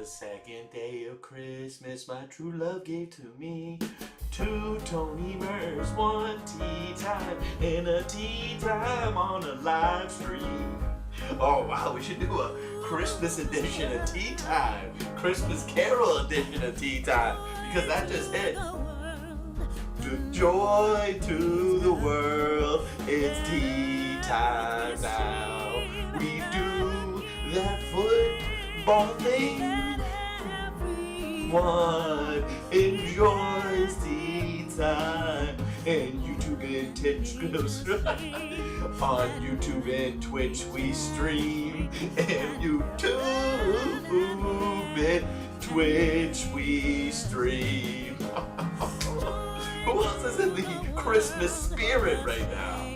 the second day of Christmas, my true love gave to me two Tony Murs, one tea time, and a tea time on a live stream. Oh wow, we should do a Christmas edition of Tea Time, Christmas Carol edition of Tea Time, because that just hit. Joy to the world, it's tea time now. We do that football thing. One enjoys tea time, and YouTube and Twitch goes on YouTube and Twitch we stream, and YouTube and Twitch we stream. Who else is in the Christmas spirit right now?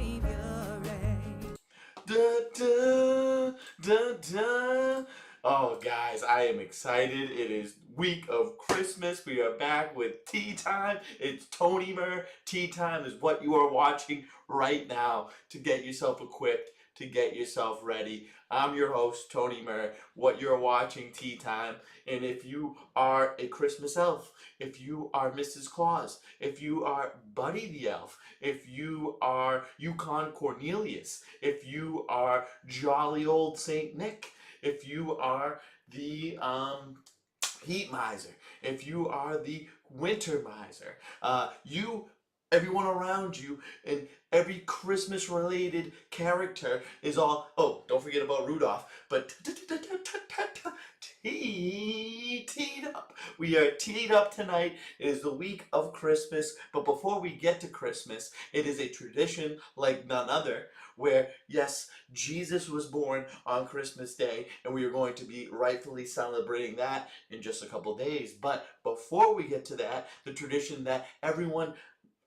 Da, da, da, da. Oh, guys, I am excited. It is week of Christmas. We are back with Tea Time. It's Tony Mur. Tea Time is what you are watching right now to get yourself equipped, to get yourself ready. I'm your host, Tony Mur. What you're watching, Tea Time. And if you are a Christmas elf, if you are Mrs. Claus, if you are Buddy the Elf, if you are Yukon Cornelius, if you are jolly old Saint Nick, if you are the Heat Miser, if you are the Winter Miser, everyone around you, and every Christmas related character is all, oh, don't forget about Rudolph, but teed up. We are teed up tonight. It is the week of Christmas, but before we get to Christmas, it is a tradition like none other where, yes, Jesus was born on Christmas Day, and we are going to be rightfully celebrating that in just a couple days. But before we get to that, the tradition that everyone,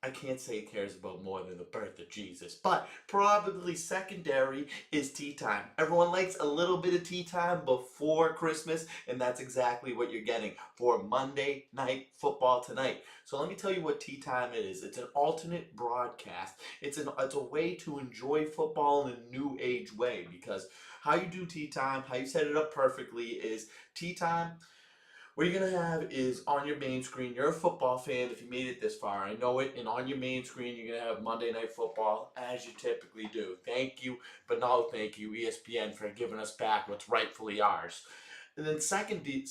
I can't say cares about more than the birth of Jesus, but probably secondary is tea time. Everyone likes a little bit of tea time before Christmas, and that's exactly what you're getting for Monday Night Football tonight. So let me tell you what tea time is. It's an alternate broadcast. It's a way to enjoy football in a new age way, because how you do tea time, how you set it up perfectly is tea time. What you're going to have is on your main screen, you're a football fan if you made it this far, I know it, and on your main screen you're going to have Monday Night Football as you typically do. Thank you, but no thank you, ESPN, for giving us back what's rightfully ours. And then secondly,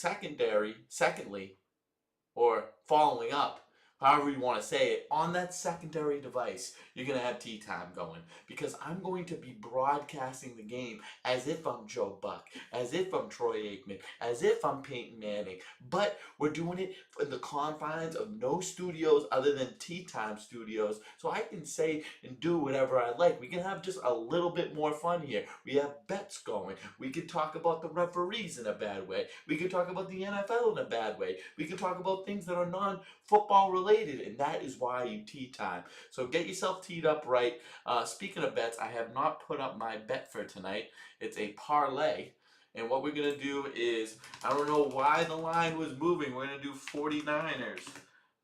or following up, however you want to say it, on that secondary device, you're going to have tea time going, because I'm going to be broadcasting the game as if I'm Joe Buck, as if I'm Troy Aikman, as if I'm Peyton Manning, but we're doing it in the confines of no studios other than Tea Time Studios, so I can say and do whatever I like. We can have just a little bit more fun here. We have bets going. We can talk about the referees in a bad way. We can talk about the NFL in a bad way. We can talk about things that are non-football related, and that is why you tea time. So get yourself teed up right. Speaking of bets, I have not put up my bet for tonight. It's a parlay, and what we're going to do is, I don't know why the line was moving, we're going to do 49ers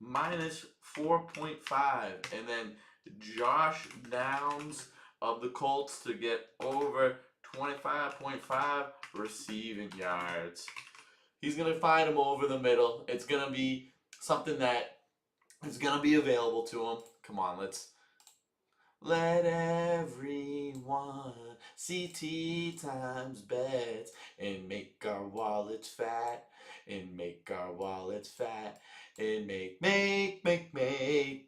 minus 4.5, and then Josh Downs of the Colts to get over 25.5 receiving yards. He's going to find him over the middle. It's going to be something that is going to be available to him. Come on, let everyone see Tea Time's bets and make our wallets fat, and make our wallets fat, and make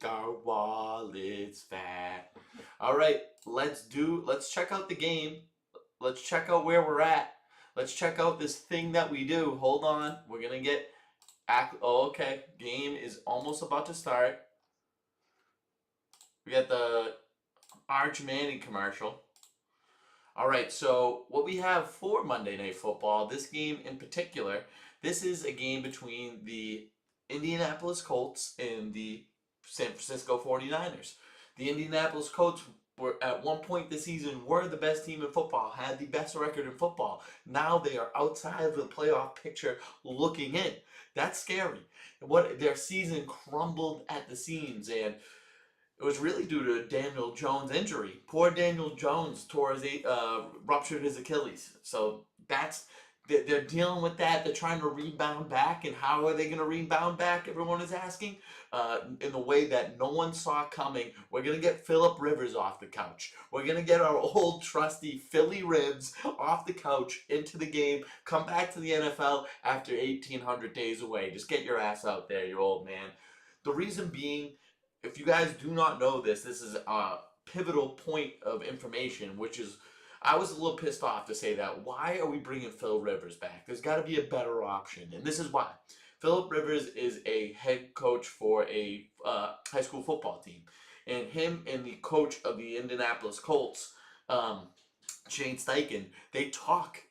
our wallets fat. All right, let's check out the game. Let's check out where we're at. Let's check out this thing that we do. Hold on. We're going to get... Oh, okay. Game is almost about to start. We got the Arch Manning commercial. All right, so what we have for Monday Night Football, this game in particular, this is a game between the Indianapolis Colts and the San Francisco 49ers. The Indianapolis Colts were at one point this season were the best team in football, had the best record in football. Now they are outside of the playoff picture looking in. That's scary. Their season crumbled at the seams, and it was really due to Daniel Jones' injury. Poor Daniel Jones ruptured his Achilles. So that's they're dealing with that. They're trying to rebound back, and how are they going to rebound back? Everyone is asking. In the way that no one saw coming. We're going to get Philip Rivers off the couch. We're going to get our old trusty Philly Ribs off the couch into the game. Come back to the NFL after 1,800 days away. Just get your ass out there, you old man. The reason being, if you guys do not know this, this is a pivotal point of information, which is I was a little pissed off to say that. Why are we bringing Phil Rivers back? There's got to be a better option, and this is why. Philip Rivers is a head coach for a high school football team, and him and the coach of the Indianapolis Colts, um, Shane Steichen, they talk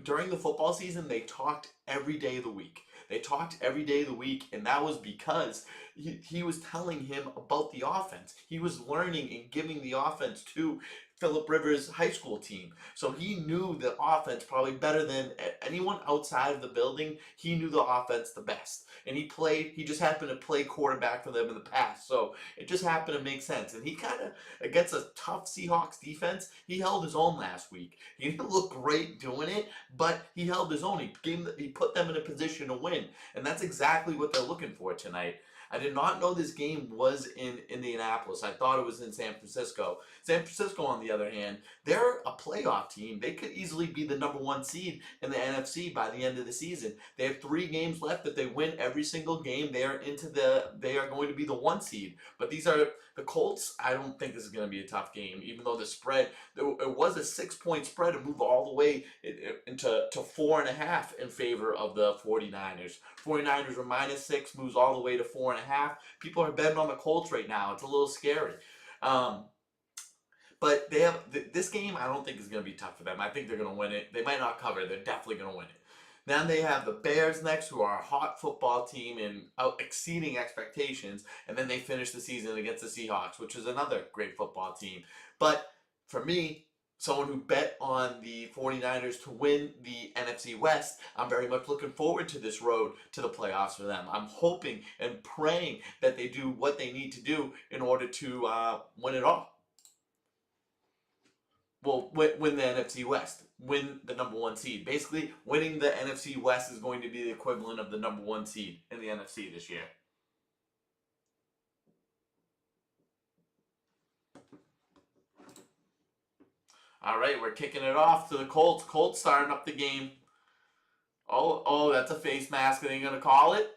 during the football season. They talked every day of the week. They talked every day of the week, and that was because he was telling him about the offense. He was learning and giving the offense to Philip Rivers' high school team. So he knew the offense probably better than anyone outside of the building. He knew the offense the best. And he just happened to play quarterback for them in the past. So it just happened to make sense. And he kind of, against a tough Seahawks defense, he held his own last week. He didn't look great doing it, but he held his own. He put them in a position to win. And that's exactly what they're looking for tonight. I did not know this game was in Indianapolis. I thought it was in San Francisco. San Francisco, on the other hand, they're a playoff team. They could easily be the number one seed in the NFC by the end of the season. They have 3 games left. If they win every single game, they are going to be the 1 seed. But these are the Colts. I don't think this is going to be a tough game, even though the spread, it was a 6-point spread to move all the way into 4.5 in favor of the 49ers. 49ers were -6, moves all the way to 4.5. People are betting on the Colts right now. It's a little scary. But they have this game. I don't think is going to be tough for them. I think they're going to win it. They might not cover. They're definitely going to win it. Then they have the Bears next, who are a hot football team and exceeding expectations. And then they finish the season against the Seahawks, which is another great football team. But for me, someone who bet on the 49ers to win the NFC West, I'm very much looking forward to this road to the playoffs for them. I'm hoping and praying that they do what they need to do in order to win it all. Well, win the NFC West, win the number 1 seed. Basically, winning the NFC West is going to be the equivalent of the number 1 seed in the NFC this year. All right, we're kicking it off to the Colts. Colts starting up the game. Oh, that's a face mask. Are they going to call it?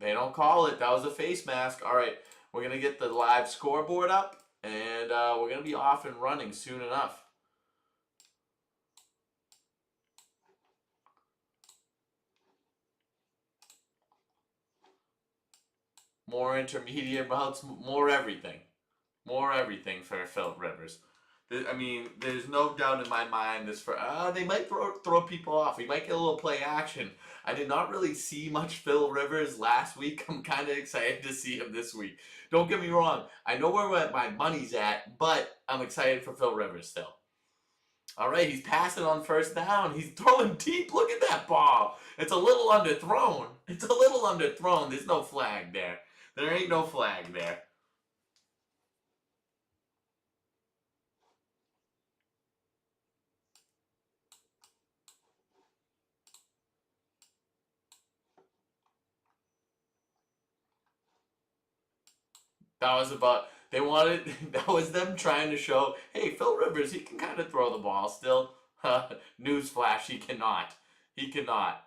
They don't call it. That was a face mask. All right, we're going to get the live scoreboard up, and we're going to be off and running soon enough. More intermediate routes, more everything. More everything for Philip Rivers. I mean, there's no doubt in my mind they might throw people off. We might get a little play action. I did not really see much Phil Rivers last week. I'm kind of excited to see him this week. Don't get me wrong. I know where my money's at, but I'm excited for Phil Rivers still. All right, he's passing on first down. He's throwing deep. Look at that ball. It's a little underthrown. It's a little underthrown. There's no flag there. There ain't no flag there. That was them trying to show, hey, Phil Rivers, he can kind of throw the ball still. Newsflash, he cannot. He cannot.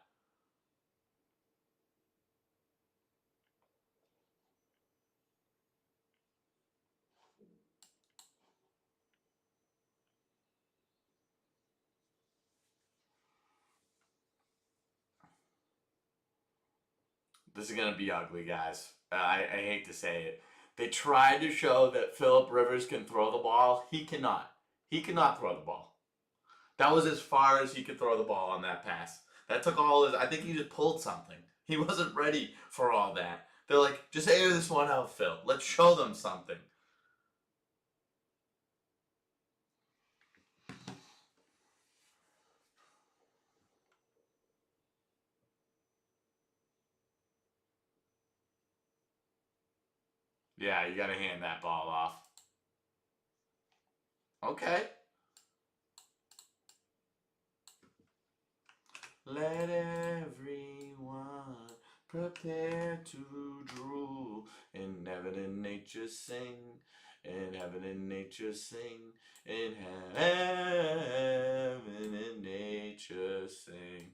This is going to be ugly, guys. I hate to say it. They tried to show that Philip Rivers can throw the ball. He cannot. He cannot throw the ball. That was as far as he could throw the ball on that pass. That took all his. I think he just pulled something. He wasn't ready for all that. They're like, just air this one out, Phil. Let's show them something. Yeah, you got to hand that ball off. Okay. Let everyone prepare to drool. In heaven and nature sing. In heaven and nature sing. In heaven and nature sing.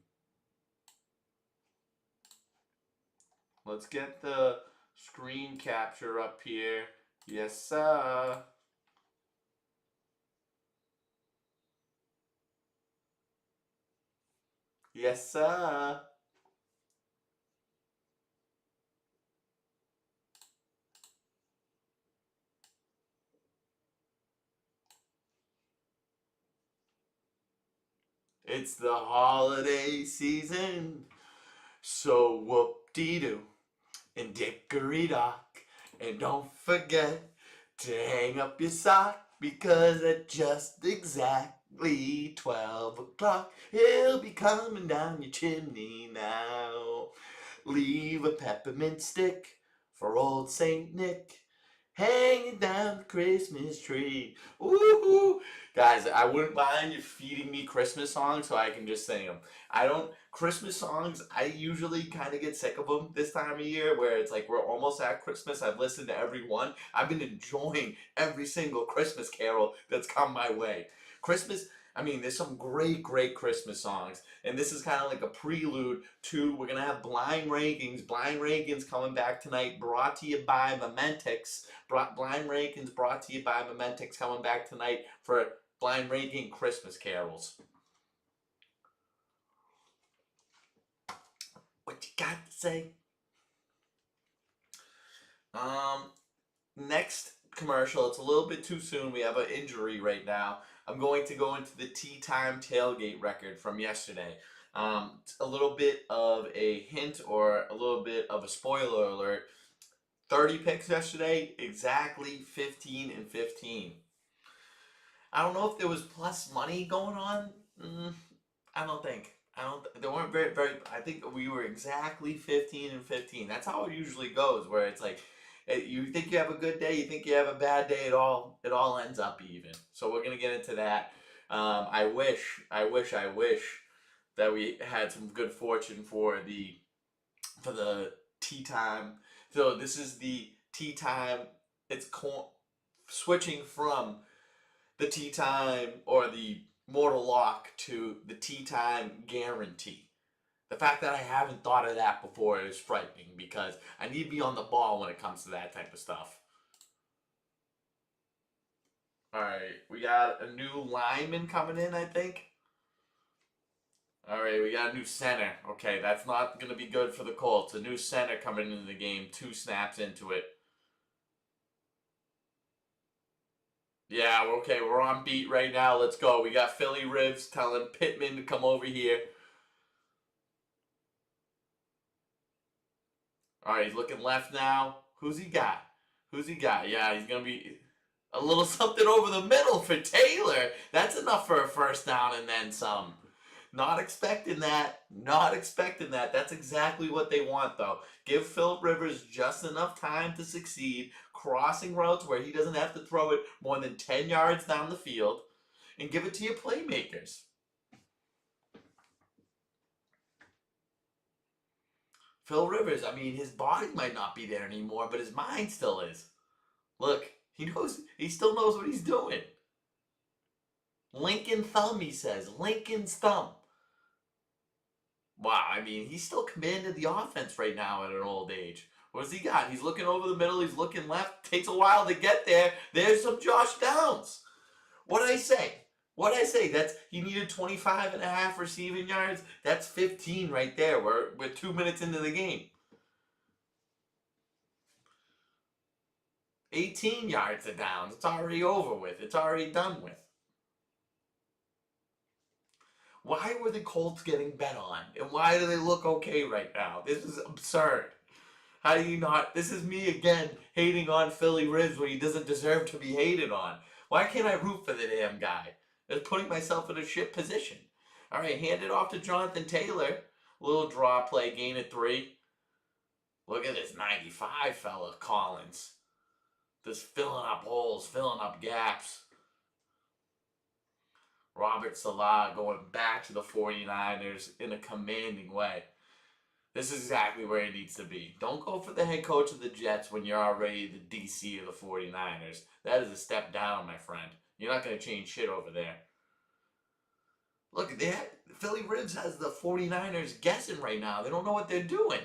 Let's get the screen capture up here. Yes, sir. Yes, sir. It's the holiday season. So whoop-dee-doo and dickory-dock. And don't forget to hang up your sock because at just exactly 12 o'clock he'll be coming down your chimney now. Leave a peppermint stick for old Saint Nick hanging down the Christmas tree. Woohoo! Guys, I wouldn't mind you feeding me Christmas songs so I can just sing them. Christmas songs, I usually kind of get sick of them this time of year where it's like we're almost at Christmas. I've listened to every one. I've been enjoying every single Christmas carol that's come my way. Christmas, I mean, there's some great, great Christmas songs. And this is kind of like a prelude to, we're going to have Blind Rankings. Blind Rankings coming back tonight, brought to you by Momentix. Blind Rankings brought to you by Momentix coming back tonight for Blind Ranking Christmas carols. What you got to say? Next commercial, it's a little bit too soon. We have an injury right now. I'm going to go into the Tea Time tailgate record from yesterday. A little bit of a hint or a little bit of a spoiler alert. 30 picks yesterday, exactly 15 and 15. I don't know if there was plus money going on. I don't think. They weren't very, very. I think we were exactly 15 and 15. That's how it usually goes. Where it's like, you think you have a good day, you think you have a bad day. It all ends up even. So we're gonna get into that. I wish that we had some good fortune for the tea time. So this is the tea time. It's switching from the tea time or the mortal lock to the tea time guarantee. The fact that I haven't thought of that before is frightening because I need to be on the ball when it comes to that type of stuff. All right, we got a new lineman coming in, I think. All right, we got a new center. Okay, that's not going to be good for the Colts. A new center coming into the game, 2 snaps into it. Yeah, okay, we're on beat right now. Let's go. We got Philly Rivs telling Pittman to come over here. All right, he's looking left now. Who's he got? Yeah, he's going to be a little something over the middle for Taylor. That's enough for a first down and then some. Not expecting that. Not expecting that. That's exactly what they want, though. Give Philip Rivers just enough time to succeed, crossing routes where he doesn't have to throw it more than 10 yards down the field, and give it to your playmakers. Phil Rivers, I mean, his body might not be there anymore, but his mind still is. Look, he still knows what he's doing. Lincoln thumb, he says. Lincoln's thumb. Wow, I mean, he's still commanding the offense right now at an old age. What's he got? He's looking over the middle. He's looking left. Takes a while to get there. There's some Josh Downs. What did I say? That's he needed 25 and a half receiving yards. That's 15 right there. We're 2 minutes into the game. 18 yards of downs. It's already over with. It's already done with. Why were the Colts getting bet on? And why do they look okay right now? This is absurd. How do you not? This is me again hating on Philly Rivers when he doesn't deserve to be hated on. Why can't I root for the damn guy? Just putting myself in a shit position. All right, hand it off to Jonathan Taylor. Little draw play, gain of 3. Look at this 95 fella, Collins. Just filling up holes, filling up gaps. Robert Salah going back to the 49ers in a commanding way. This is exactly where he needs to be. Don't go for the head coach of the Jets when you're already the DC of the 49ers. That is a step down, my friend. You're not going to change shit over there. Look, Philly Ribs has the 49ers guessing right now. They don't know what they're doing.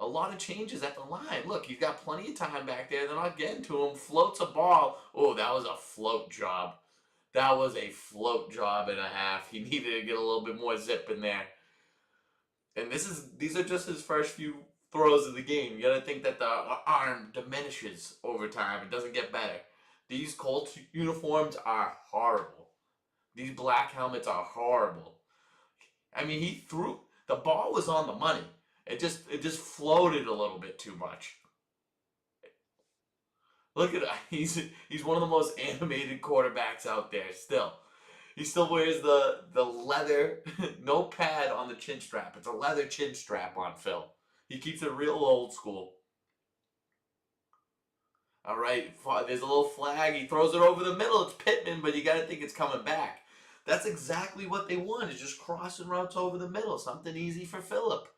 A lot of changes at the line. Look, he's got plenty of time back there. They're not getting to him. Floats a ball. Oh, that was a float job. That was a float job and a half. He needed to get a little bit more zip in there. And these are just his first few throws of the game. You got to think that the arm diminishes over time. It doesn't get better. These Colts uniforms are horrible. These black helmets are horrible. I mean, he threw the ball was on the money. It just floated a little bit too much. Look at he's one of the most animated quarterbacks out there still. He still wears the leather, no pad on the chin strap. It's a leather chin strap on Phil. He keeps it real old school. All right, there's a little flag. He throws it over the middle. It's Pittman, but you got to think it's coming back. That's exactly what they want, is just crossing routes over the middle. Something easy for Phillip.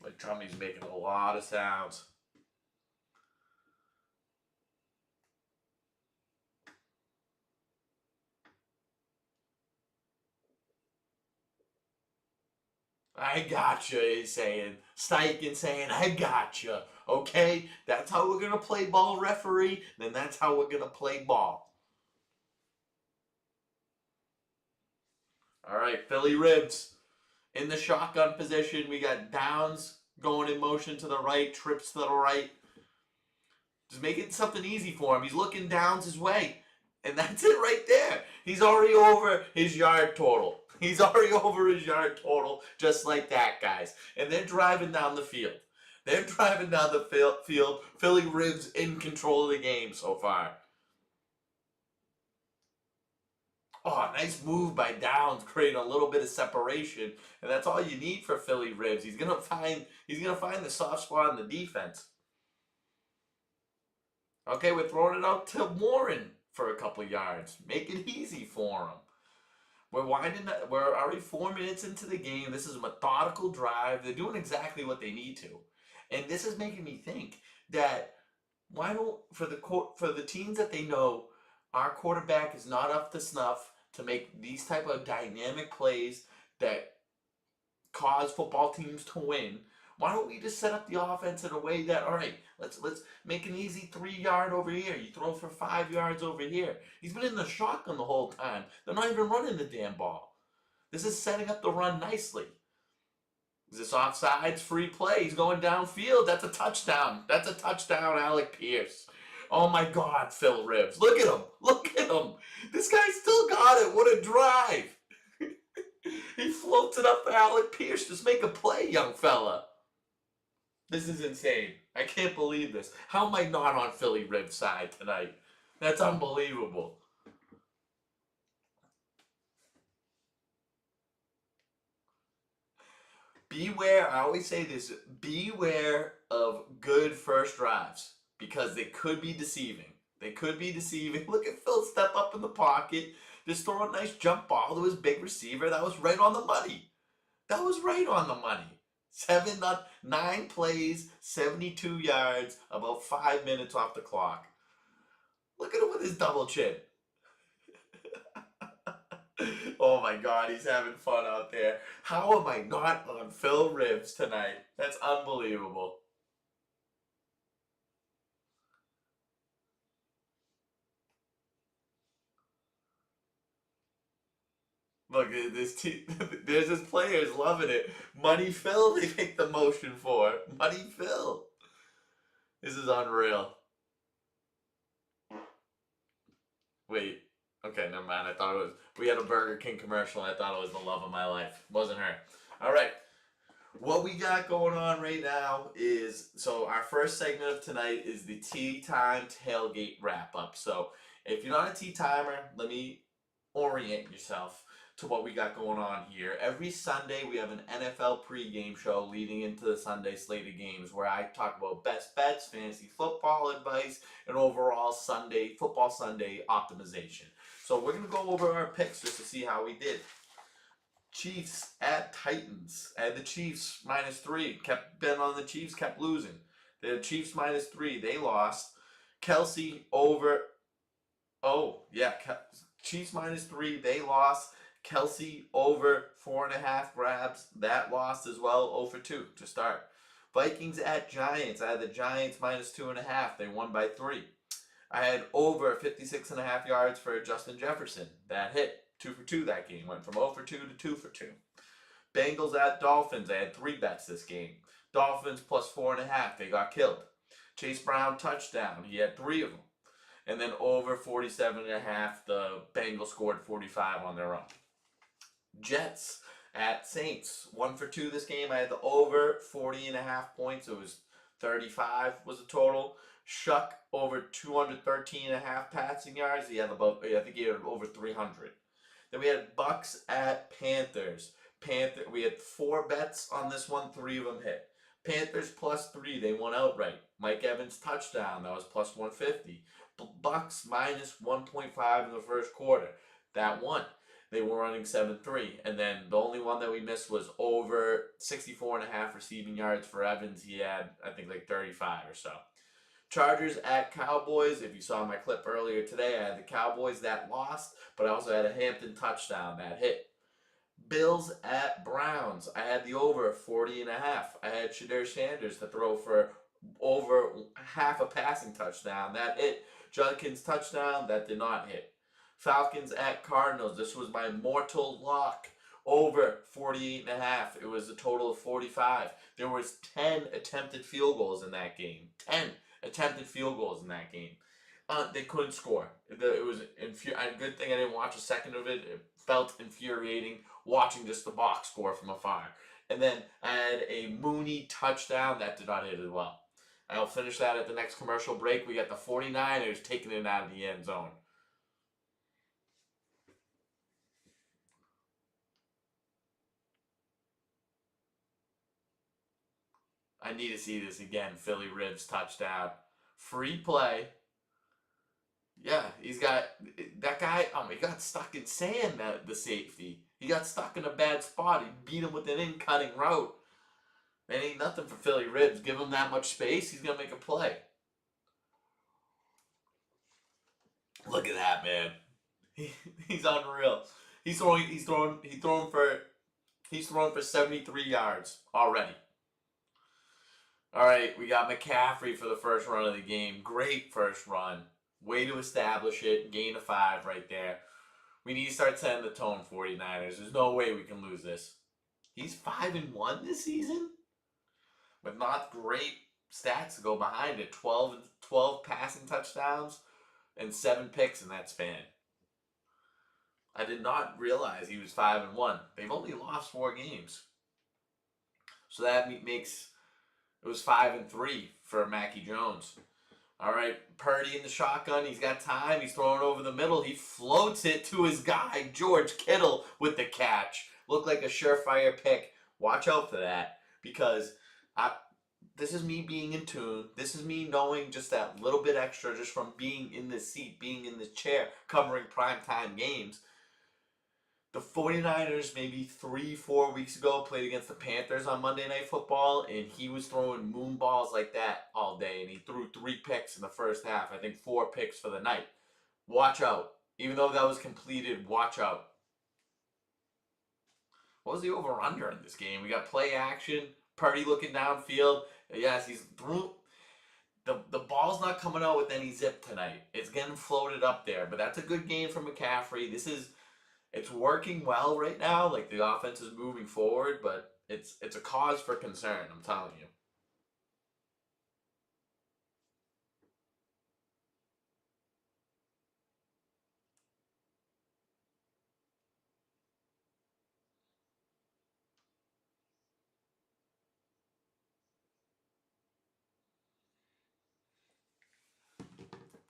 My tummy's making a lot of sounds. I gotcha, he's saying. Steichen saying, I gotcha. Okay? That's how we're going to play ball, referee. Then that's how we're going to play ball. All right, Philly Ribs. In the shotgun position, we got Downs going in motion to the right, trips to the right. Just making something easy for him. He's looking Downs' way. And that's it right there. He's already over his yard total. He's already over his yard total, just like that, guys. And they're driving down the field. They're driving down the field. Philly Ribs in control of the game so far. Oh, nice move by Downs, creating a little bit of separation, and that's all you need for Philly Ribs. He's gonna find the soft spot in the defense. Okay, we're throwing it out to Warren for a couple yards. Make it easy for him. We're already 4 minutes into the game. This is a methodical drive. They're doing exactly what they need to. And this is making me think that why don't for the teams that they know our quarterback is not up to snuff to make these type of dynamic plays that cause football teams to win. Why don't we just set up the offense in a way that, all right, let's make an easy 3-yard over here. You throw for 5 yards over here. He's been in the shotgun the whole time. They're not even running the damn ball. This is setting up the run nicely. Is this offsides? Free play. He's going downfield. That's a touchdown. That's a touchdown, Alec Pierce. Oh my God, Phil Ribs. Look at him. Look at him. This guy still got it. What a drive. He floats it up for Alec Pierce. Just make a play, young fella. This is insane. I can't believe this. How am I not on Philly Ribs' side tonight? That's unbelievable. Beware, I always say this, beware of good first drives because they could be deceiving. They could be deceiving. Look at Phil step up in the pocket, just throw a nice jump ball to his big receiver. That was right on the money. That was right on the money. 9 plays, 72 yards, about 5 minutes off the clock. Look at him with his double chin. Oh my God, he's having fun out there. How am I not on Phil Ribs tonight? That's unbelievable. Look, there's his players loving it. Money Phil, they make the motion for. Money Phil. This is unreal. Wait. Okay, never mind. I thought it was. We had a Burger King commercial and I thought it was the love of my life. Wasn't her. All right. What we got going on right now is, so our first segment of tonight is the Tea Time Tailgate Wrap Up. So if you're not a tea timer, let me orient yourself to what we got going on here. Every Sunday we have an NFL pregame show leading into the Sunday slate of games where I talk about best bets, fantasy football advice, and overall football Sunday optimization. So we're gonna go over our picks just to see how we did. Chiefs at Titans. I had the Chiefs -3. Kept betting on the Chiefs, kept losing. The Chiefs -3. They lost. Kelsey over. Oh yeah, Chiefs -3. They lost. Kelsey over 4.5 grabs. That lost as well. 0 for 2 to start. Vikings at Giants. I had the Giants -2.5. They won by 3. I had over 56.5 yards for Justin Jefferson. That hit. 2 for 2 that game. Went from 0 for 2 to 2 for 2. Bengals at Dolphins. I had 3 bets this game. Dolphins +4.5. They got killed. Chase Brown touchdown. He had 3 of them. And then over 47.5. The Bengals scored 45 on their own. Jets at Saints. 1 for 2 this game. I had the over 40.5 points. It was 35 was the total. Shuck over 213.5 passing yards. He had about, I think he had over 300. Then we had Bucks at Panthers. We had 4 bets on this one. 3 of them hit. Panthers +3. They won outright. Mike Evans touchdown. That was +150. Bucks -1.5 in the first quarter. That won. They were running 7-3. And then the only one that we missed was over 64.5 receiving yards for Evans. He had, I think, like 35 or so. Chargers at Cowboys. If you saw my clip earlier today, I had the Cowboys that lost, but I also had a Hampton touchdown that hit. Bills at Browns. I had the over 40.5. I had Shadir Sanders to throw for over half a passing touchdown. That hit. Judkins touchdown. That did not hit. Falcons at Cardinals. This was my mortal lock. Over 48.5. It was a total of 45. There was 10 attempted field goals in that game. 10 attempted field goals in that game. They couldn't score. It was a good thing I didn't watch a second of it. It felt infuriating watching just the box score from afar. And then I had a Mooney touchdown that did not hit as well. I'll finish that at the next commercial break. We got the 49ers taking it out of the end zone. I need to see this again. Philly Ribs touchdown. Free play. Yeah, he's got that guy. He got stuck in sand. The safety. He got stuck in a bad spot. He beat him with an in-cutting route. Man, ain't nothing for Philly Ribs. Give him that much space, he's gonna make a play. Look at that, man. He's unreal. He's throwing for 73 yards already. All right, we got McCaffrey for the first run of the game. Great first run. Way to establish it. Gain of 5 right there. We need to start setting the tone, 49ers. There's no way we can lose this. He's 5-1 this season with not great stats to go behind it. 12 passing touchdowns and 7 picks in that span. I did not realize he was 5-1. They've only lost 4 games. So that makes it was 5-3 for Mackie Jones. All right, Purdy in the shotgun. He's got time. He's throwing over the middle. He floats it to his guy, George Kittle, with the catch. Looked like a surefire pick. Watch out for that because this is me being in tune. This is me knowing just that little bit extra just from being in this seat, being in this chair, covering primetime games. The 49ers maybe 3-4 weeks ago played against the Panthers on Monday Night Football, and he was throwing moon balls like that all day, and he threw 3 picks in the first half. I think 4 picks for the night. Watch out. Even though that was completed, watch out. What was the over-under in this game? We got play action, Purdy looking downfield. Yes, he's through. The ball's not coming out with any zip tonight. It's getting floated up there, but that's a good game for McCaffrey. It's working well right now. Like the offense is moving forward, but it's a cause for concern. I'm telling you.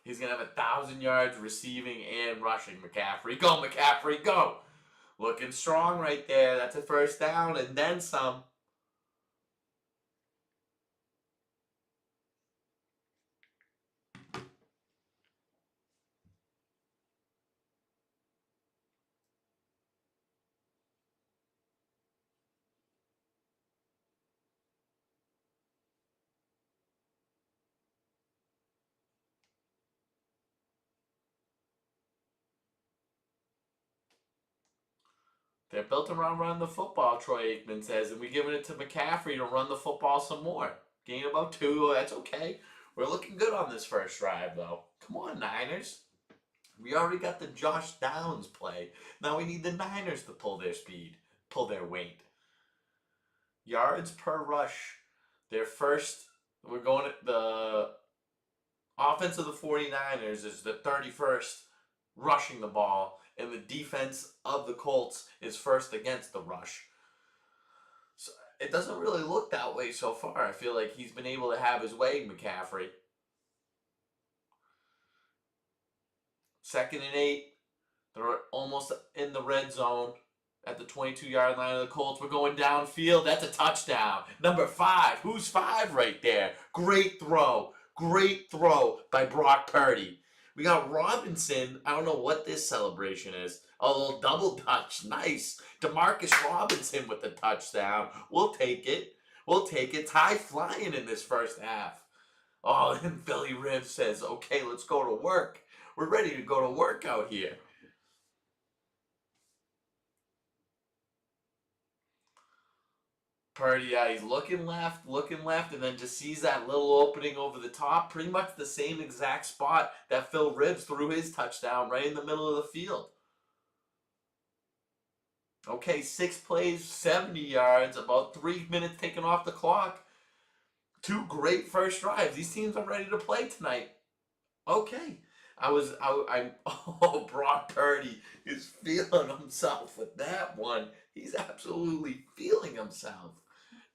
He's going to have 1,000 yards receiving and rushing. McCaffrey. Go, McCaffrey, go. Looking strong right there. That's a first down and then some. They're built around running the football, Troy Aikman says, and we're giving it to McCaffrey to run the football some more. Gain about 2, that's okay. We're looking good on this first drive, though. Come on, Niners. We already got the Josh Downs play. Now we need the Niners to pull their speed, pull their weight. Yards per rush. Their first, we're going at the offense of the 49ers is the 31st rushing the ball, and the defense of the Colts is first against the rush. So it doesn't really look that way so far. I feel like he's been able to have his way, McCaffrey. 2nd and 8. They're almost in the red zone at the 22-yard line of the Colts. We're going downfield. That's a touchdown. Number 5. Who's 5 right there? Great throw. Great throw by Brock Purdy. We got Robinson. I don't know what this celebration is. A little double touch. Nice. Demarcus Robinson with the touchdown. We'll take it. We'll take it. It's high flying in this first half. Oh, and Philly Rib says, okay, let's go to work. We're ready to go to work out here. Purdy, yeah, he's looking left, and then just sees that little opening over the top. Pretty much the same exact spot that Phil Ribs threw his touchdown, right in the middle of the field. Okay, 6 plays, 70 yards, about 3 minutes taken off the clock. 2 great first drives. These teams are ready to play tonight. Okay. Oh, Brock Purdy is feeling himself with that one. He's absolutely feeling himself.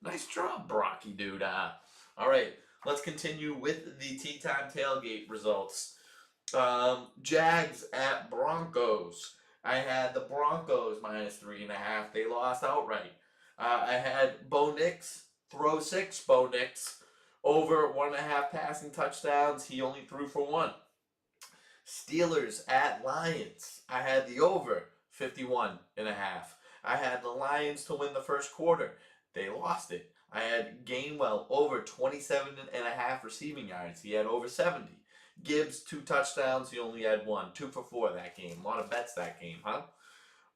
Nice job, Brocky, dude. All right, let's continue with the Tea Time Tailgate results. Jags at Broncos. I had the Broncos minus 3.5. They lost outright. I had Bo Nix throw 6. Bo Nix over 1.5 passing touchdowns. He only threw for 1. Steelers at Lions. I had the over 51.5. I had the Lions to win the first quarter. They lost it. I had Gainwell over 27.5 receiving yards. He had over 70. Gibbs 2 touchdowns. He only had 1. 2 for 4 that game. A lot of bets that game, huh?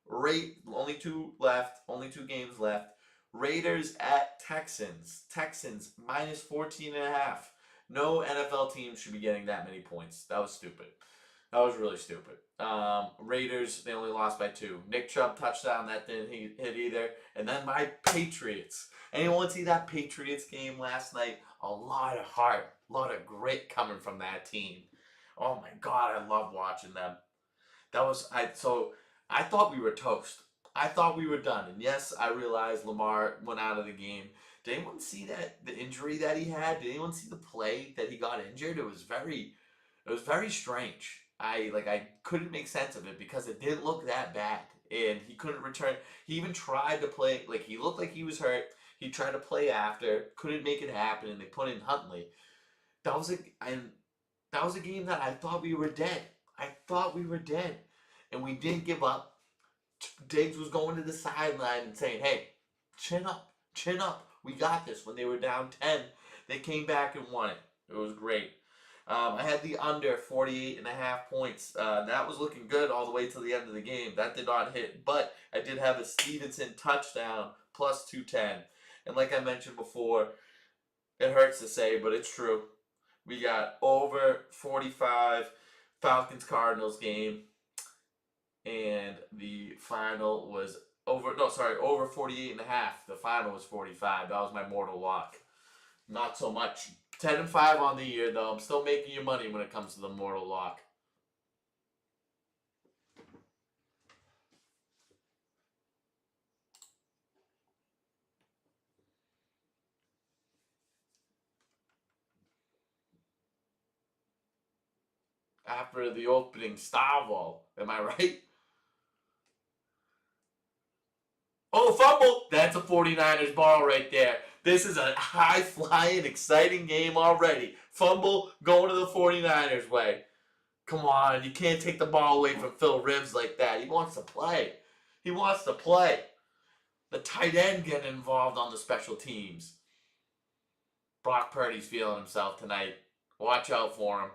Only 2 left. Only 2 games left. Raiders at Texans. Texans minus 14.5. No NFL team should be getting that many points. That was stupid. That was really stupid. Raiders, they only lost by 2. Nick Chubb touchdown, that didn't hit either. And then my Patriots. Anyone see that Patriots game last night? A lot of heart, a lot of grit coming from that team. Oh my God, I love watching them. So I thought we were toast. I thought we were done. And yes, I realized Lamar went out of the game. Did anyone see the injury that he had? Did anyone see the play that he got injured? It was very strange. I couldn't make sense of it because it didn't look that bad, and he couldn't return. He even tried to play, like, he looked like he was hurt. He tried to play after, couldn't make it happen, and they put in Huntley. That was a game that I thought we were dead. I thought we were dead, and we didn't give up. Diggs was going to the sideline and saying, "Hey, chin up, chin up. We got this." When they were down 10, they came back and won it. It was great. I had the under 48.5 points. That was looking good all the way till the end of the game. That did not hit, but I did have a Stevenson touchdown plus 210. And like I mentioned before, it hurts to say, but it's true. We got over 45 Falcons-Cardinals game, and the final was over 48.5. The final was 45. That was my mortal lock. Not so much. 10-5 on the year, though. I'm still making you money when it comes to the mortal lock. after the opening Stavo. Am I right? Oh, fumble! That's a 49ers ball right there. This is a high-flying, exciting game already. Fumble going to the 49ers way. Come on, you can't take the ball away from Phil Rivers like that. He wants to play. He wants to play. The tight end getting involved on the special teams. Brock Purdy's feeling himself tonight. Watch out for him.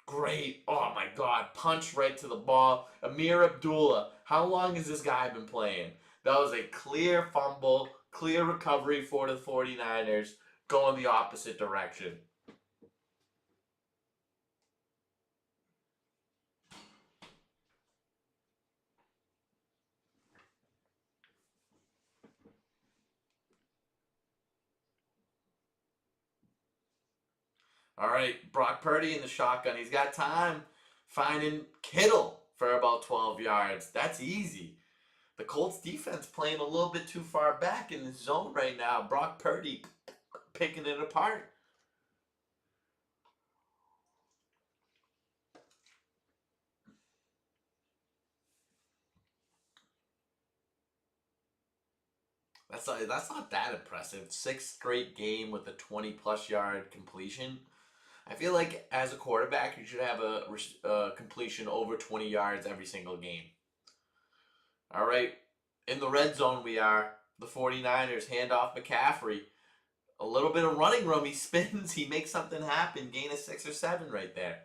Great. Oh my God. Punch right to the ball. Amir Abdullah. How long has this guy been playing? That was a clear fumble, clear recovery for the 49ers, going the opposite direction. All right, Brock Purdy in the shotgun. He's got time finding Kittle for about 12 yards. That's easy. The Colts defense playing a little bit too far back in the zone right now. Brock Purdy picking it apart. That's not that impressive. Sixth straight game with a 20-plus yard completion. I feel like as a quarterback, you should have a completion over 20 yards every single game. All right, in the red zone we are. The 49ers hand off McCaffrey. A little bit of running room. He spins. He makes something happen. Gain of 6 or 7 right there.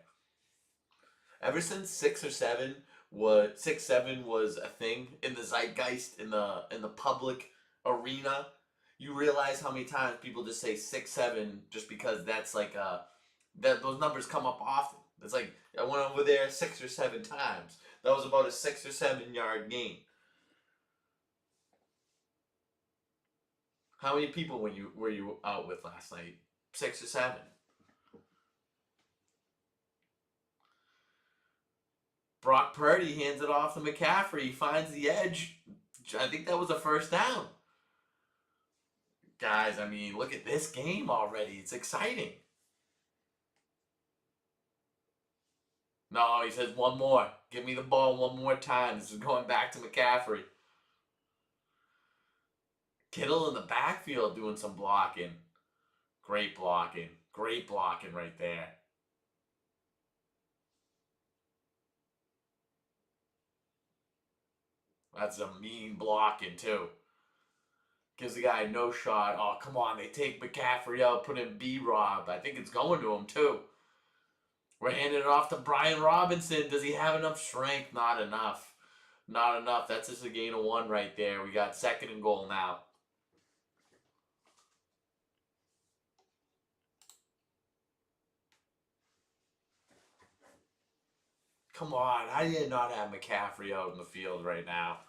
Ever since 6-7 was a thing in the zeitgeist in the public arena, you realize how many times people just say 6-7 just because that's like that those numbers come up often. It's like I went over there 6 or 7 times. That was about a 6 or 7 yard gain. How many people were you out with last night? 6 or 7. Brock Purdy hands it off to McCaffrey. He finds the edge. I think that was a first down. Guys, I mean, look at this game already. It's exciting. No, he says one more. Give me the ball one more time. This is going back to McCaffrey. Kittle in the backfield doing some blocking. Great blocking. Great blocking right there. That's a mean blocking, too. Gives the guy no shot. Oh, come on. They take McCaffrey out, put in B-Rob. I think it's going to him, too. We're handing it off to Brian Robinson. Does he have enough strength? Not enough. Not enough. That's just a gain of 1 right there. We got 2nd and goal now. Come on. How do you not have McCaffrey out in the field right now?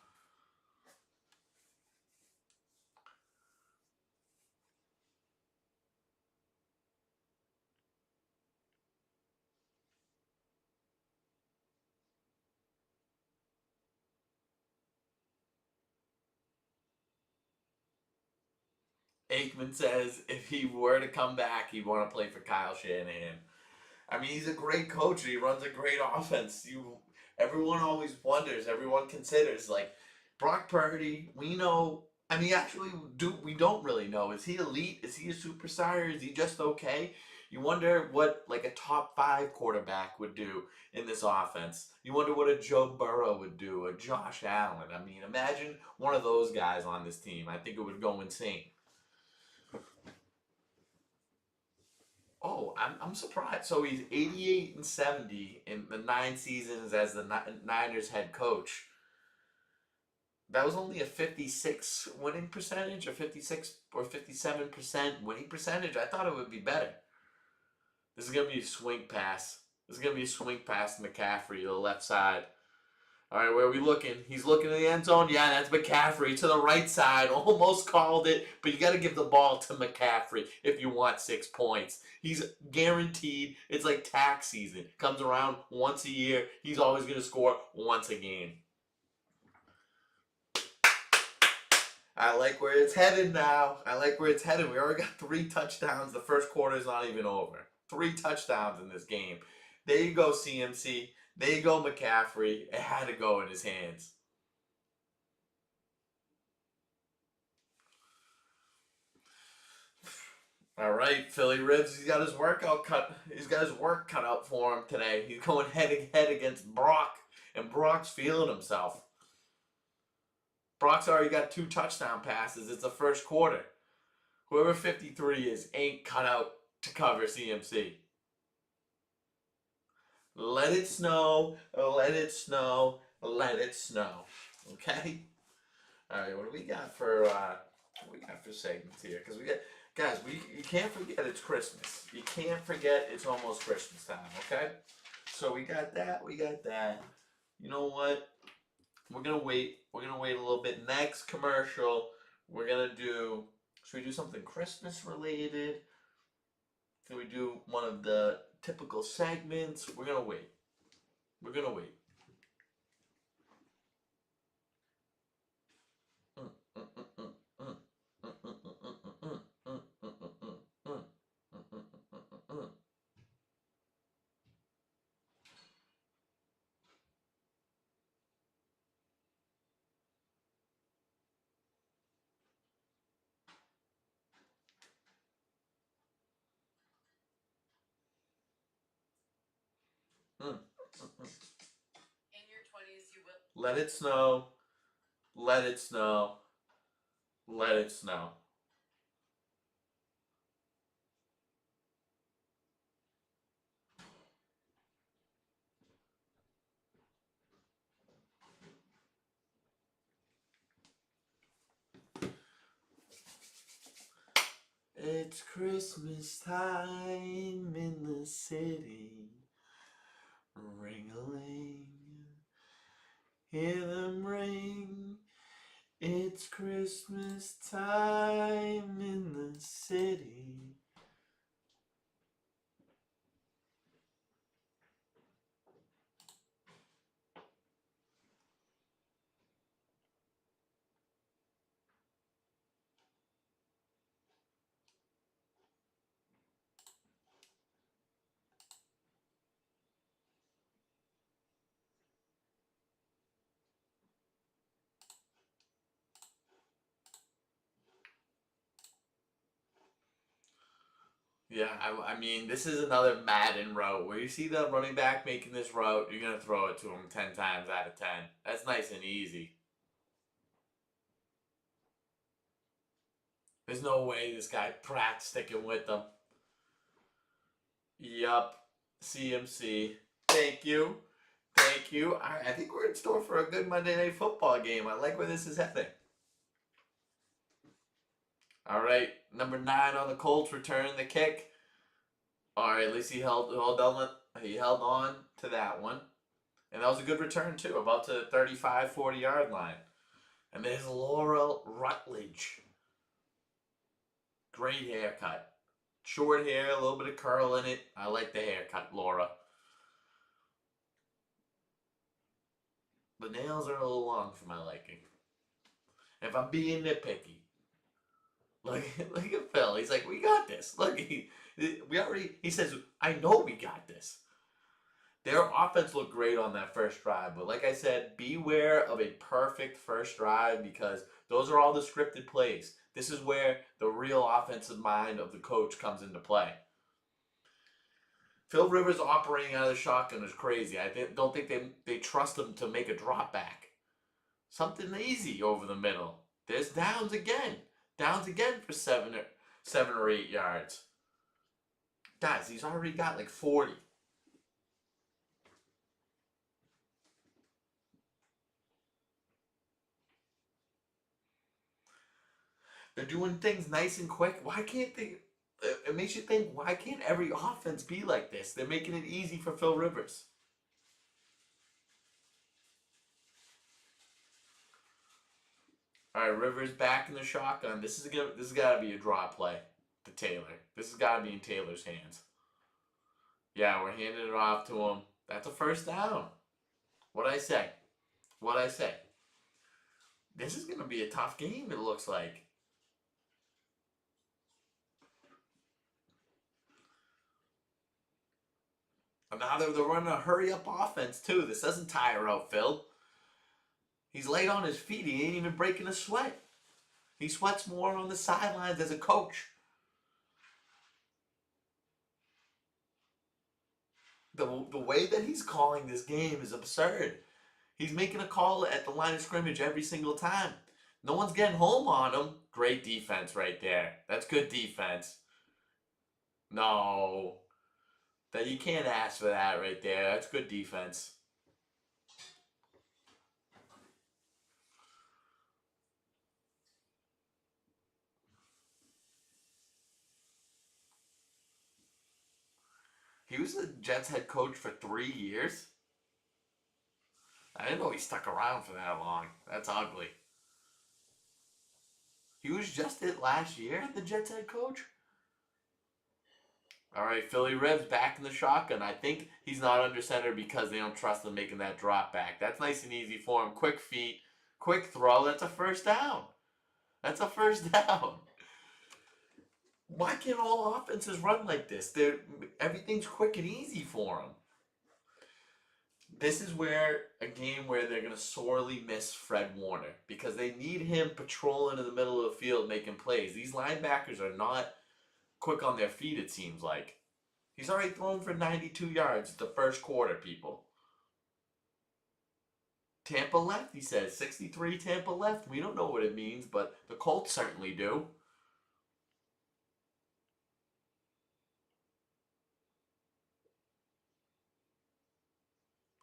Aikman says if he were to come back, he'd want to play for Kyle Shanahan. I mean, he's a great coach. He runs a great offense. Everyone always wonders. Everyone considers like Brock Purdy. We know. I mean, actually, we don't really know. Is he elite? Is he a superstar? Is he just okay? You wonder what like a top 5 quarterback would do in this offense. You wonder what a Joe Burrow would do, a Josh Allen. I mean, imagine one of those guys on this team. I think it would go insane. Oh, I'm surprised. So he's 88-70 in the 9 seasons as the Niners head coach. That was only a 56 winning percentage, or 56 or 57% winning percentage. I thought it would be better. This is gonna be a swing pass. This is gonna be a swing pass to McCaffrey to the left side. All right, where are we looking? He's looking in the end zone. Yeah, that's McCaffrey to the right side. Almost called it, but you got to give the ball to McCaffrey if you want 6 points. He's guaranteed. It's like tax season. Comes around once a year. He's always going to score once a game. I like where it's headed now. I like where it's headed. We already got 3 touchdowns. The first quarter is not even over. 3 touchdowns in this game. There you go, CMC. There you go, McCaffrey. It had to go in his hands. All right, Philly Ribs. He's got his workout cut. He's got his work cut out for him today. He's going head to head against Brock, and Brock's feeling himself. Brock's already got 2 touchdown passes. It's the first quarter. Whoever 53 is ain't cut out to cover CMC. Let it snow. Let it snow. Let it snow. Okay. All right. What do we got for segments here? Because we got guys. You can't forget it's Christmas. You can't forget it's almost Christmas time. Okay. So we got that. We got that. You know what? We're gonna wait. We're gonna wait a little bit. Next commercial, we're gonna do. Should we do something Christmas related? Can we do one of the typical segments? We're gonna wait. We're gonna wait. Let it snow. Let it snow. Let it snow. It's Christmas time in the city. Ring-a-ling. Hear them ring. It's Christmas time in the city. Yeah, I mean, this is another Madden route where you see the running back making this route, you're going to throw it to him 10 times out of 10. That's nice and easy. There's no way this guy Pratt's sticking with them. Yup. CMC. Thank you. Thank you. I think we're in store for a good Monday Night Football game. I like where this is heading. All right. Number 9 on the Colts returning the kick. All right. At least he held on to that one. And that was a good return, too. About to the 35, 40-yard line. And there's Laura Rutledge. Great haircut. Short hair, a little bit of curl in it. I like the haircut, Laura. The nails are a little long for my liking. If I'm being nitpicky. Look at Phil. He's like, we got this. Look, he says, I know we got this. Their offense looked great on that first drive. But like I said, beware of a perfect first drive because those are all the scripted plays. This is where the real offensive mind of the coach comes into play. Phil Rivers operating out of the shotgun is crazy. I don't think they trust him to make a drop back. Something easy over the middle. There's downs again. Downs again for 7 or 8 yards. Guys, he's already got like 40. They're doing things nice and quick. Why can't they? It makes you think, why can't every offense be like this? They're making it easy for Phil Rivers. All right, Rivers back in the shotgun. This has got to be a draw play to Taylor. This has got to be in Taylor's hands. Yeah, we're handing it off to him. That's a first down. What'd I say? This is going to be a tough game, it looks like. And now they're running a hurry up offense, too. This doesn't tire out Phil. He's late on his feet. He ain't even breaking a sweat. He sweats more on the sidelines as a coach. The way that he's calling this game is absurd. He's making a call at the line of scrimmage every single time. No one's getting home on him. Great defense right there. That's good defense. No. That you can't ask for that right there. That's good defense. He was the Jets head coach for 3 years. I didn't know he stuck around for that long. That's ugly. He was just it last year, the Jets head coach. All right, Philly Revs back in the shotgun. I think he's not under center because they don't trust him making that drop back. That's nice and easy for him. Quick feet, quick throw. That's a first down. That's a first down. Why can't all offenses run like this? Everything's quick and easy for them. This is where a game where they're going to sorely miss Fred Warner because they need him patrolling in the middle of the field making plays. These linebackers are not quick on their feet, it seems like. He's already thrown for 92 yards the first quarter, people. Tampa left, he says. 63 Tampa left. We don't know what it means, but the Colts certainly do.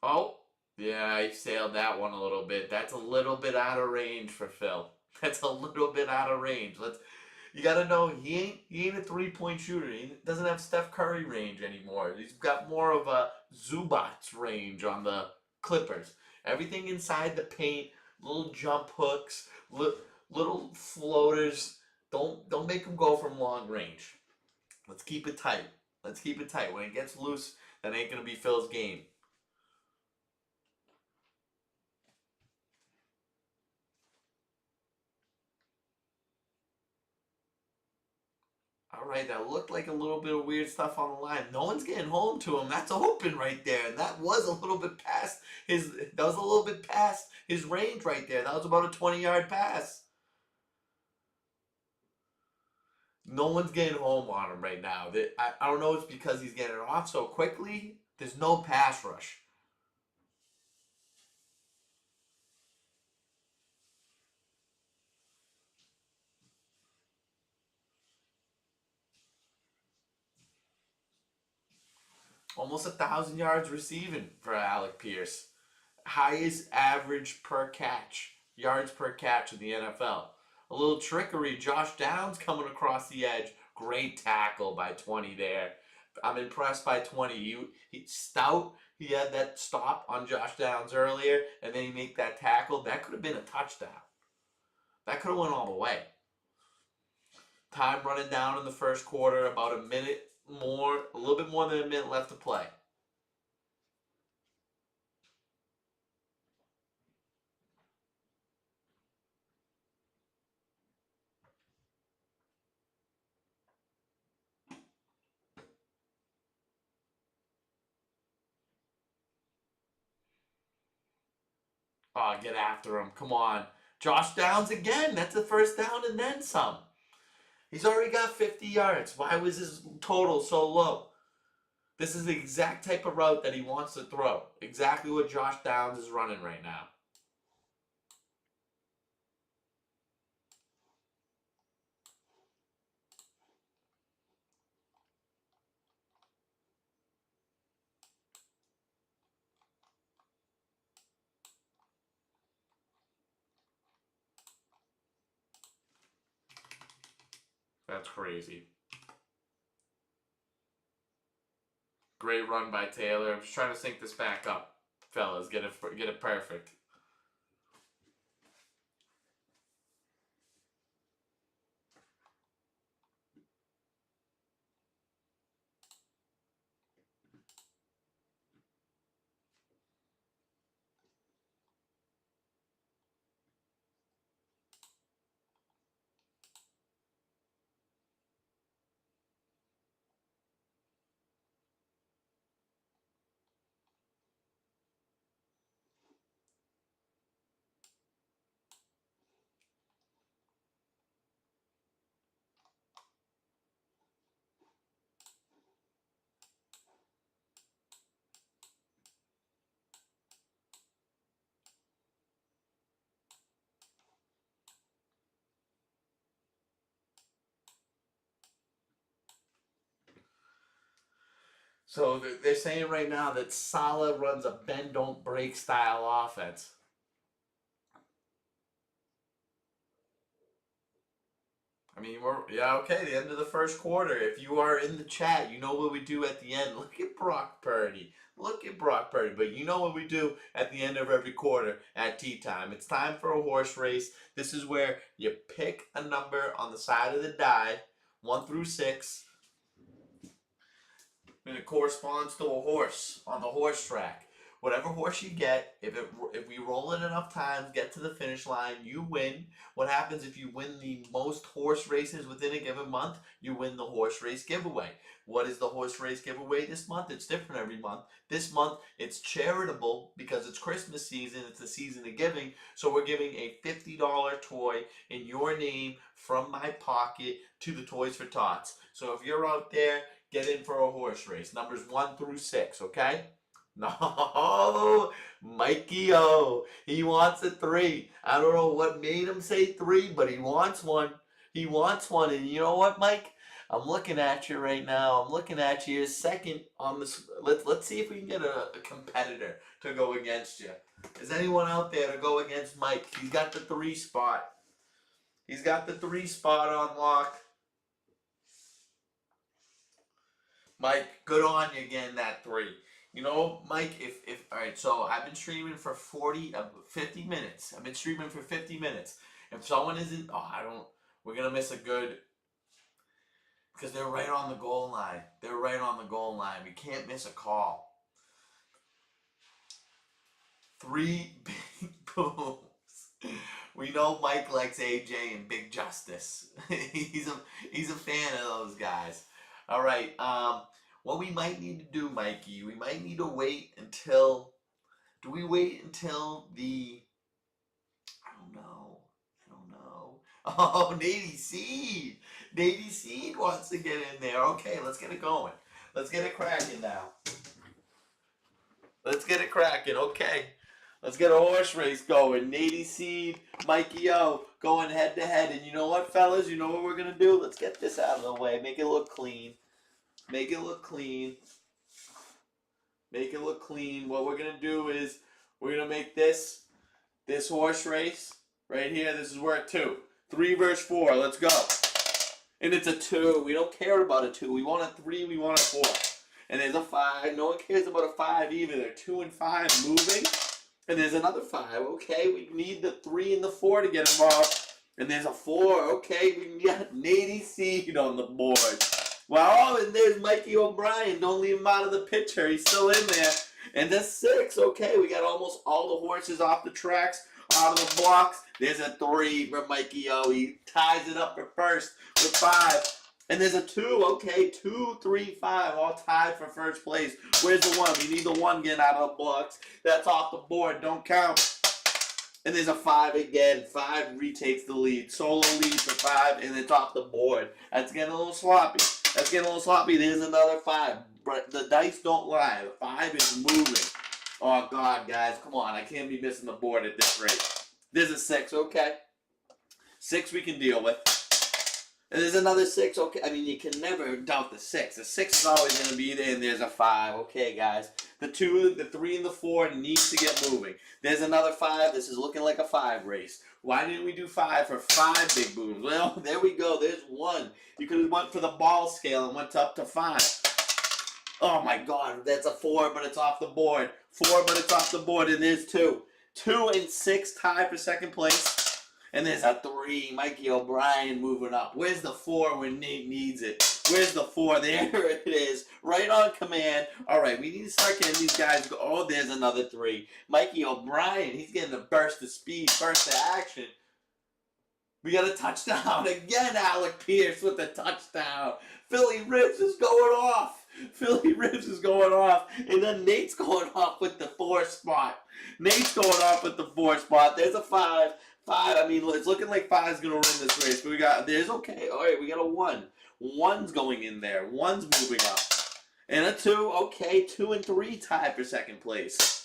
Oh, yeah, he sailed that one a little bit. That's a little bit out of range for Phil. That's a little bit out of range. You gotta know he ain't a 3-point shooter. He doesn't have Steph Curry range anymore. He's got more of a Zubats range on the Clippers. Everything inside the paint, little jump hooks, little floaters. Don't make him go from long range. Let's keep it tight. Let's keep it tight. When it gets loose, that ain't gonna be Phil's game. All right, that looked like a little bit of weird stuff on the line. No one's getting home to him. That's open right there, and that was a little bit past his. That was a little bit past his range right there. That was about a 20-yard pass. No one's getting home on him right now. I don't know. If it's because he's getting off so quickly. There's no pass rush. Almost 1,000 yards receiving for Alec Pierce. Highest average per catch, yards per catch in the NFL. A little trickery. Josh Downs coming across the edge. Great tackle by 20 there. I'm impressed by 20. He stout. He had that stop on Josh Downs earlier, and then he made that tackle. That could have been a touchdown. That could have went all the way. Time running down in the first quarter. About a minute more, a little bit more than a minute left to play. Oh, get after him. Come on. Josh Downs again. That's a first down and then some. He's already got 50 yards. Why was his total so low? This is the exact type of route that he wants to throw. Exactly what Josh Downs is running right now. That's crazy. Great run by Taylor. I'm just trying to sync this back up, fellas. Get it perfect. So they're saying right now that Salah runs a bend don't break style offense. I mean, okay. The end of the first quarter. If you are in the chat, you know what we do at the end. Look at Brock Purdy. Look at Brock Purdy. But you know what we do at the end of every quarter at tea time. It's time for a horse race. This is where you pick a number on the side of the die, 1 through 6, and it corresponds to a horse on the horse track. Whatever horse you get, if we roll it enough times, get to the finish line, you win. What happens if you win the most horse races within a given month? You win the horse race giveaway. What is the horse race giveaway this month? It's different every month. This month, it's charitable because it's Christmas season. It's the season of giving. So we're giving a $50 toy in your name from my pocket to the Toys for Tots. So if you're out there, get in for a horse race. Numbers 1 through 6, okay? No, Mikey O. He wants a 3. I don't know what made him say 3, but he wants one. He wants one. And you know what, Mike? I'm looking at you right now. I'm looking at you as second on this. Let's see if we can get a competitor to go against you. Is anyone out there to go against Mike? He's got the 3 spot. He's got the 3 spot on lock. Mike, good on you getting that 3. You know, Mike, if all right, so I've been streaming for 50 minutes. I've been streaming for 50 minutes. If someone isn't, we're going to miss a good, because they're right on the goal line. They're right on the goal line. We can't miss a call. 3 big booms. We know Mike likes AJ and Big Justice. He's a fan of those guys. All right, what we might need to do, Mikey, we might need to wait until, do we wait until the, I don't know. Oh, Nady Seed wants to get in there. Okay, let's get it going. Let's get it cracking now. Let's get it cracking, okay. Let's get a horse race going. Nady Seed, Mikey O, going head to head. And you know what, fellas? You know what we're going to do? Let's get this out of the way. Make it look clean. Make it look clean. Make it look clean. What we're going to do is we're going to make this horse race right here. This is worth 2. 3 versus 4. Let's go. And it's a 2. We don't care about a 2. We want a 3. We want a 4. And there's a 5. No one cares about a 5 either. They're 2 and 5 moving. And there's another 5. Okay, we need the 3 and the 4 to get involved. And there's a 4. Okay, we got Nady Seed on the board. Wow, and there's Mikey O'Brien. Don't leave him out of the picture. He's still in there. And that's 6. Okay, we got almost all the horses off the tracks, out of the blocks. There's a 3 for Mikey O. He ties it up for first with 5. And there's a 2. Okay, 2, 3, 5, all tied for first place. Where's the 1? We need the 1 getting out of the blocks. That's off the board. Don't count. And there's a 5 again. 5 retakes the lead. Solo lead for 5, and it's off the board. That's getting a little sloppy. There's another 5. But the dice don't lie. The 5 is moving. Oh, God, guys. Come on. I can't be missing the board at this rate. There's a 6. Okay. 6 we can deal with. And there's another 6. Okay. I mean, you can never doubt the 6. The 6 is always going to be there, and there's a 5. Okay, guys. The 2, the 3, and the 4 needs to get moving. There's another 5. This is looking like a 5 race. Why didn't we do 5 for 5 big booms? Well, there we go. There's 1. You could have went for the ball scale and went up to 5. Oh, my God. That's a 4, but it's off the board. 4, but it's off the board, and there's 2. 2 and 6 tied for second place. And there's a 3. Mikey O'Brien moving up. Where's the 4 when Nate needs it? Where's the 4? There it is. Right on command. All right, we need to start getting these guys go. Oh, there's another 3. Mikey O'Brien, he's getting a burst of speed, burst of action. We got a touchdown. Again, Alec Pierce with the touchdown. Philly Ribs is going off. And then Nate's going off with the 4 spot. There's a 5. 5, I mean, it's looking like 5 is going to win this race. But okay. All right, we got a 1. 1's going in there. 1's moving up. And a 2, okay. 2 and 3 tied for second place.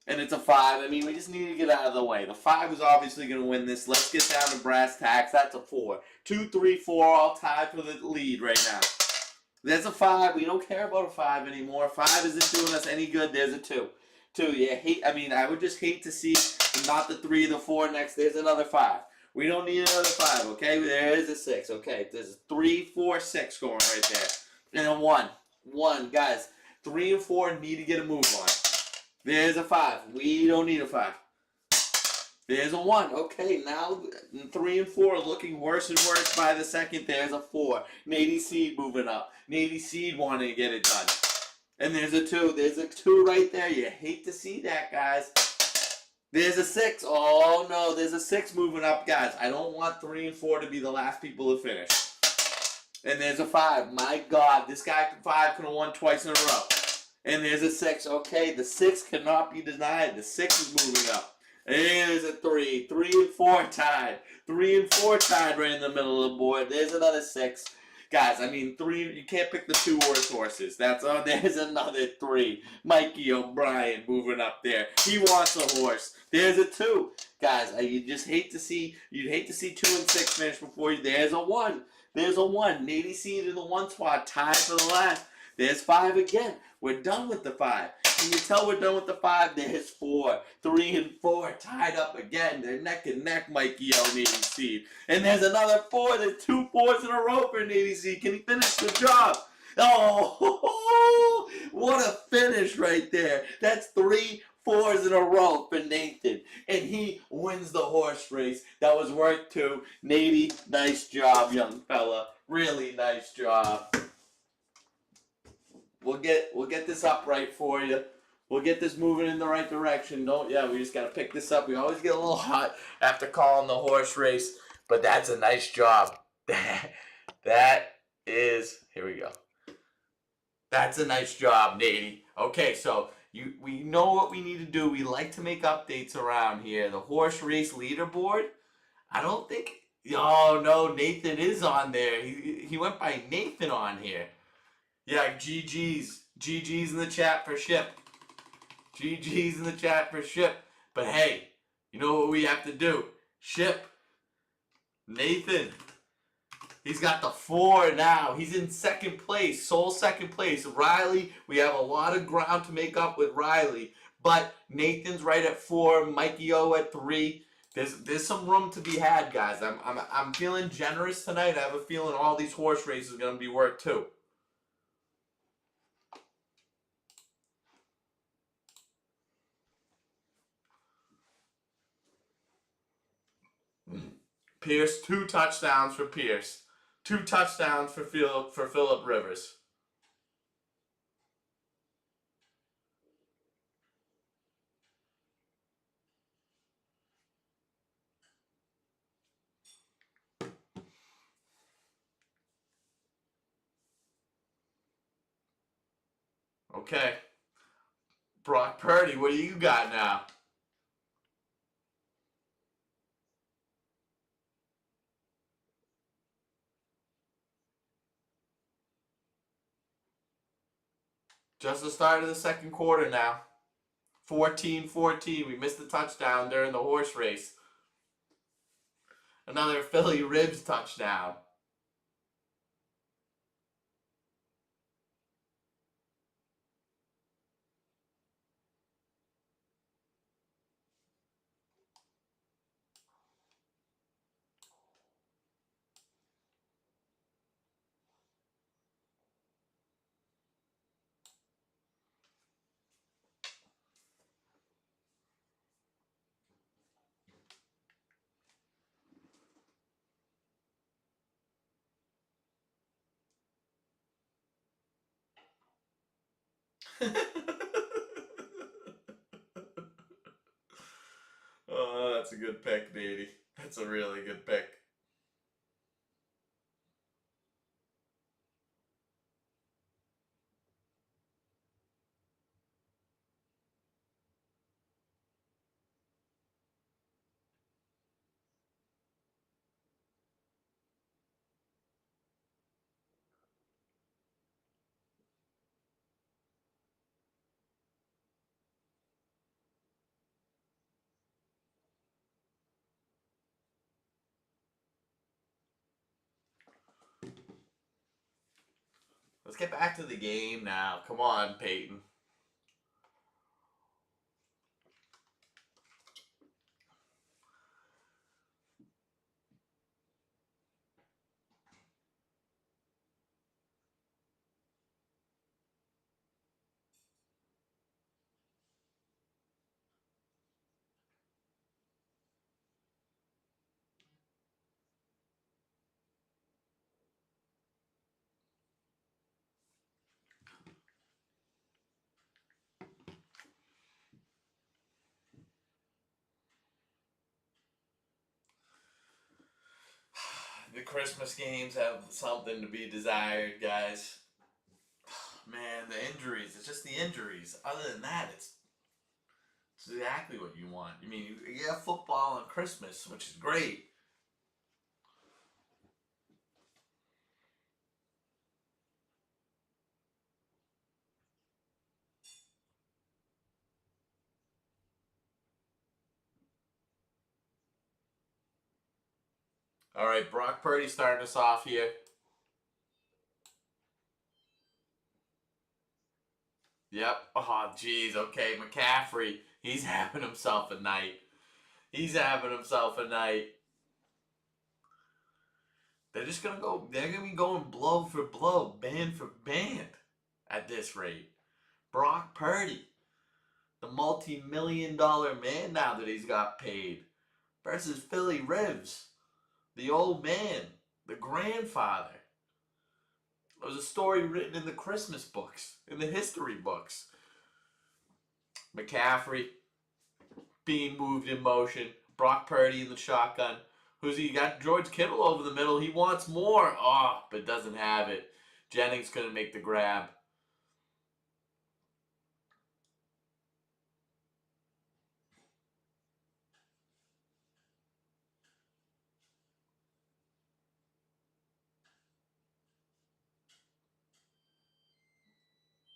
And it's a 5. I mean, we just need to get out of the way. The 5 is obviously going to win this. Let's get down to brass tacks. That's a 4. 2, 3, 4, all tied for the lead right now. There's a 5. We don't care about a 5 anymore. 5 isn't doing us any good. There's a 2. 2, yeah. I would just hate to see not the 3, the 4 next. There's another 5. We don't need another 5, okay? There is a 6, okay? There's a 3, 4, 6 going right there. And a 1. 1, guys. 3 and 4 need to get a move on. There's a 5. We don't need a 5. There's a 1. Okay, now 3 and 4 are looking worse and worse by the second. There's a 4. Nady Seed moving up. Nady Seed wanting to get it done. And there's a 2. There's a 2 right there. You hate to see that, guys. There's a 6. Oh, no. There's a 6 moving up, guys. I don't want 3 and 4 to be the last people to finish. And there's a 5. My God, this guy 5 could have won twice in a row. And there's a 6. Okay, the 6 cannot be denied. The 6 is moving up. There's a 3. 3 and 4 tied. 3 and 4 tied right in the middle of the board. There's another 6. Guys, I mean, 3, you can't pick the 2 worst horses. There's another 3. Mikey O'Brien moving up there. He wants a horse. There's a 2. Guys, you'd hate to see 2 and 6 finish before you. There's a 1. There's a 1. Nady Seed in the 1 spot, tied for the last. There's 5 again. We're done with the 5. Can you tell we're done with the 5? There's 4. 3 and 4 tied up again. They're neck and neck, Mikey L. Nady Seed. And there's another 4. There's 2 4s in a row for Nady Seed. Can he finish the job? Oh, what a finish right there. That's 3 4s in a row for Nathan. And he wins the horse race. That was worth 2. Nady, nice job, young fella. Really nice job. We'll get this up right for you. We'll get this moving in the right direction. We just gotta pick this up. We always get a little hot after calling the horse race, but that's a nice job. That is, here we go. That's a nice job, Nady. Okay, so we know what we need to do. We like to make updates around here. The horse race leaderboard. I don't think. Oh no, Nathan is on there. He went by Nathan on here. Yeah, GG's in the chat for Ship. GG's in the chat for Ship. But hey, you know what we have to do? Ship. Nathan. He's got the 4 now. He's in second place. Sole second place. Riley, we have a lot of ground to make up with Riley. But Nathan's right at 4. Mikey O at 3. There's some room to be had, guys. I'm feeling generous tonight. I have a feeling all these horse races are going to be worth 2. Pierce, 2 touchdowns for Pierce. 2 touchdowns for Phillip Rivers. Okay. Brock Purdy, what do you got now? Just the start of the second quarter now. 14-14. We missed the touchdown during the horse race. Another Philly Ribs touchdown. Oh, that's a good pick, baby. That's a really good pick. Let's get back to the game now. Come on, Peyton. The Christmas games have something to be desired, guys. Man, the injuries. It's just the injuries. Other than that, it's exactly what you want. I mean, you have football on Christmas, which is great. All right, Brock Purdy starting us off here. Yep. Oh, jeez. Okay, McCaffrey. He's having himself a night. He's having himself a night. They're just gonna go. They're gonna be going blow for blow, band for band, at this rate. Brock Purdy, the multi-million-dollar man now that he's got paid, versus Philly Rivers, the old man, the grandfather. There was a story written in the Christmas books, in the history books. McCaffrey being moved in motion. Brock Purdy in the shotgun. Who's he got? George Kittle over the middle. He wants more. Oh, but doesn't have it. Jennings couldn't make the grab.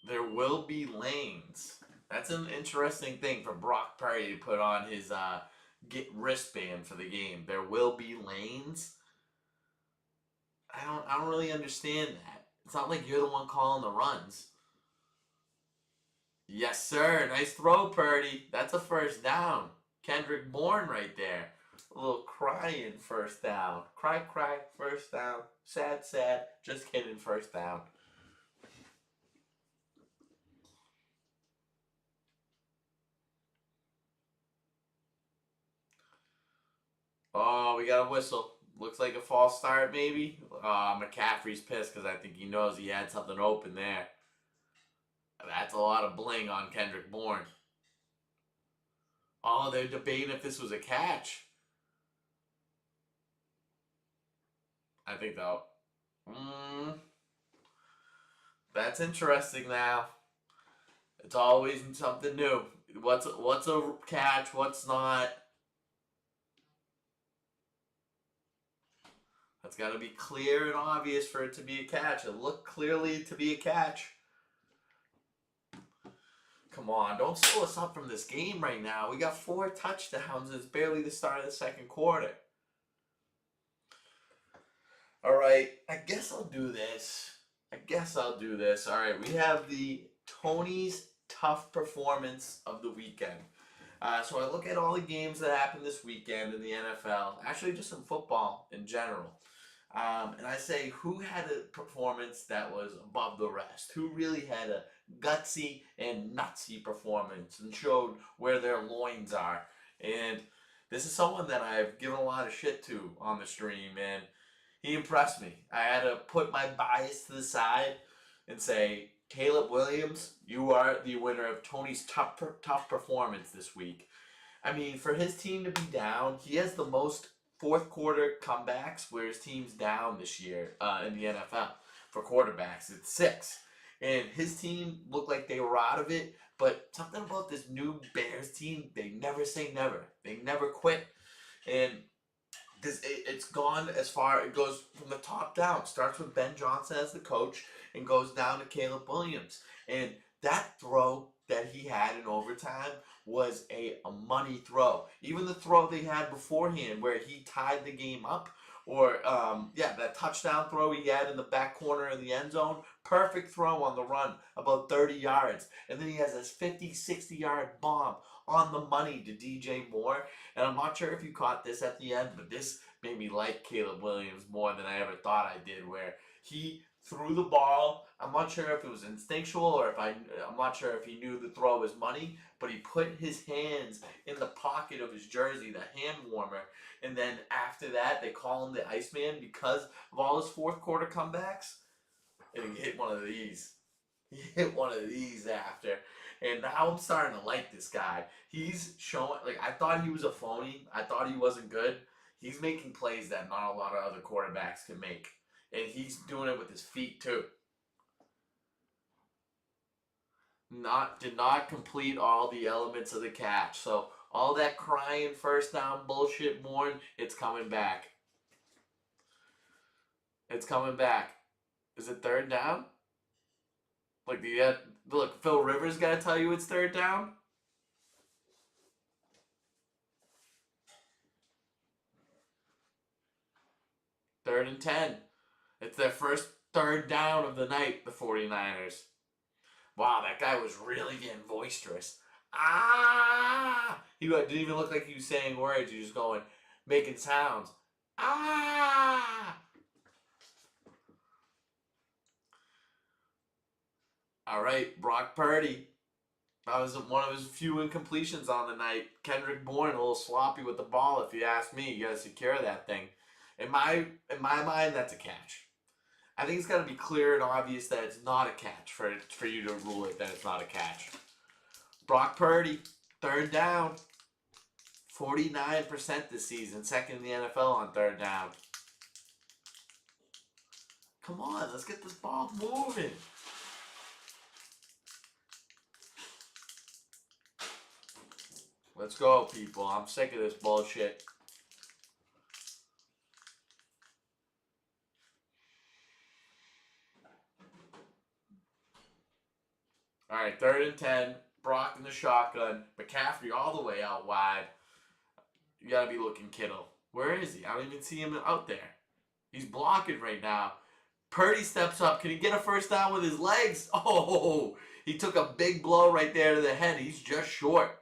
There will be lanes. That's an interesting thing for Brock Purdy to put on his get wristband for the game. There will be lanes. I don't really understand that. It's not like you're the one calling the runs. Yes, sir. Nice throw, Purdy. That's a first down. Kendrick Bourne right there. A little crying first down. Cry, cry, first down. Sad, sad. Just kidding, first down. Oh, we got a whistle. Looks like a false start, maybe. McCaffrey's pissed because I think he knows he had something open there. That's a lot of bling on Kendrick Bourne. Oh, they're debating if this was a catch. I think though. That's interesting now. It's always something new. What's a catch? What's not? That's got to be clear and obvious for it to be a catch. It looked clearly to be a catch. Come on, don't slow us up from this game right now. We got 4 touchdowns. It's barely the start of the second quarter. All right, I guess I'll do this. All right, we have the Tony's tough performance of the weekend. So I look at all the games that happened this weekend in the NFL, actually just in football in general. And I say, who had a performance that was above the rest? Who really had a gutsy and nutsy performance and showed where their loins are? And this is someone that I've given a lot of shit to on the stream, and he impressed me. I had to put my bias to the side and say, Caleb Williams, you are the winner of Tony's tough performance this week. I mean, for his team to be down, he has the most fourth quarter comebacks where his team's down this year in the NFL for quarterbacks. It's 6. And his team looked like they were out of it, but something about this new Bears team, they never say never. They never quit. And it's gone as far, it goes from the top down. Starts with Ben Johnson as the coach and goes down to Caleb Williams. And that throw that he had in overtime was a money throw. Even the throw they had beforehand where he tied the game up Or, yeah, that touchdown throw he had in the back corner in the end zone. Perfect throw on the run, about 30 yards. And then he has this 50, 60-yard bomb on the money to DJ Moore. And I'm not sure if you caught this at the end, but this made me like Caleb Williams more than I ever thought I did, where he threw the ball. I'm not sure if it was instinctual or I'm not sure if he knew the throw was money, but he put his hands in the pocket of his jersey, the hand warmer, and then after that they call him the Iceman because of all his fourth quarter comebacks. And he hit one of these. He hit one of these after. And now I'm starting to like this guy. He's showing, like, I thought he was a phony. I thought he wasn't good. He's making plays that not a lot of other quarterbacks can make. And he's doing it with his feet, too. Did not complete all the elements of the catch. So all that crying first down bullshit, Morn, it's coming back. It's coming back. Is it third down? Like look, Phil Rivers got to tell you it's third down. Third and 10. It's their first third down of the night, the 49ers. Wow, that guy was really getting boisterous. Ah! He didn't even look like he was saying words. He was just going, making sounds. Ah! All right, Brock Purdy. That was one of his few incompletions on the night. Kendrick Bourne a little sloppy with the ball, if you ask me. You got to secure that thing. In my mind, that's a catch. I think it's got to be clear and obvious that it's not a catch for you to rule it that it's not a catch. Brock Purdy, third down. 49% this season, second in the NFL on third down. Come on, let's get this ball moving. Let's go, people. I'm sick of this bullshit. All right, third and 10. Brock in the shotgun. McCaffrey all the way out wide. You got to be looking Kittle. Where is he? I don't even see him out there. He's blocking right now. Purdy steps up. Can he get a first down with his legs? Oh, he took a big blow right there to the head. He's just short.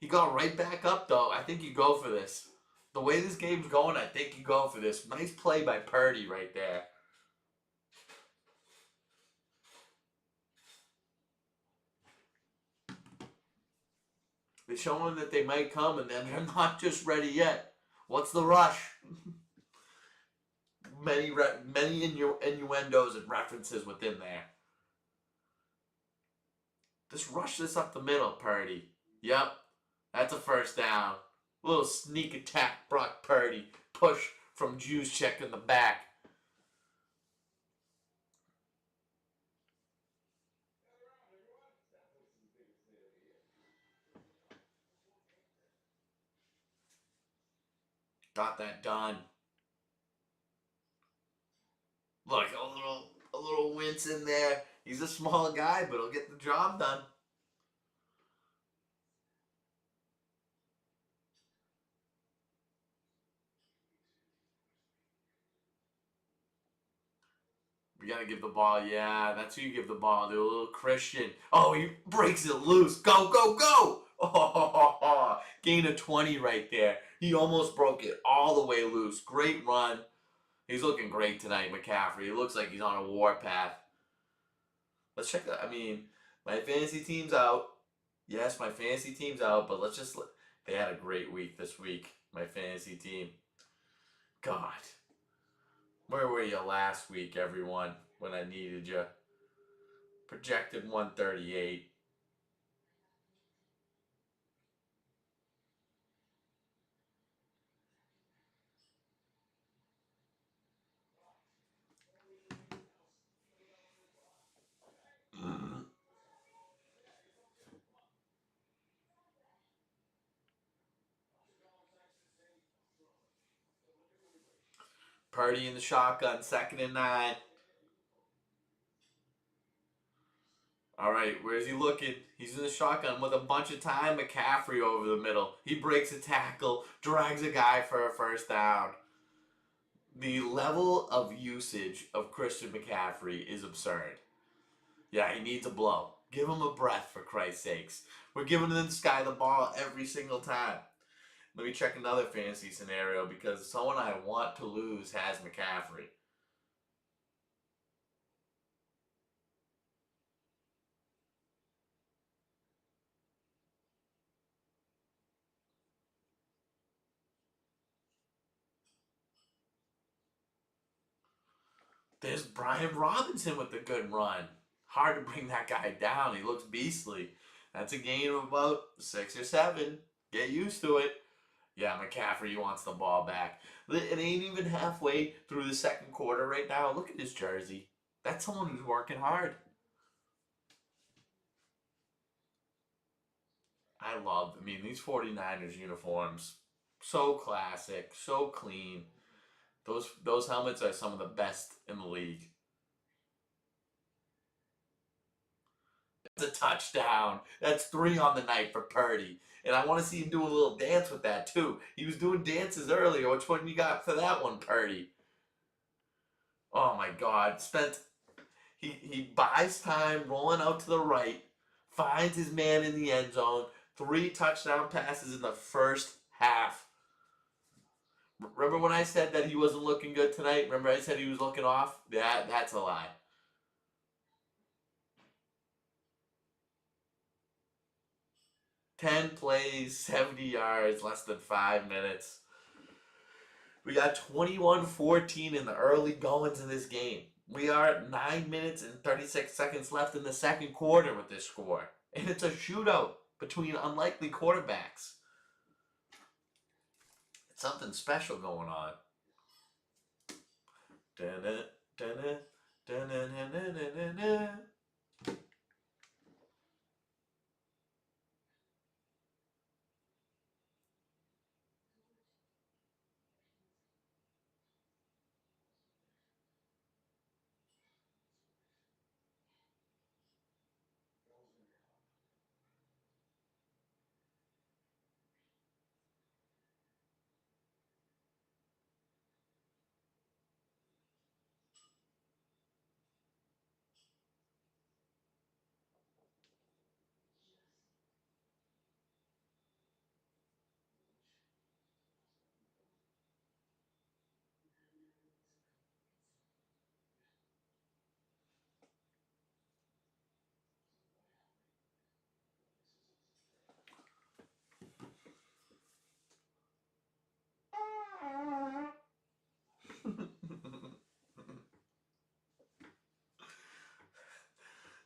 He got right back up, though. I think you go for this. The way this game's going, I think you go for this. Nice play by Purdy right there. They're showing that they might come, and then they're not just ready yet. What's the rush? many innuendos and references within there. Just rush this up the middle, Purdy. Yep, that's a first down. Little sneak attack, Brock Purdy. Push from Juszczyk in the back. Got that done. Look, a little wince in there. He's a small guy, but he'll get the job done. We gotta give the ball. Yeah, that's who you give the ball to. A little Christian. Oh, he breaks it loose. Go, go, go! Oh, gain of 20 right there. He almost broke it all the way loose. Great run. He's looking great tonight, McCaffrey. It looks like he's on a warpath. Let's check that. I mean, my fantasy team's out. Yes, my fantasy team's out, but let's just. They had a great week this week, my fantasy team. God. Where were you last week, everyone, when I needed you? Projected 138. Purdy in the shotgun, second and 9. All right, where's he looking? He's in the shotgun with a bunch of time. McCaffrey over the middle. He breaks a tackle, drags a guy for a first down. The level of usage of Christian McCaffrey is absurd. Yeah, he needs a blow. Give him a breath, for Christ's sakes. We're giving this guy the ball every single time. Let me check another fantasy scenario because someone I want to lose has McCaffrey. There's Brian Robinson with the good run. Hard to bring that guy down. He looks beastly. That's a gain of about 6 or 7. Get used to it. Yeah, McCaffrey wants the ball back. It ain't even halfway through the second quarter right now. Look at his jersey. That's someone who's working hard. I mean, these 49ers uniforms, so classic, so clean. Those helmets are some of the best in the league. It's a touchdown. That's 3 on the night for Purdy. And I want to see him do a little dance with that too. He was doing dances earlier. Which one you got for that one, Purdy? Oh my God. He buys time rolling out to the right, finds his man in the end zone, 3 touchdown passes in the first half. Remember when I said that he wasn't looking good tonight? Remember I said he was looking off? That's a lie. 10 plays, 70 yards, less than 5 minutes. We got 21-14 in the early goings of this game. We are at 9 minutes and 36 seconds left in the second quarter with this score. And it's a shootout between unlikely quarterbacks. It's something special going on. Dun-dun, dun-dun, dun-dun-dun-dun-dun-dun.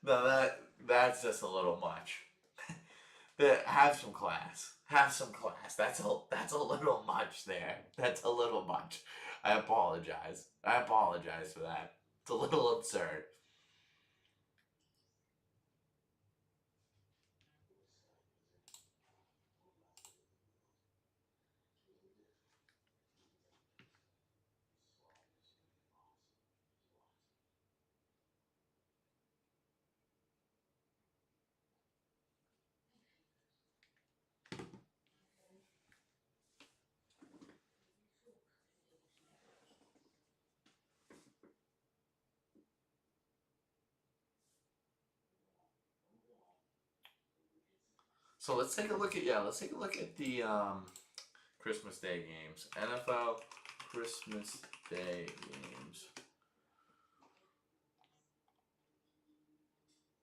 No, that's just a little much. Have some class. Have some class. That's a little much there. That's a little much. I apologize. I apologize for that. It's a little absurd. So let's take a look at the Christmas Day games. NFL Christmas Day games.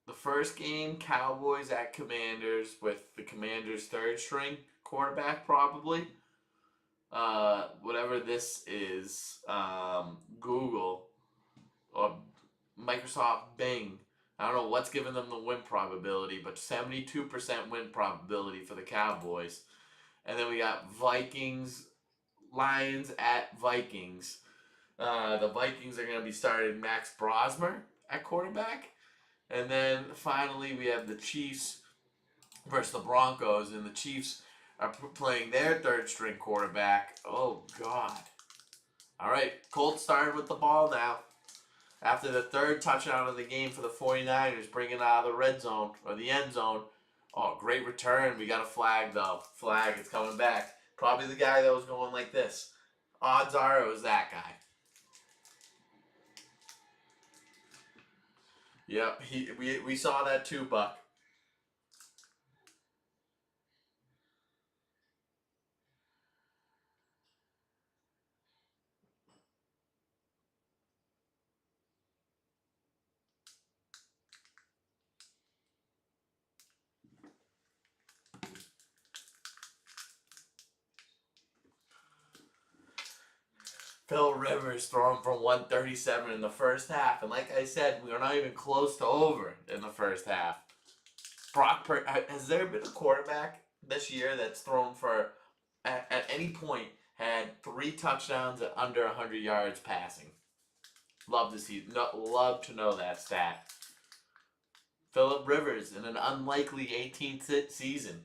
The first game, Cowboys at Commanders, with the Commanders' third string quarterback probably. Whatever this is, Google or Microsoft Bing. I don't know what's giving them the win probability, but 72% win probability for the Cowboys. And then we got Vikings, Lions at Vikings. The Vikings are going to be starting Max Brosmer at quarterback. And then finally, we have the Chiefs versus the Broncos, and the Chiefs are playing their third string quarterback. Oh, God. All right, Colts started with the ball now. After the third touchdown of the game for the 49ers, bringing out of the red zone or the end zone. Oh, great return. We got a flag, though. Flag is coming back. Probably the guy that was going like this. Odds are it was that guy. Yep, we saw that too, Buck. Phil Rivers throwing for 137 in the first half, and like I said, we are not even close to over in the first half. Has there been a quarterback this year that's thrown for at any point had 3 touchdowns at under 100 yards passing? Love to see, no, love to know that stat. Philip Rivers in an unlikely 18th season,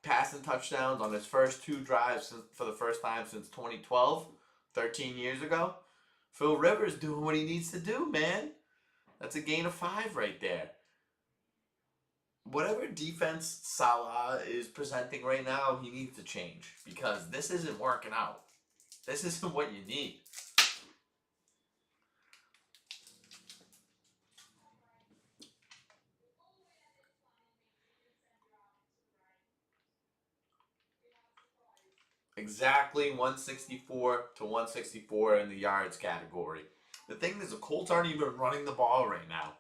passing touchdowns on his first 2 drives for the first time since 2012, 13 years ago. Phil Rivers doing what he needs to do, man. That's a gain of 5 right there. Whatever defense Salah is presenting right now, he needs to change because this isn't working out. This isn't what you need. Exactly 164 to 164 in the yards category. The thing is, the Colts aren't even running the ball right now.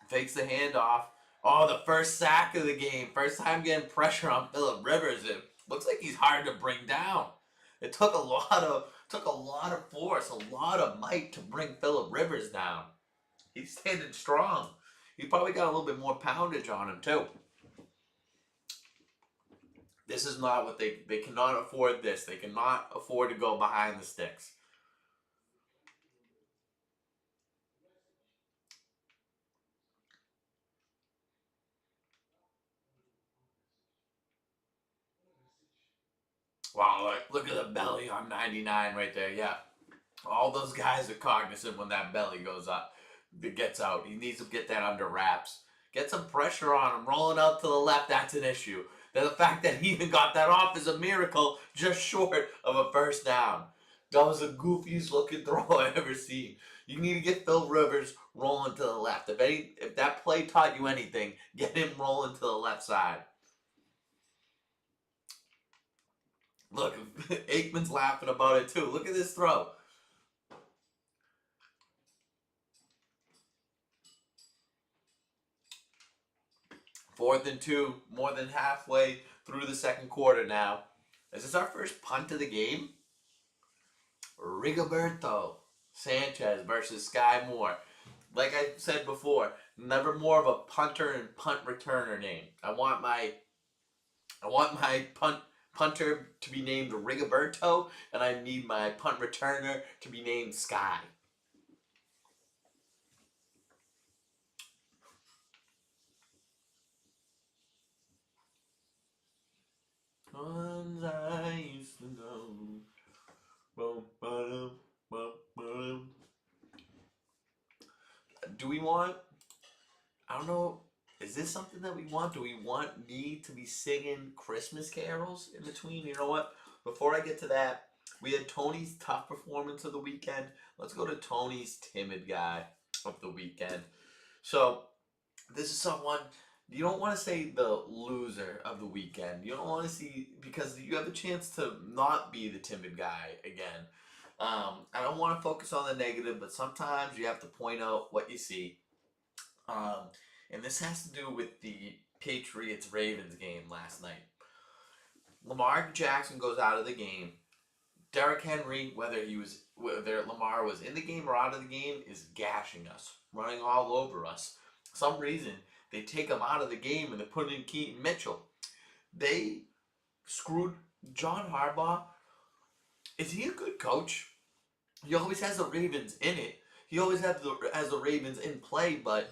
Fakes the handoff. Oh, the first sack of the game. First time getting pressure on Philip Rivers. It looks like he's hard to bring down. It took a lot of force, a lot of might to bring Philip Rivers down. He's standing strong. He probably got a little bit more poundage on him too. This is not what they cannot afford this. They cannot afford to go behind the sticks. Wow, look at the belly on 99 right there. Yeah. All those guys are cognizant when that belly goes up, it gets out. He needs to get that under wraps. Get some pressure on him. Rolling out to the left, that's an issue. Then the fact that he even got that off is a miracle, just short of a first down. That was the goofiest looking throw I ever seen. You need to get Phil Rivers rolling to the left. If that play taught you anything, get him rolling to the left side. Look, Aikman's laughing about it too. Look at this throw. 4th and 2, more than halfway through the second quarter now. Is this our first punt of the game? Rigoberto Sanchez versus Sky Moore. Like I said before, never more of a punter and punt returner name. I want my punter to be named Rigoberto, and I need my punt returner to be named Sky. Ones I used to know. Boom, ba-dum, ba-dum. Do we want? I don't know. Is this something that we want? Do we want me to be singing Christmas carols in between? You know what? Before I get to that, we had Tony's tough performance of the weekend. Let's go to Tony's timid guy of the weekend. So, this is someone you don't want to say the loser of the weekend. You don't want to see because you have a chance to not be the timid guy again. I don't want to focus on the negative, but sometimes you have to point out what you see. Um, and this has to do with the Patriots Ravens game last night. Lamar Jackson goes out of the game. Derrick Henry, whether Lamar was in the game or out of the game, is gashing us, running all over us. For some reason they take him out of the game and they put in Keaton Mitchell. They screwed John Harbaugh. Is he a good coach? He always has the Ravens in it. He always has the Ravens in play, but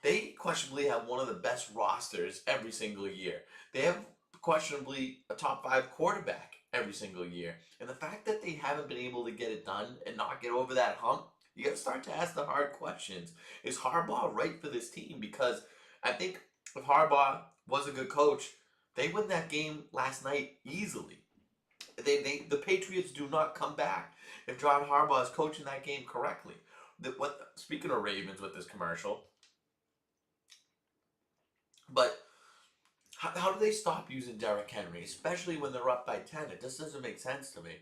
they questionably have one of the best rosters every single year. They have questionably a top 5 quarterback every single year. And the fact that they haven't been able to get it done and not get over that hump, you got to start to ask the hard questions. Is Harbaugh right for this team? Because I think if Harbaugh was a good coach, they win that game last night easily. The Patriots do not come back if John Harbaugh is coaching that game correctly. Speaking of Ravens with this commercial, but how do they stop using Derrick Henry, especially when they're up by 10? It just doesn't make sense to me.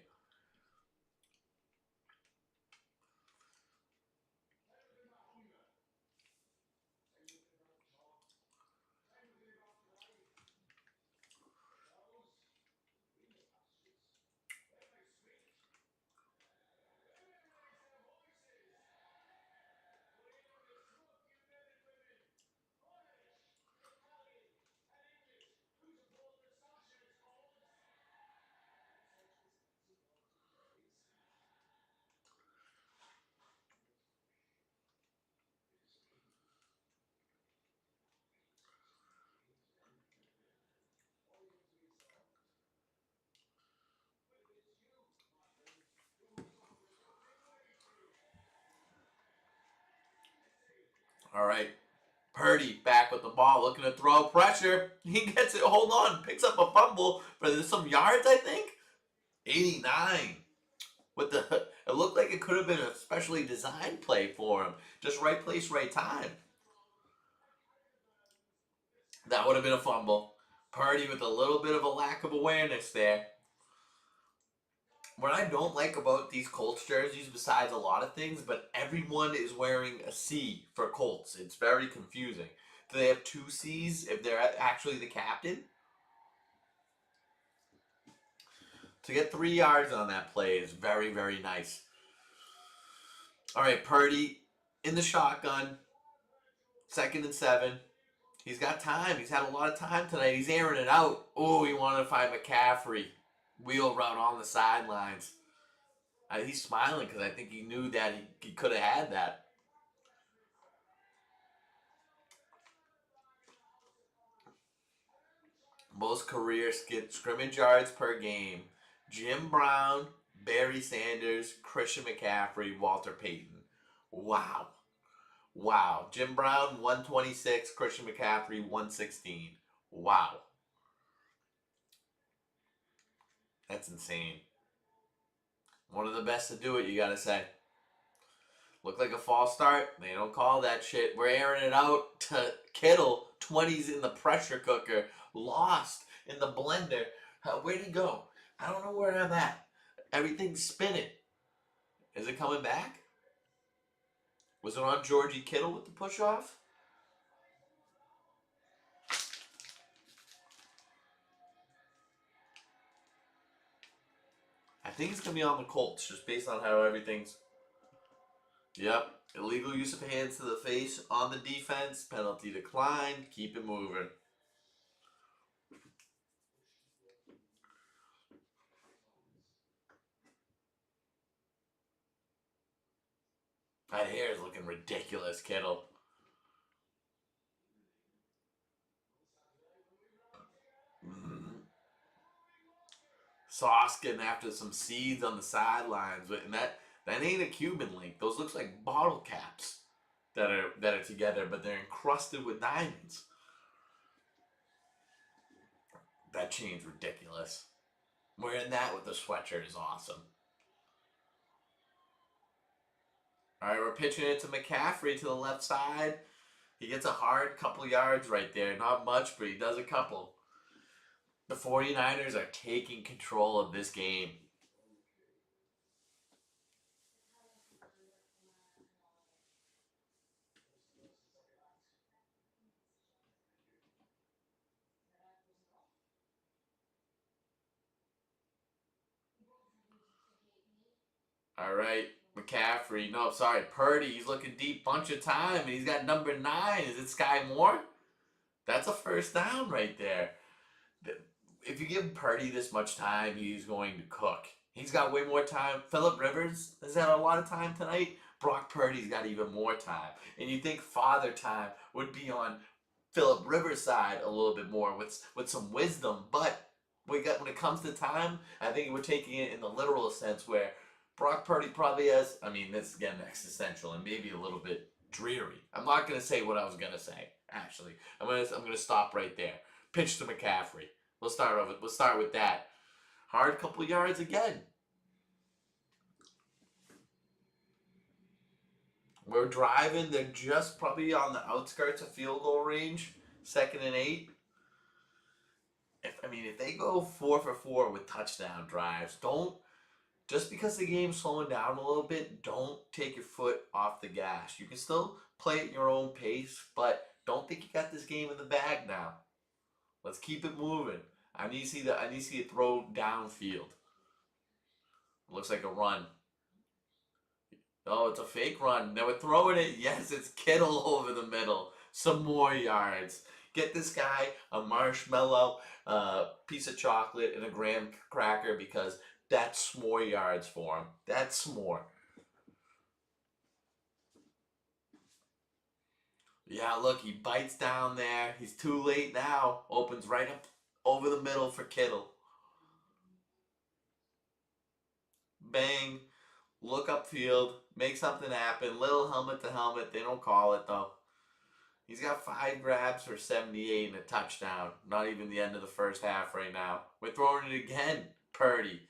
All right, Purdy back with the ball, looking to throw pressure. He gets it. Hold on, picks up a fumble for some yards. I think 89. With the, it looked like it could have been a specially designed play for him. Just right place, right time. That would have been a fumble. Purdy with a little bit of a lack of awareness there. What I don't like about these Colts jerseys, besides a lot of things, but everyone is wearing a C for Colts. It's very confusing. Do they have two C's if they're actually the captain? To get 3 yards on that play is very, very nice. All right, Purdy in the shotgun, 2nd and 7. He's got time. He's had a lot of time tonight. He's airing it out. Oh, he wanted to find McCaffrey. Wheel route on the sidelines. He's smiling because I think he knew that he could have had that. Most career scrimmage yards per game. Jim Brown, Barry Sanders, Christian McCaffrey, Walter Payton. Wow. Wow. Jim Brown, 126. Christian McCaffrey, 116. Wow. That's insane. One of the best to do it, you gotta say. Looked like a false start. They don't call that shit. We're airing it out to Kittle. 20s in the pressure cooker. Lost in the blender. Where'd he go? I don't know where I'm at. Everything's spinning. Is it coming back? Was it on Georgie Kittle with the push off? I think it's going to be on the Colts, just based on how everything's. Yep. Illegal use of hands to the face on the defense. Penalty declined. Keep it moving. That hair is looking ridiculous, Kittle. Sauce getting after some seeds on the sidelines, and that ain't a Cuban link. Those looks like bottle caps that are together, but they're encrusted with diamonds. That chain's ridiculous. Wearing that with the sweatshirt is awesome. All right, we're pitching it to McCaffrey to the left side. He gets a hard couple yards right there. Not much, but he does a couple. The 49ers are taking control of this game. All right, McCaffrey. No, sorry, Purdy. He's looking deep, bunch of time, and he's got number 9. Is it Sky Moore? That's a first down right there. If you give Purdy this much time, he's going to cook. He's got way more time. Phillip Rivers has had a lot of time tonight. Brock Purdy's got even more time. And you think father time would be on Phillip Rivers' side a little bit more with some wisdom. But when it comes to time, I think we're taking it in the literal sense where Brock Purdy probably has, I mean, this is again existential and maybe a little bit dreary. I'm not gonna say what I was gonna say. Actually, I'm gonna stop right there. Pitch to McCaffrey. We'll start with that. Hard couple yards again. We're driving. They're just probably on the outskirts of field goal range. 2nd and 8. If they go 4 for 4 with touchdown drives, don't just because the game's slowing down a little bit, don't take your foot off the gas. You can still play at your own pace, but don't think you got this game in the bag now. Let's keep it moving. I need to see it throw downfield. Looks like a run. Oh, it's a fake run. Now we're throwing it. Yes, it's Kittle over the middle. Some more yards. Get this guy a marshmallow, piece of chocolate, and a graham cracker because that's more yards for him. That's more. Yeah, look, he bites down there. He's too late now. Opens right up over the middle for Kittle. Bang. Look upfield. Make something happen. Little helmet to helmet. They don't call it though. He's got 5 grabs for 78 and a touchdown. Not even the end of the first half right now. We're throwing it again. Purdy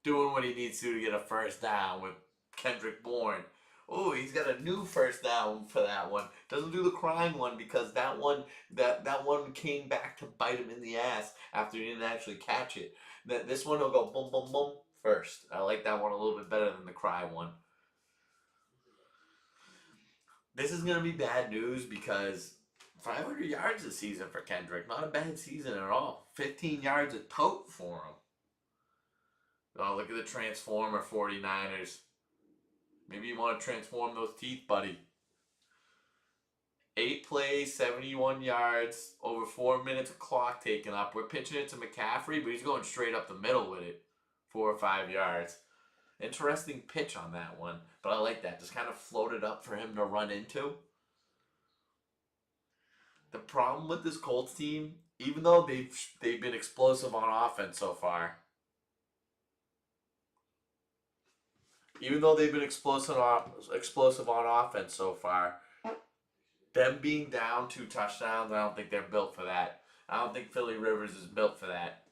doing what he needs to get a first down with Kendrick Bourne. Oh, he's got a new first down for that one. Doesn't do the crying one because that one came back to bite him in the ass after he didn't actually catch it. This one will go boom boom boom first. I like that one a little bit better than the cry one. This is gonna be bad news because 500 yards this season for Kendrick. Not a bad season at all. 15 yards a tote for him. Oh, look at the Transformer 49ers. Maybe you want to transform those teeth, buddy. 8 plays, 71 yards, over 4 minutes of clock taken up. We're pitching it to McCaffrey, but he's going straight up the middle with it. 4 or 5 yards. Interesting pitch on that one, but I like that. Just kind of floated up for him to run into. The problem with this Colts team, even though they've been explosive on offense so far, them being down 2 touchdowns, I don't think they're built for that. I don't think Philly Rivers is built for that.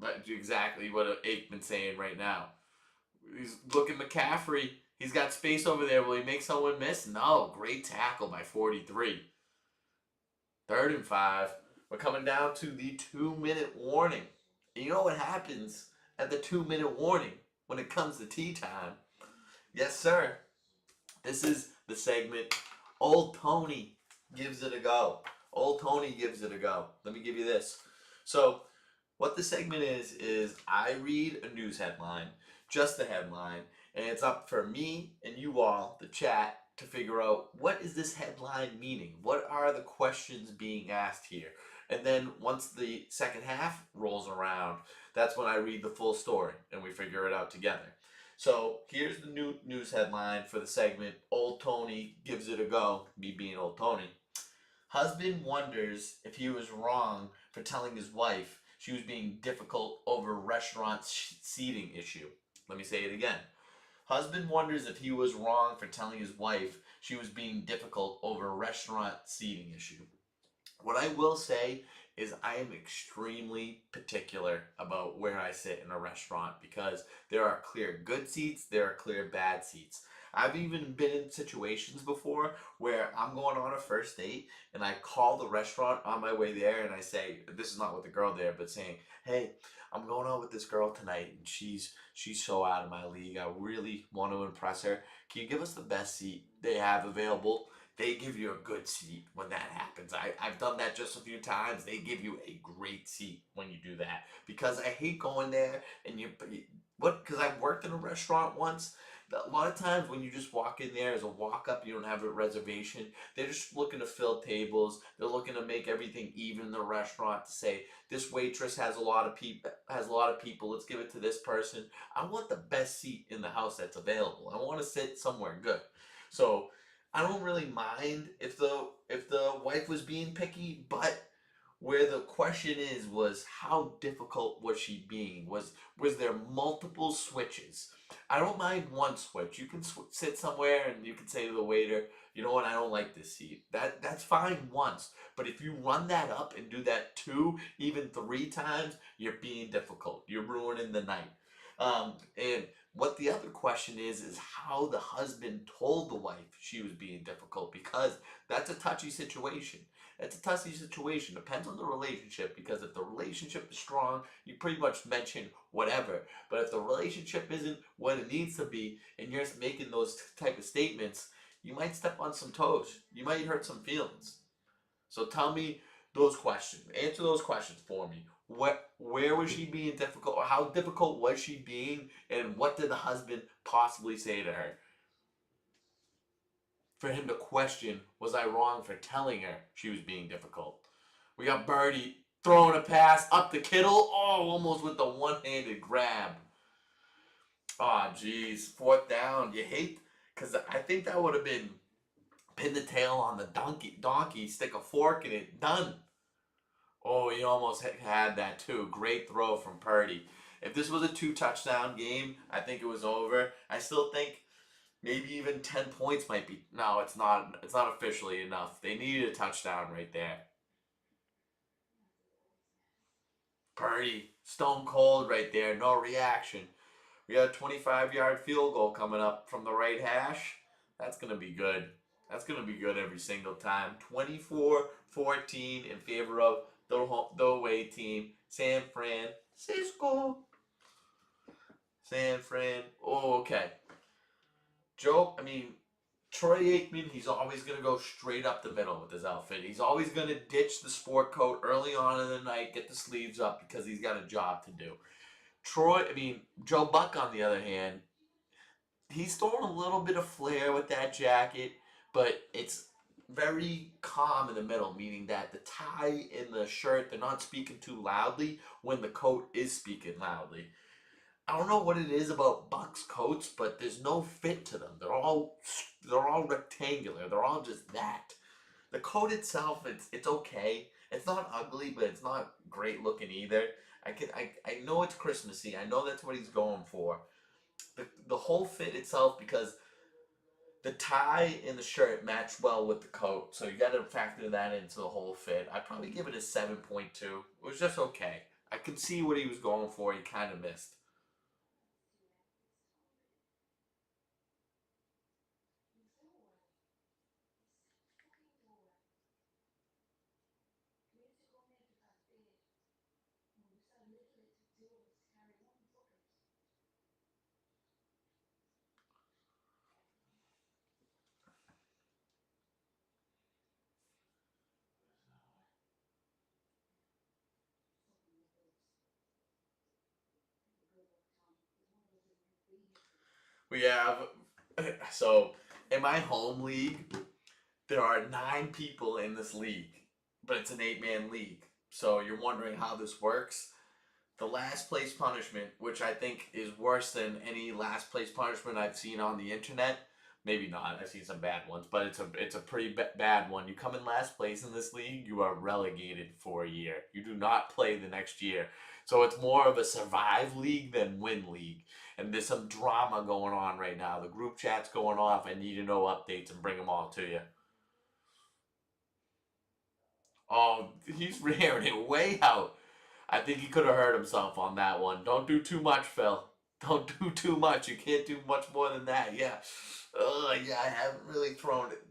That's exactly what Aikman's saying right now. He's looking McCaffrey. He's got space over there. Will he make someone miss? No. Great tackle by 43. 3rd and 5. We're coming down to the 2-minute warning. And you know what happens at the 2-minute warning when it comes to tea time? Yes, sir. This is the segment Old Tony gives it a go. Old Tony gives it a go. Let me give you this. So, what the segment is I read a news headline, just the headline, and it's up for me and you all, the chat, to figure out what is this headline meaning? What are the questions being asked here? And then once the second half rolls around, that's when I read the full story and we figure it out together. So here's the new news headline for the segment. Old Tony gives it a go, me being Old Tony. Husband wonders if he was wrong for telling his wife she was being difficult over restaurant seating issue. Let me say it again. Husband wonders if he was wrong for telling his wife she was being difficult over restaurant seating issue. What I will say is I am extremely particular about where I sit in a restaurant because there are clear good seats, there are clear bad seats. I've even been in situations before where I'm going on a first date and I call the restaurant on my way there and I say, this is not with the girl there, but saying, hey, I'm going out with this girl tonight and she's so out of my league. I really want to impress her. Can you give us the best seat they have available? They give you a good seat when that happens. I've done that just a few times. They give you a great seat when you do that. Because I hate going there and because I've worked in a restaurant once. A lot of times when you just walk in there as a walk-up, you don't have a reservation. They're just looking to fill tables. They're looking to make everything even in the restaurant to say, this waitress has a lot of people. Let's give it to this person. I want the best seat in the house that's available. I want to sit somewhere good. So I don't really mind if the wife was being picky, but where the question was how difficult was she being? Was there multiple switches? I don't mind one switch. You can sit somewhere and you can say to the waiter, you know what, I don't like this seat. That's fine once. But if you run that up and do that two, even three times, you're being difficult. You're ruining the night. And what the other question is how the husband told the wife she was being difficult, because that's a touchy situation. It's a touchy situation. Depends on the relationship, because if the relationship is strong, you pretty much mention whatever. But if the relationship isn't what it needs to be, and you're just making those type of statements, you might step on some toes. You might hurt some feelings. So tell me those questions. Answer those questions for me. Where was she being difficult, or how difficult was she being, and what did the husband possibly say to her? For him to question, was I wrong for telling her she was being difficult? We got Birdie throwing a pass up the Kittle. Oh, almost with the one-handed grab. Oh, geez. Fourth down. You hate, because I think that would have been pin the tail on the donkey, stick a fork in it, done. Oh, he almost had that too. Great throw from Purdy. If this was a two-touchdown game, I think it was over. I still think maybe even 10 points might be. No, it's not. It's not officially enough. They needed a touchdown right there. Purdy, stone cold right there. No reaction. We got a 25-yard field goal coming up from the right hash. That's going to be good. That's going to be good every single time. 24-14 in favor of the away team. San Francisco. San Fran. Oh, okay. Troy Aikman, he's always going to go straight up the middle with his outfit. He's always going to ditch the sport coat early on in the night, get the sleeves up because he's got a job to do. Joe Buck, on the other hand, he's throwing a little bit of flair with that jacket, but it's very calm in the middle, meaning that the tie and the shirt, they're not speaking too loudly when the coat is speaking loudly. I don't know what it is about Buck's coats, but there's no fit to them. They're all rectangular. They're all just that. The coat itself, it's okay. It's not ugly, but it's not great looking either. I know it's Christmassy. I know that's what he's going for. The whole fit itself, because the tie and the shirt match well with the coat, so you got to factor that into the whole fit. I'd probably give it a 7.2. It was just okay. I could see what he was going for. He kind of missed. We have so in my home league, there are 9 people in this league, but it's an 8-man league. So you're wondering how this works. The last place punishment, which I think is worse than any last place punishment I've seen on the internet. Maybe not. I've seen some bad ones, but it's a pretty bad one. You come in last place in this league, you are relegated for a year. You do not play the next year. So it's more of a survive league than win league. And there's some drama going on right now. The group chat's going off. I need to know updates and bring them all to you. Oh, he's rearing it way out. I think he could have hurt himself on that one. Don't do too much, Phil. Don't do too much. You can't do much more than that. Yeah. Yeah, I haven't really thrown it.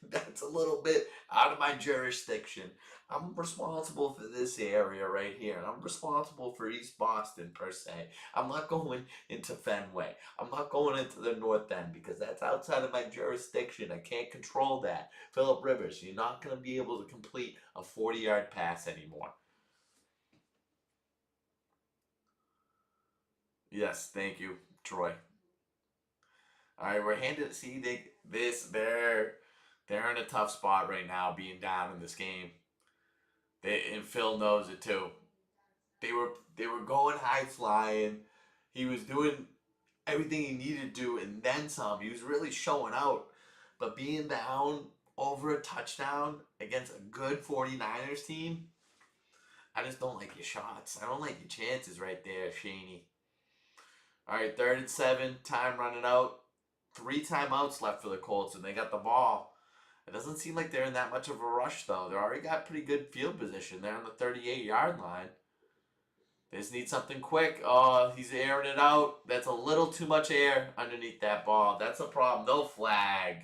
That's a little bit out of my jurisdiction. I'm responsible for this area right here, and I'm responsible for East Boston per se. I'm not going into Fenway. I'm not going into the North End because that's outside of my jurisdiction. I can't control that. Philip Rivers, you're not going to be able to complete a 40-yard pass anymore. Yes, thank you, Troy. All right, we're handed. See, they're in a tough spot right now, being down in this game. And Phil knows it too. They were going high flying. He was doing everything he needed to do, and then some. He was really showing out, but being down over a touchdown against a good 49ers team, I just don't like your shots. I don't like your chances right there, Shaney. All right, 3rd and 7, time running out. 3 timeouts left for the Colts, and they got the ball. It doesn't seem like they're in that much of a rush, though. They already got pretty good field position. They're on the 38-yard line. They just need something quick. Oh, he's airing it out. That's a little too much air underneath that ball. That's a problem. No flag.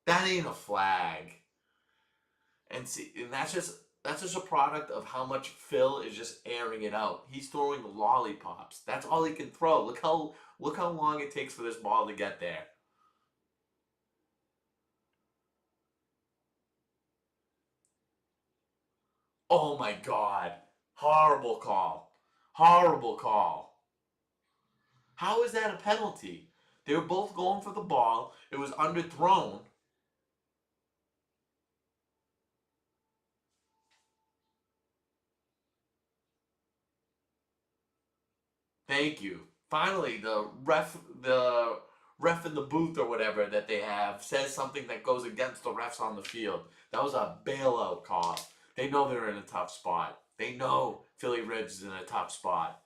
That ain't a flag. And see, and that's just a product of how much Phil is just airing it out. He's throwing lollipops. That's all he can throw. Look how long it takes for this ball to get there. Oh my god. Horrible call. Horrible call. How is that a penalty? They were both going for the ball. It was underthrown. Thank you. Finally, the ref in the booth or whatever that they have says something that goes against the refs on the field. That was a bailout call. They know they're in a tough spot. They know Philly Ribs is in a tough spot.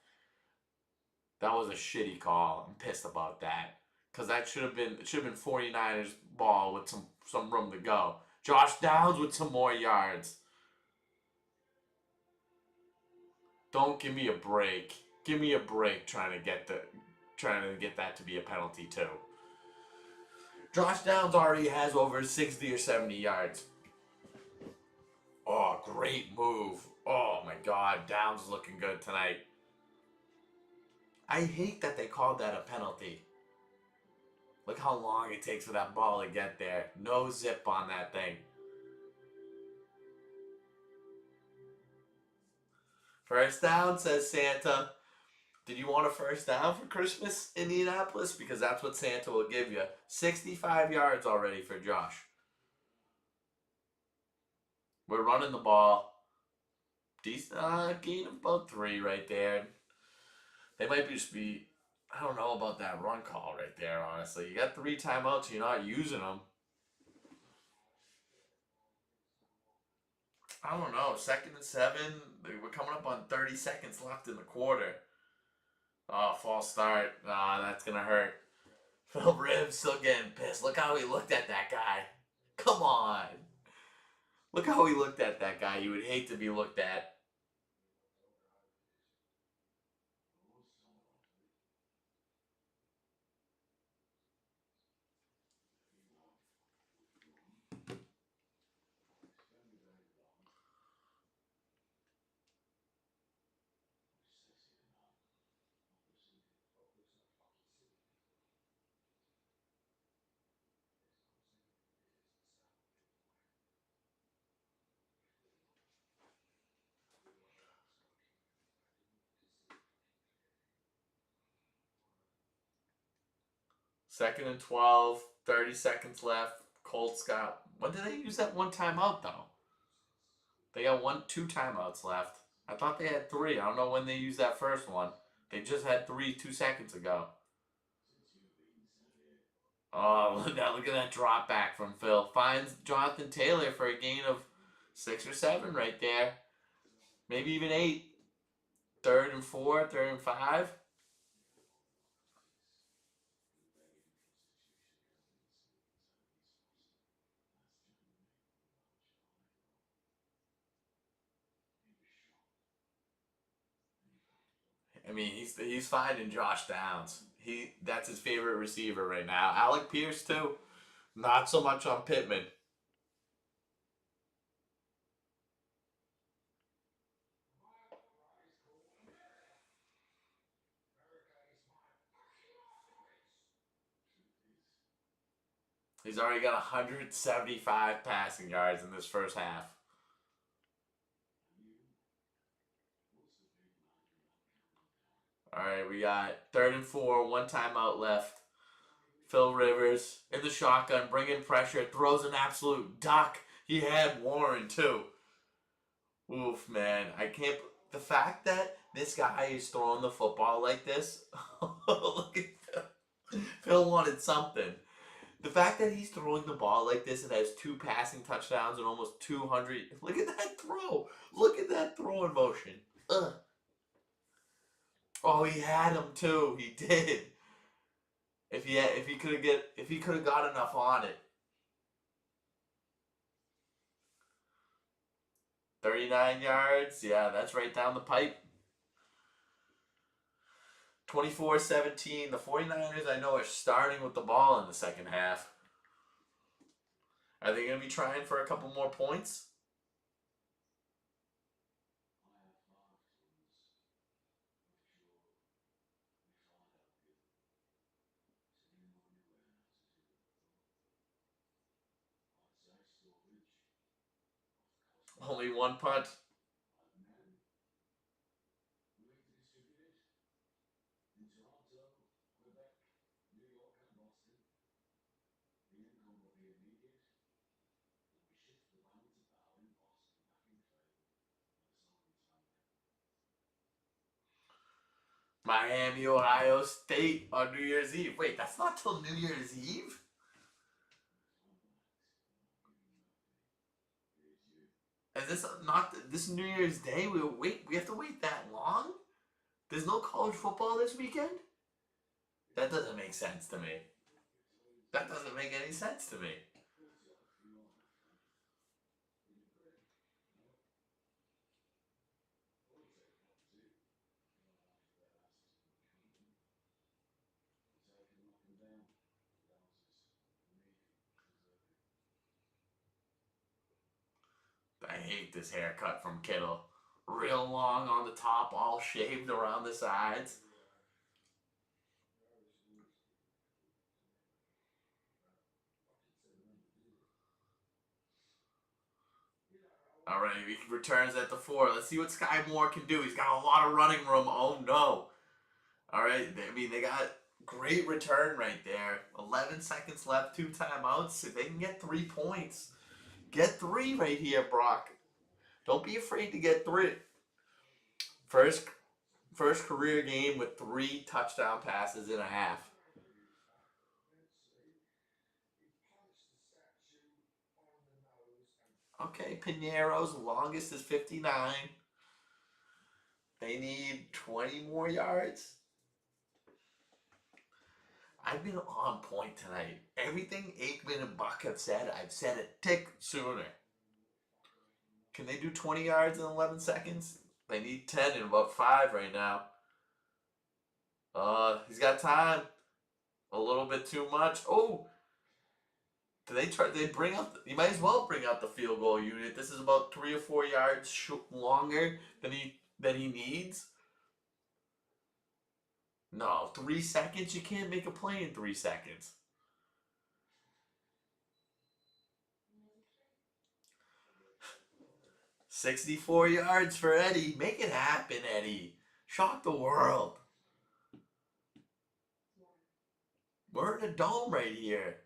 That was a shitty call. I'm pissed about that. Cause that should have been 49ers ball with some room to go. Josh Downs with some more yards. Don't give me a break. Give me a break trying to get that to be a penalty too. Josh Downs already has over 60 or 70 yards. Oh, great move. Oh my god, Downs is looking good tonight. I hate that they called that a penalty. Look how long it takes for that ball to get there. No zip on that thing. First down, says Santa. Did you want a first down for Christmas, Indianapolis? Because that's what Santa will give you. 65 yards already for Josh. We're running the ball. Decent gain of about 3 right there. They might just be. I don't know about that run call right there, honestly. You got 3 timeouts, you're not using them. I don't know. 2nd and 7. We're coming up on 30 seconds left in the quarter. Oh, false start. That's going to hurt. Phil Rivers still getting pissed. Look how he looked at that guy. Come on. Look how he looked at that guy. You would hate to be looked at. Second and 12, 30 seconds left. Colts got. When did they use that one timeout, though? They got 2 timeouts left. I thought they had 3. I don't know when they used that first one. They just had 3 2 seconds ago. Oh, look at that drop back from Phil. Finds Jonathan Taylor for a gain of 6 or 7 right there. Maybe even 8. 3rd and 4, 3rd and 5. I mean, he's finding Josh Downs. That's his favorite receiver right now. Alec Pierce too. Not so much on Pittman. He's already got 175 passing yards in this first half. All right, we got 3rd and 4, 1 timeout left. Phil Rivers in the shotgun, bringing pressure, throws an absolute duck. He had Warren too. Oof, man. I can't. The fact that this guy is throwing the football like this. Look at Phil. Phil wanted something. The fact that he's throwing the ball like this and has 2 passing touchdowns and almost 200. Look at that throw. Look at that throw in motion. Ugh. Oh, he had him too. He did. If he could have got enough on it. 39 yards. Yeah, that's right down the pipe. 24-17. The 49ers, I know, are starting with the ball in the second half. Are they going to be trying for a couple more points? Only one punt. Miami, Ohio State on New Year's Eve. Wait, that's not till New Year's Eve? Is this not this New Year's Day? We have to wait that long? There's no college football this weekend? That doesn't make sense to me. That doesn't make any sense to me. I hate this haircut from Kittle. Real long on the top, all shaved around the sides. All right, he returns at the 4. Let's see what Sky Moore can do. He's got a lot of running room. Oh no! All right, I mean they got great return right there. 11 seconds left, 2 timeouts. If they can get 3 points, get 3 right here, Brock. Don't be afraid to get 3. First, first career game with 3 touchdown passes in a half. Okay, Pinero's longest is 59. They need 20 more yards. I've been on point tonight. Everything Aikman and Buck have said, I've said a tick sooner. Can they do 20 yards in 11 seconds? They need 10 in about 5 right now. He's got time. A little bit too much. Oh, do they try? They bring up. You might as well bring out the field goal unit. This is about 3 or 4 yards longer than he needs. No, 3 seconds. You can't make a play in 3 seconds. 64 yards for Eddie. Make it happen, Eddie. Shock the world. We're in a dome right here.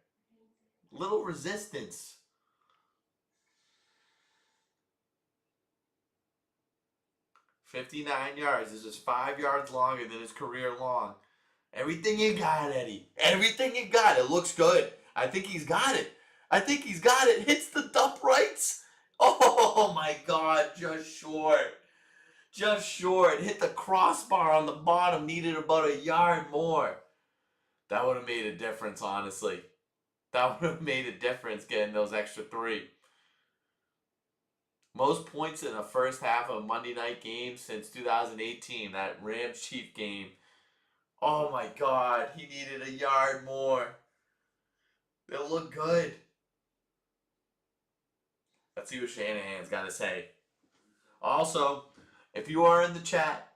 Little resistance. 59 yards. This is 5 yards longer than his career long. Everything you got, Eddie. Everything you got. It looks good. I think he's got it. I think he's got it. Hits the uprights. Oh my God. Just short. Just short. Hit the crossbar on the bottom. Needed about a yard more. That would have made a difference, honestly. That would have made a difference getting those extra 3. Most points in the first half of a Monday night game since 2018, that Rams Chief game. Oh my God, he needed a yard more. They'll look good. Let's see what Shanahan's got to say. Also, if you are in the chat,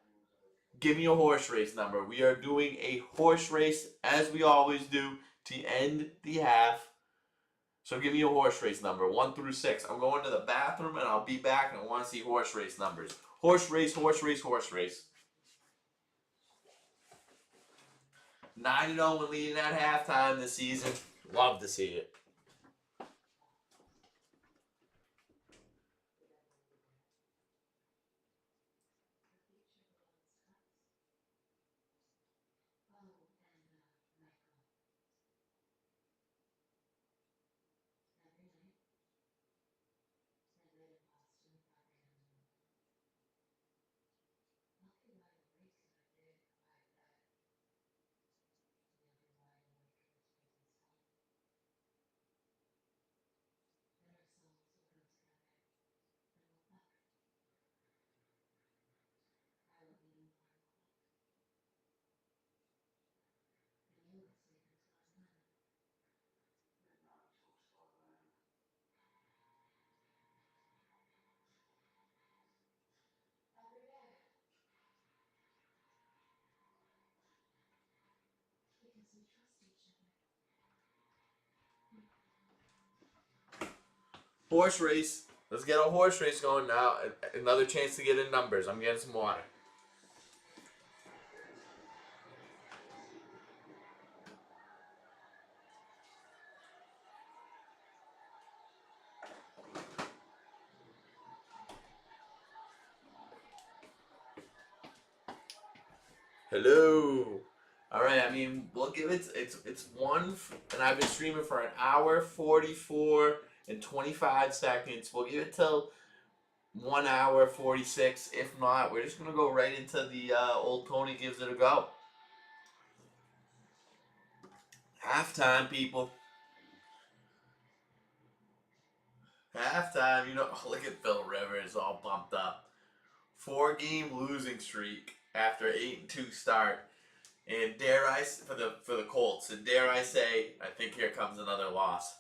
give me a horse race number. We are doing a horse race, as we always do, to end the half. So give me a horse race number, 1 through 6. I'm going to the bathroom and I'll be back and I want to see horse race numbers. Horse race, horse race, horse race. 9-0 when leading at halftime this season. Love to see it. Horse race. Let's get a horse race going now. Another chance to get in numbers. I'm getting some water. Hello. All right. I mean, we'll give it. It's one, and I've been streaming for an hour 44 and 25 seconds. We'll give it till 1 hour 46. If not, we're just gonna go right into the old Tony gives it a go. Halftime, people. Halftime. You know, look at Phil Rivers all pumped up. 4-game losing streak after 8-2 start. And dare I for the Colts, and dare I say, I think here comes another loss.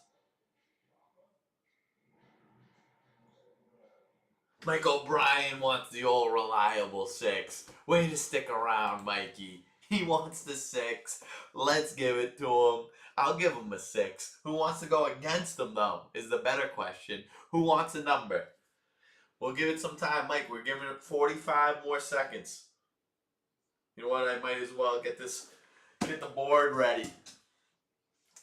Mike O'Brien wants the old reliable 6. Way to stick around, Mikey. He wants the 6. Let's give it to him. I'll give him a 6. Who wants to go against him, though, is the better question. Who wants a number? We'll give it some time, Mike. We're giving it 45 more seconds. You know what? I might as well get the board ready.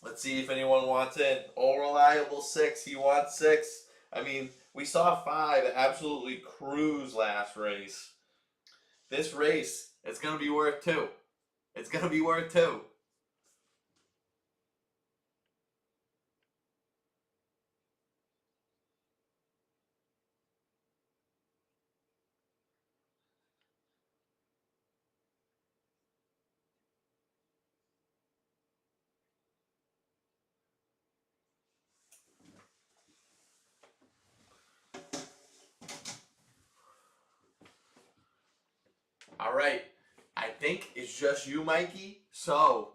Let's see if anyone wants it. All reliable 6. He wants 6. I mean, we saw 5 absolutely cruise last race. This race, it's going to be worth 2. It's going to be worth 2. All right. I think it's just you, Mikey. So,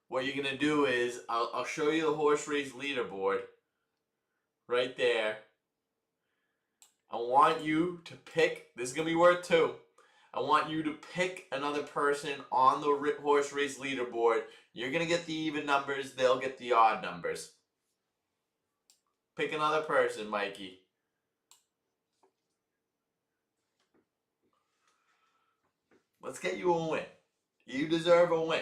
what you're going to do is, I'll show you the horse race leaderboard right there. I want you to pick, this is going to be worth 2. I want you to pick another person on the horse race leaderboard. You're going to get the even numbers. They'll get the odd numbers. Pick another person, Mikey. Let's get you a win. You deserve a win.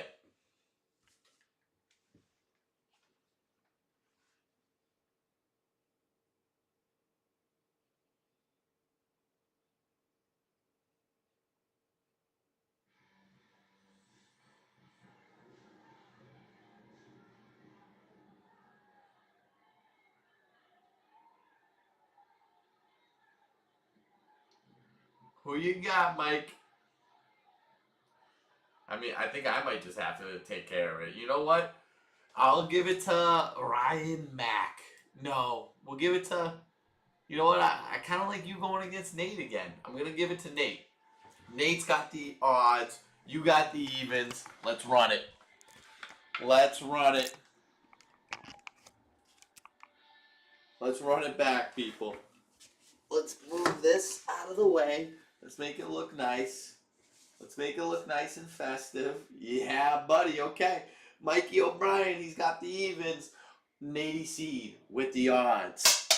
Who you got, Mike? I mean, I think I might just have to take care of it. You know what? I'll give it to Ryan Mack. No, we'll give it to... You know what? I kind of like you going against Nate again. I'm going to give it to Nate. Nate's got the odds. You got the evens. Let's run it. Let's run it. Let's run it back, people. Let's move this out of the way. Let's make it look nice. Let's make it look nice and festive. Yeah, buddy. Okay. Mikey O'Brien, he's got the evens. Nady Seed with the odds.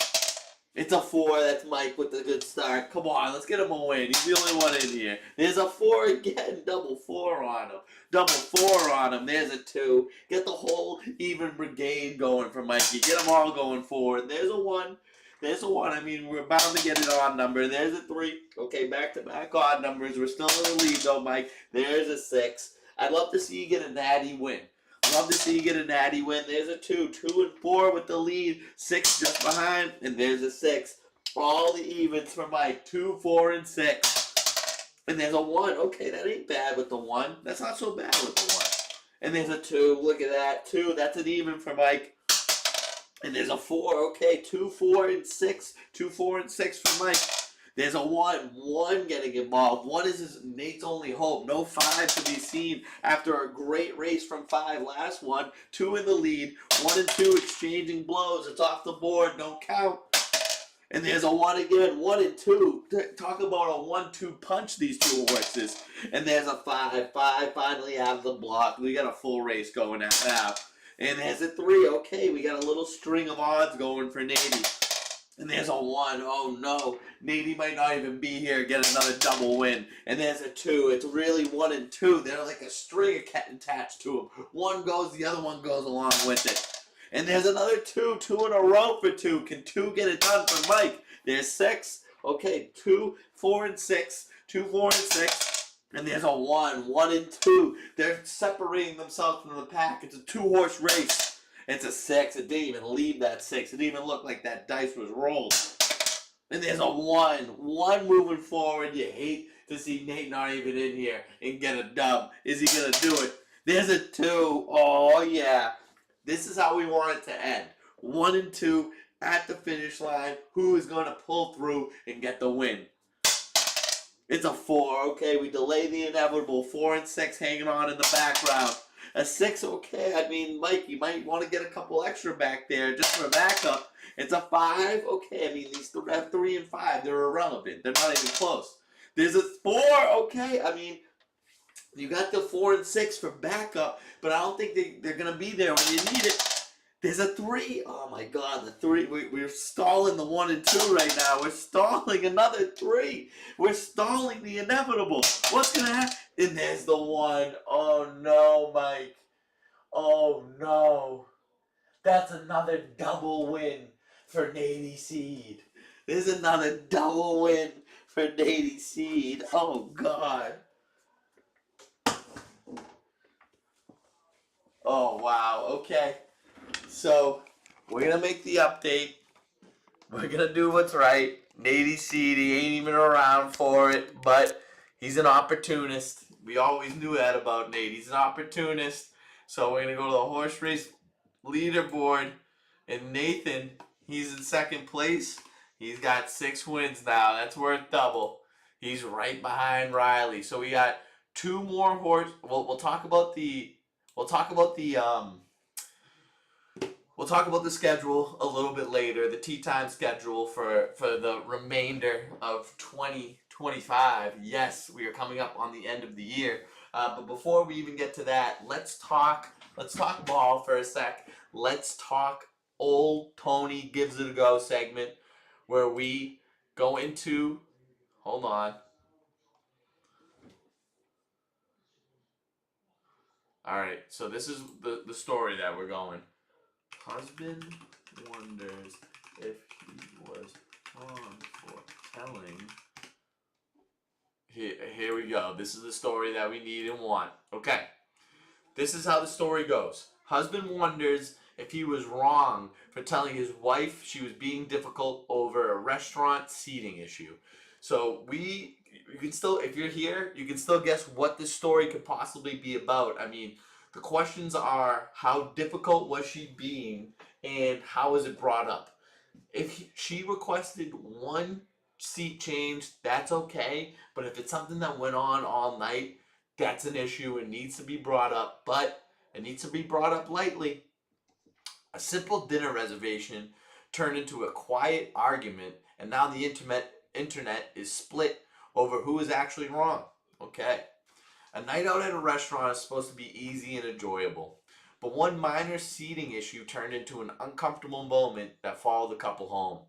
It's a 4. That's Mike with the good start. Come on, let's get him a win. He's the only one in here. There's a 4 again. Double 4 on him. Double 4 on him. There's a 2. Get the whole even brigade going for Mikey. Get them all going forward. There's a 1. There's a 1. I mean, we're bound to get an odd number. There's a 3. Okay, back-to-back odd numbers. We're still in the lead, though, Mike. There's a 6. I'd love to see you get a natty win. Love to see you get a natty win. There's a 2. 2 and 4 with the lead. 6 just behind. And there's a 6. All the evens for Mike. 2, 4, and 6. And there's a 1. Okay, that ain't bad with the 1. That's not so bad with the 1. And there's a 2. Look at that. 2. That's an even for Mike. And there's a 4. Okay, 2, 4, and 6. 2, 4, and 6 for Mike. There's a 1. 1 getting involved. 1 is Nate's only hope. No 5 to be seen after a great race from 5 last one. 2 in the lead. 1 and 2 exchanging blows. It's off the board. Don't count. And there's a 1 again. 1 and 2. Talk about a 1-2 punch, these two horses. And there's a 5. 5 finally out of the block. We got a full race going at now. And there's a 3. Okay, we got a little string of odds going for Nady. And there's a 1. Oh no. Nady might not even be here. Get another double win. And there's a 2. It's really 1 and 2. They're like a string attached to them. One goes, the other one goes along with it. And there's another 2. 2 in a row for 2. Can 2 get it done for Mike? There's 6. Okay, 2, 4, and 6. 2, 4, and 6. And there's a 1. 1 and 2. They're separating themselves from the pack. It's a 2-horse race. It's a 6. It didn't even leave that 6. It didn't even look like that dice was rolled. And there's a 1. 1 moving forward. You hate to see Nate not even in here and get a dub. Is he going to do it? There's a 2. Oh, yeah. This is how we want it to end. 1 and 2 at the finish line. Who is going to pull through and get the win? It's a 4. Okay, we delay the inevitable. 4 and 6 hanging on in the background. A 6, okay. I mean, Mike, you might want to get a couple extra back there just for backup. It's a 5, okay. I mean, these have 3 and 5. They're irrelevant. They're not even close. There's a 4, okay. I mean, you got the 4 and 6 for backup, but I don't think they're going to be there when you need it. There's a 3. Oh, my God, the 3. We're stalling the 1 and 2 right now. We're stalling another 3. We're stalling the inevitable. What's going to happen? And there's the 1. Oh, no, Mike. Oh, no. That's another double win for Nady Seed. There's another double win for Nady Seed. Oh, God. Oh, wow. Okay. So, we're going to make the update. We're going to do what's right. Nady Seed, he ain't even around for it, but he's an opportunist. We always knew that about Nate. He's an opportunist. So we're going to go to the horse race leaderboard. And Nathan, he's in second place. He's got 6 wins now. That's worth double. He's right behind Riley. So we got 2 more horse. We'll talk about the schedule a little bit later, the tee time schedule for the remainder of 2025. Yes, we are coming up on the end of the year. But before we even get to that, let's talk ball for a sec. Let's talk Old Tony Gives It a Go segment where we go into, hold on. All right, so this is the story that we're going. Husband wonders if he was wrong for telling. Here we go. This is the story that we need and want. Okay. This is how the story goes. Husband wonders if he was wrong for telling his wife she was being difficult over a restaurant seating issue. So you can still, if you're here, you can still guess what this story could possibly be about. I mean, the questions are, how difficult was she being, and how was it brought up? If she requested one seat change, that's okay. But if it's something that went on all night, that's an issue and needs to be brought up. But it needs to be brought up lightly. A simple dinner reservation turned into a quiet argument, and now the internet is split over who is actually wrong. Okay. A night out at a restaurant is supposed to be easy and enjoyable, but one minor seating issue turned into an uncomfortable moment that followed the couple home.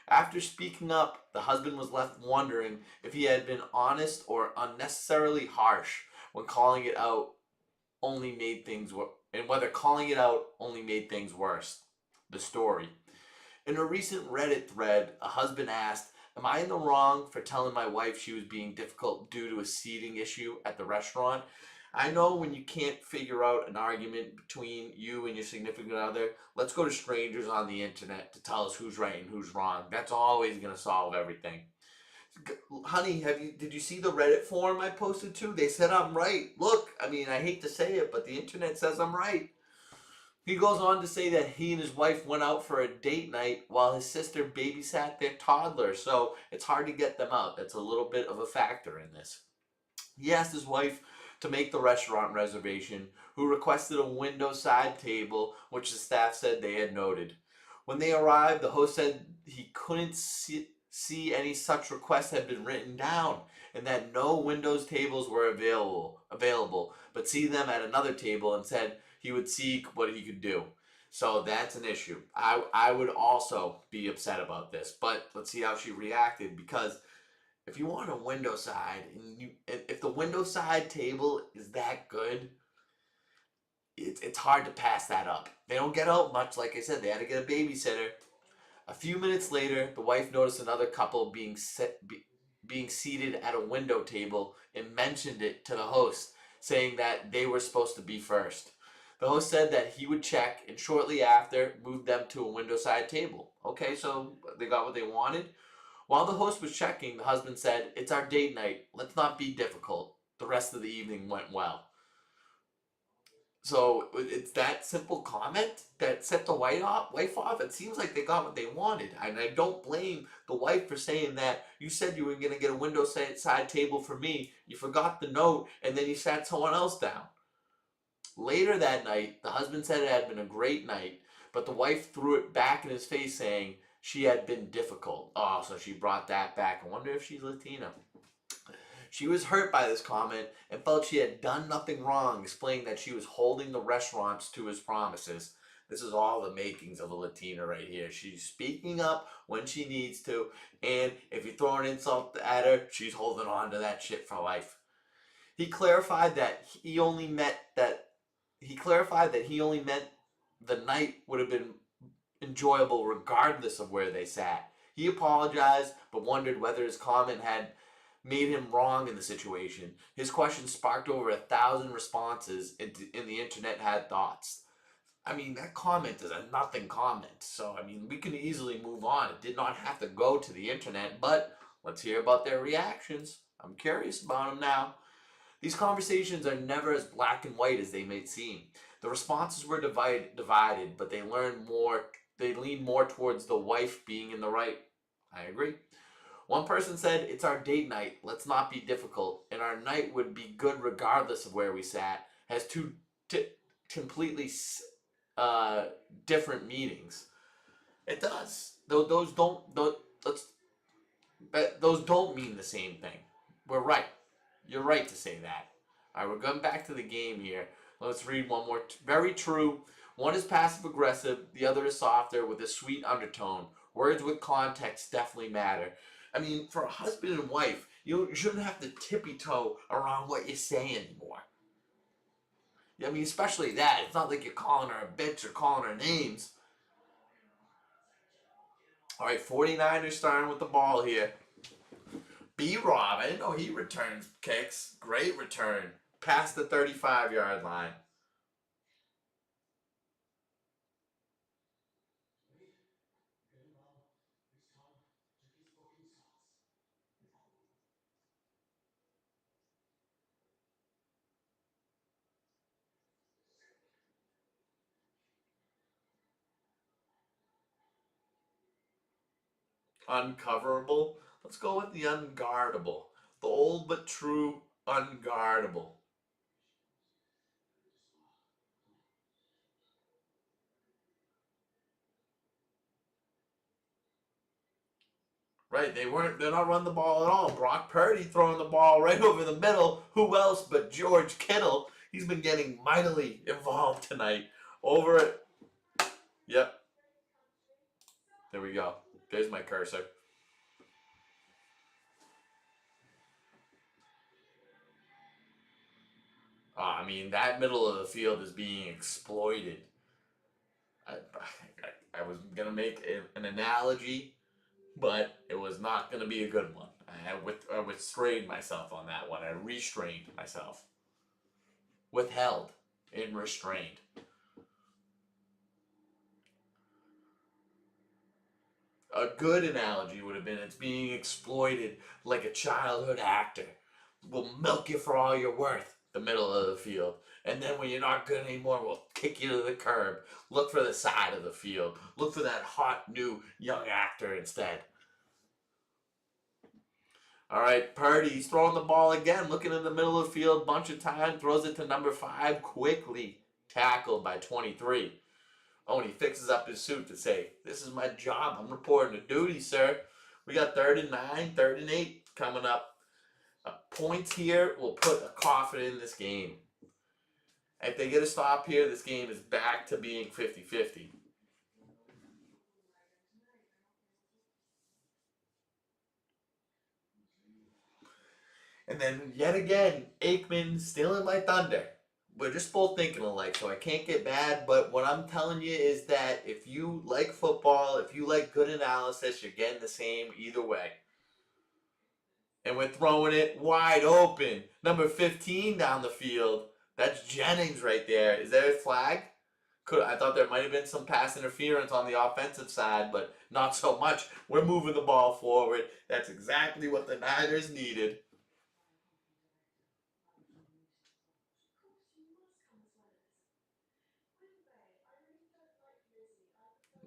After speaking up, the husband was left wondering if he had been honest or unnecessarily harsh when calling it out only made things worse, and whether calling it out only made things worse. The story. In a recent Reddit thread, a husband asked, "Am I in the wrong for telling my wife she was being difficult due to a seating issue at the restaurant? I know when you can't figure out an argument between you and your significant other, let's go to strangers on the internet to tell us who's right and who's wrong. That's always going to solve everything." Honey, did you see the Reddit forum I posted to? They said I'm right. Look, I mean, I hate to say it, but the internet says I'm right. He goes on to say that he and his wife went out for a date night while his sister babysat their toddler, so it's hard to get them out. That's a little bit of a factor in this. He asked his wife to make the restaurant reservation, who requested a window side table, which the staff said they had noted. When they arrived, the host said he couldn't see any such requests had been written down, and that no windows tables were available, but see them at another table, and said he would see what he could do. So that's an issue. I would also be upset about this, but let's see how she reacted, because if you want a window side and if the window side table is that good, it's hard to pass that up. They don't get out much. Like I said, they had to get a babysitter. A few minutes later, the wife noticed another couple being seated at a window table and mentioned it to the host, saying that they were supposed to be first. The host said that he would check and shortly after moved them to a window side table. Okay, so they got what they wanted. While the host was checking, the husband said, "It's our date night. Let's not be difficult." The rest of the evening went well. So it's that simple comment that set the wife off. It seems like they got what they wanted, and I don't blame the wife for saying that. You said you were going to get a window side table for me. You forgot the note, and then you sat someone else down. Later that night, the husband said it had been a great night, but the wife threw it back in his face, saying she had been difficult. Oh, so she brought that back. I wonder if she's Latina. She was hurt by this comment and felt she had done nothing wrong, explaining that she was holding the restaurants to his promises. This is all the makings of a Latina right here. She's speaking up when she needs to, and if you throw an insult at her, she's holding on to that shit for life. He clarified that he only meant the night would have been enjoyable regardless of where they sat. He apologized, but wondered whether his comment had made him wrong in the situation. His question sparked over 1,000 responses, and the internet had thoughts. I mean, that comment is a nothing comment, so I mean, we can easily move on. It did not have to go to the internet, but let's hear about their reactions. I'm curious about them now. These conversations are never as black and white as they may seem. The responses were divided, but they leaned more towards the wife being in the right. I agree. One person said, "It's our date night. Let's not be difficult. And our night would be good regardless of where we sat." Has two completely uh, different meanings. It does. Those don't. Those don't mean the same thing. We're right. You're right to say that. All right, we're going back to the game here. Let's read one more. Very true. One is passive aggressive. The other is softer with a sweet undertone. Words with context definitely matter. I mean, for a husband and wife, you shouldn't have to tippy toe around what you say anymore. I mean, especially that. It's not like you're calling her a bitch or calling her names. All right, 49ers starting with the ball here. B-Rob, I didn't know he returns kicks. Great return. Past the 35-yard line. Uncoverable. Let's go with the unguardable. The old but true unguardable. Right, they're not running the ball at all. Brock Purdy throwing the ball right over the middle. Who else but George Kittle? He's been getting mightily involved tonight. Over it. Yep, there we go. There's my cursor. I mean, that middle of the field is being exploited. I was going to make an analogy, but it was not going to be a good one. I restrained myself on that one. I restrained myself. Withheld and restrained. A good analogy would have been it's being exploited like a childhood actor. We'll milk you for all you're worth, the middle of the field. And then when you're not good anymore, we'll kick you to the curb. Look for the side of the field. Look for that hot new young actor instead. All right, Purdy, he's throwing the ball again, looking in the middle of the field, bunch of time, throws it to number 5, quickly tackled by 23. Oh, and he fixes up his suit to say, "This is my job. I'm reporting to duty, sir." We got 3rd and 9, 3rd and 8 coming up. Points here will put a coffin in this game. If they get a stop here, this game is back to being 50-50. And then yet again, Aikman stealing my thunder. We're just both thinking alike, so I can't get mad. But what I'm telling you is that if you like football, if you like good analysis, you're getting the same either way. And we're throwing it wide open. Number 15 down the field. That's Jennings right there. Is there a flag? I thought there might have been some pass interference on the offensive side, but not so much. We're moving the ball forward. That's exactly what the Niners needed.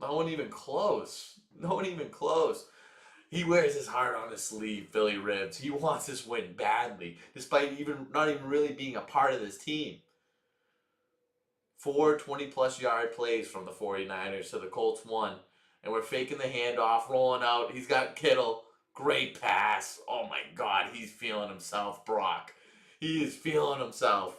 No one even close. No one even close. He wears his heart on his sleeve, Philly Ribs. He wants this win badly, despite even not even really being a part of this team. 4 20-plus yard plays from the 49ers, so the Colts won. And we're faking the handoff, rolling out. He's got Kittle. Great pass. Oh my God, he's feeling himself, Brock. He is feeling himself.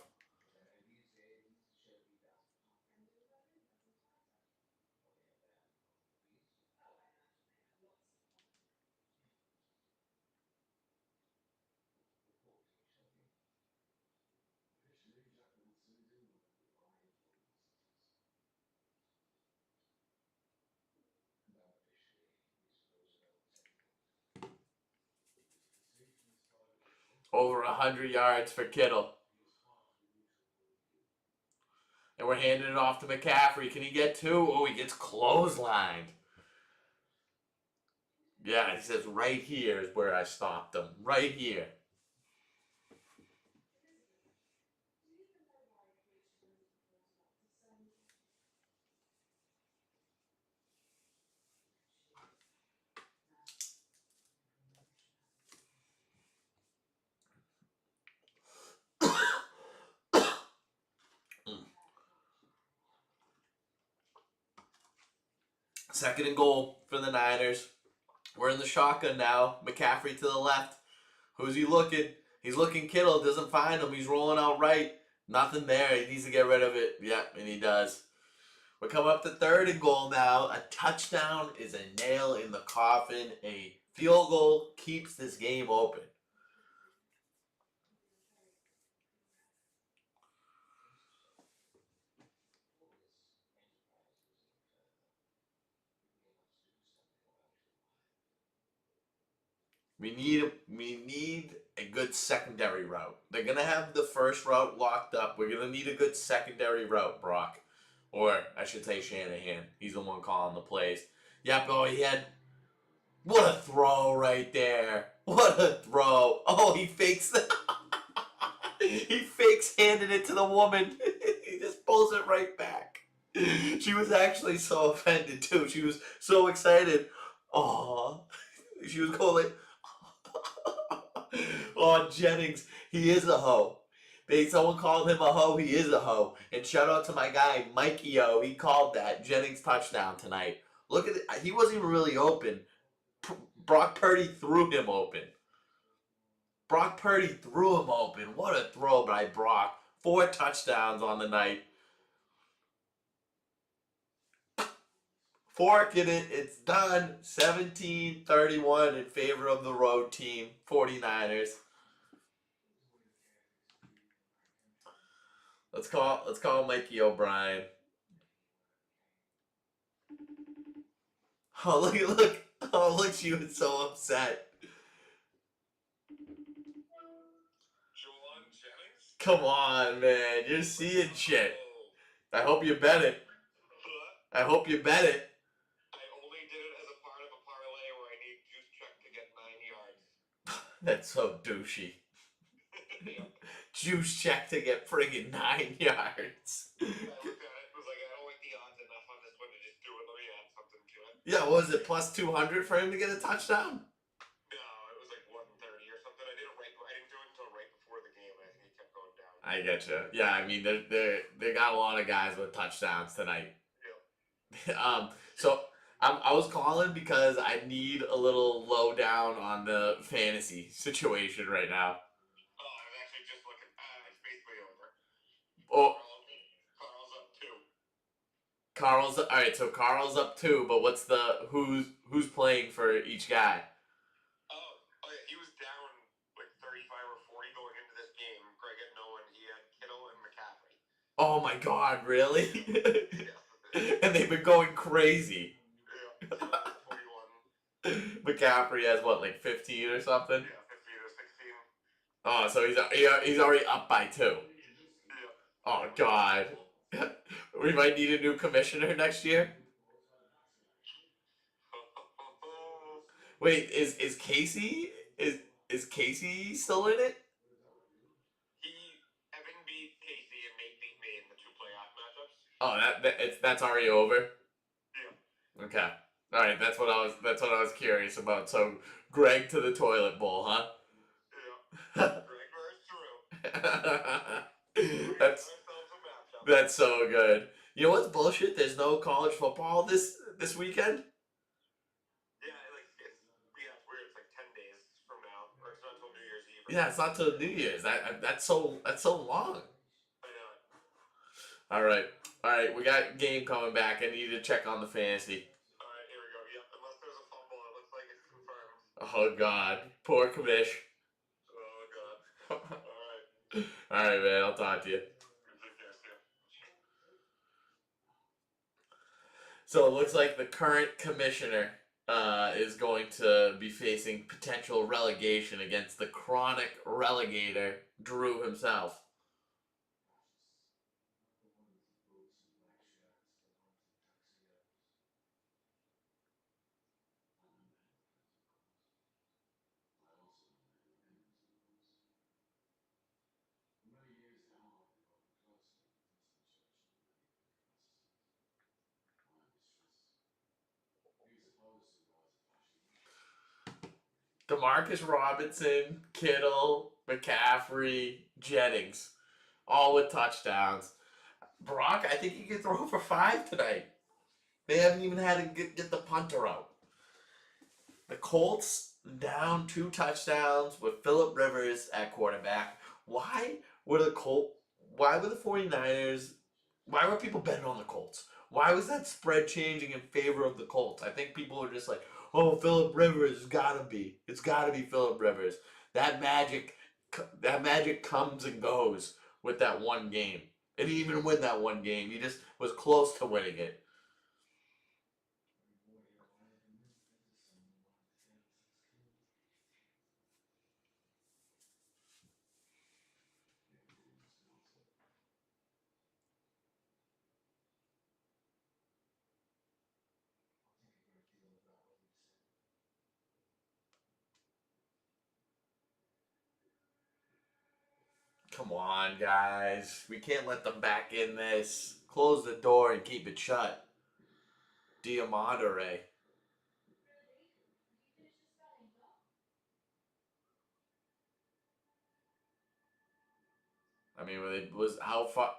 Over 100 yards for Kittle. And we're handing it off to McCaffrey. Can he get two? Oh, he gets clotheslined. Yeah, he says right here is where I stopped him. Right here. Second and goal for the Niners. We're in the shotgun now. McCaffrey to the left. Who's he looking? He's looking Kittle. Doesn't find him. He's rolling out right. Nothing there. He needs to get rid of it. Yep, and he does. We're coming up to third and goal now. A touchdown is a nail in the coffin. A field goal keeps this game open. We need a good secondary route. They're gonna have the first route locked up. We're gonna need a good secondary route, Brock. Or I should say Shanahan. He's the one calling the plays. Yep, oh he had what a throw right there. What a throw. Oh, he fakes he fakes handed it to the woman. He just pulls it right back. She was actually so offended too. She was so excited. Oh, she was going like, oh, Jennings, he is a hoe. Someone called him a hoe. He is a hoe. And shout out to my guy Mikey O. He called that Jennings touchdown tonight. Look at it. He wasn't even really open. Brock Purdy threw him open. Brock Purdy threw him open. What a throw by Brock. 4 touchdowns on the night. Fork in it. It's done. 17-31 in favor of the road team, 49ers. Let's call Mikey O'Brien. Oh look. Oh look, she was so upset. Come on, man. You're seeing shit. I hope you bet it. I hope you bet it. That's so douchey. Juice check to get friggin' 9 yards. Yeah, what was it, plus 200 for him to get a touchdown? I get you. Yeah, I mean, they got a lot of guys with touchdowns tonight. So I was calling because I need a little lowdown on the fantasy situation right now. Oh, Carl's all right. So Carl's up two, but what's the who's playing for each guy? Oh yeah, he was down like 35 or 40 going into this game. Greg had no one. He had Kittle and McCaffrey. Oh my God, really? Yeah. And they've been going crazy. Yeah. Kittle has 41. McCaffrey has what, like 15 or something? Yeah, 15 or 16. Oh, so he's already up by two. Yeah. Oh God, we might need a new commissioner next year. Wait, is Casey is Casey still in it? Evan beat Casey and Nate beat me in the two playoff matchups. Oh, that's already over. Yeah. Okay. All right, that's what I was curious about. So Greg to the toilet bowl, huh? Yeah. Greg versus Drew. That's so good. You know what's bullshit? There's no college football this weekend. Yeah, it's weird. It's like 10 days from now, or it's not until New Year's Eve. Yeah, it's not till New Year's. That's so long. I know it. All right. We got game coming back. I need to check on the fantasy. All right, here we go. Yep, unless there's a fumble, it looks like it's confirmed. Oh God, poor commish. Oh God. All right. All right, man. I'll talk to you. So it looks like the current commissioner is going to be facing potential relegation against the chronic relegator, Drew himself. Demarcus Robinson, Kittle, McCaffrey, Jennings, all with touchdowns. Brock, I think he can throw for five tonight. They haven't even had to get the punter out. The Colts down two touchdowns with Phillip Rivers at quarterback. Why were the Colt? Why were the 49ers? Why were people betting on the Colts? Why was that spread changing in favor of the Colts? I think people were just like, "Oh, Phillip Rivers, it's gotta be. It's gotta be Phillip Rivers." That magic, that magic comes and goes with that one game. And he didn't even win that one game. He just was close to winning it. Come on, guys. We can't let them back in this. Close the door and keep it shut. Diamandere. I mean, it was how far.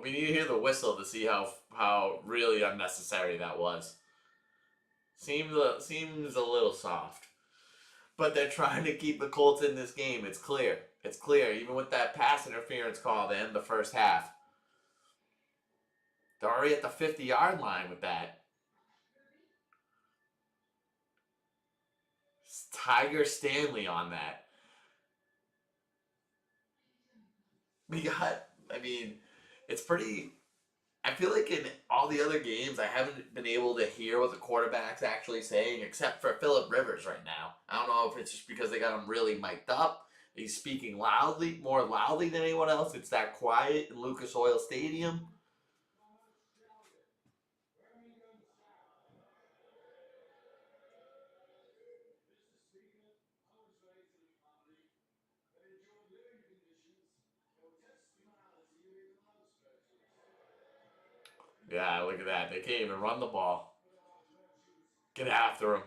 We need to hear the whistle to see how really unnecessary that was. Seems a little soft, but they're trying to keep the Colts in this game. It's clear. It's clear. Even with that pass interference call to end the first half, they're already at the 50-yard line with that. Tiger Stanley on that. We got. I mean, it's pretty. I feel like in all the other games, I haven't been able to hear what the quarterback's actually saying, except for Phillip Rivers right now. I don't know if it's just because they got him really mic'd up. He's speaking loudly, more loudly than anyone else. It's that quiet in Lucas Oil Stadium. Yeah, look at that. They can't even run the ball. Get after him.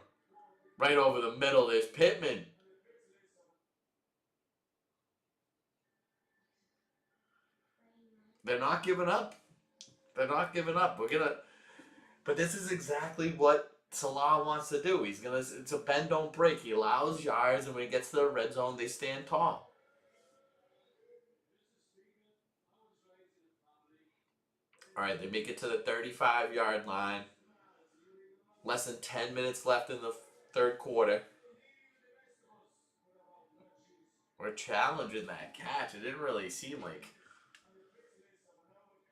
Right over the middle, there's Pittman. They're not giving up. They're not giving up. We're gonna. But this is exactly what Salah wants to do. He's gonna. It's a bend don't break. He allows yards, and when he gets to the red zone, they stand tall. All right, they make it to the 35-yard line. Less than 10 minutes left in the third quarter. We're challenging that catch. It didn't really seem like.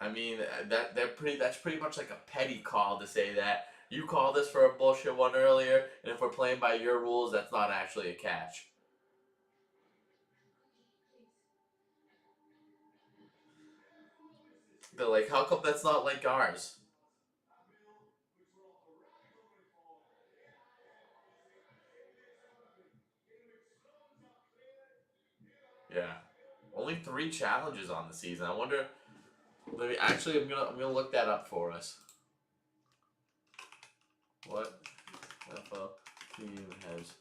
I mean, that's pretty much like a petty call to say that you called this for a bullshit one earlier, and if we're playing by your rules, that's not actually a catch. They're like, how come that's not like ours? Yeah, only 3 challenges on the season. I wonder. Let me actually. I'm gonna look that up for us. What NFL team has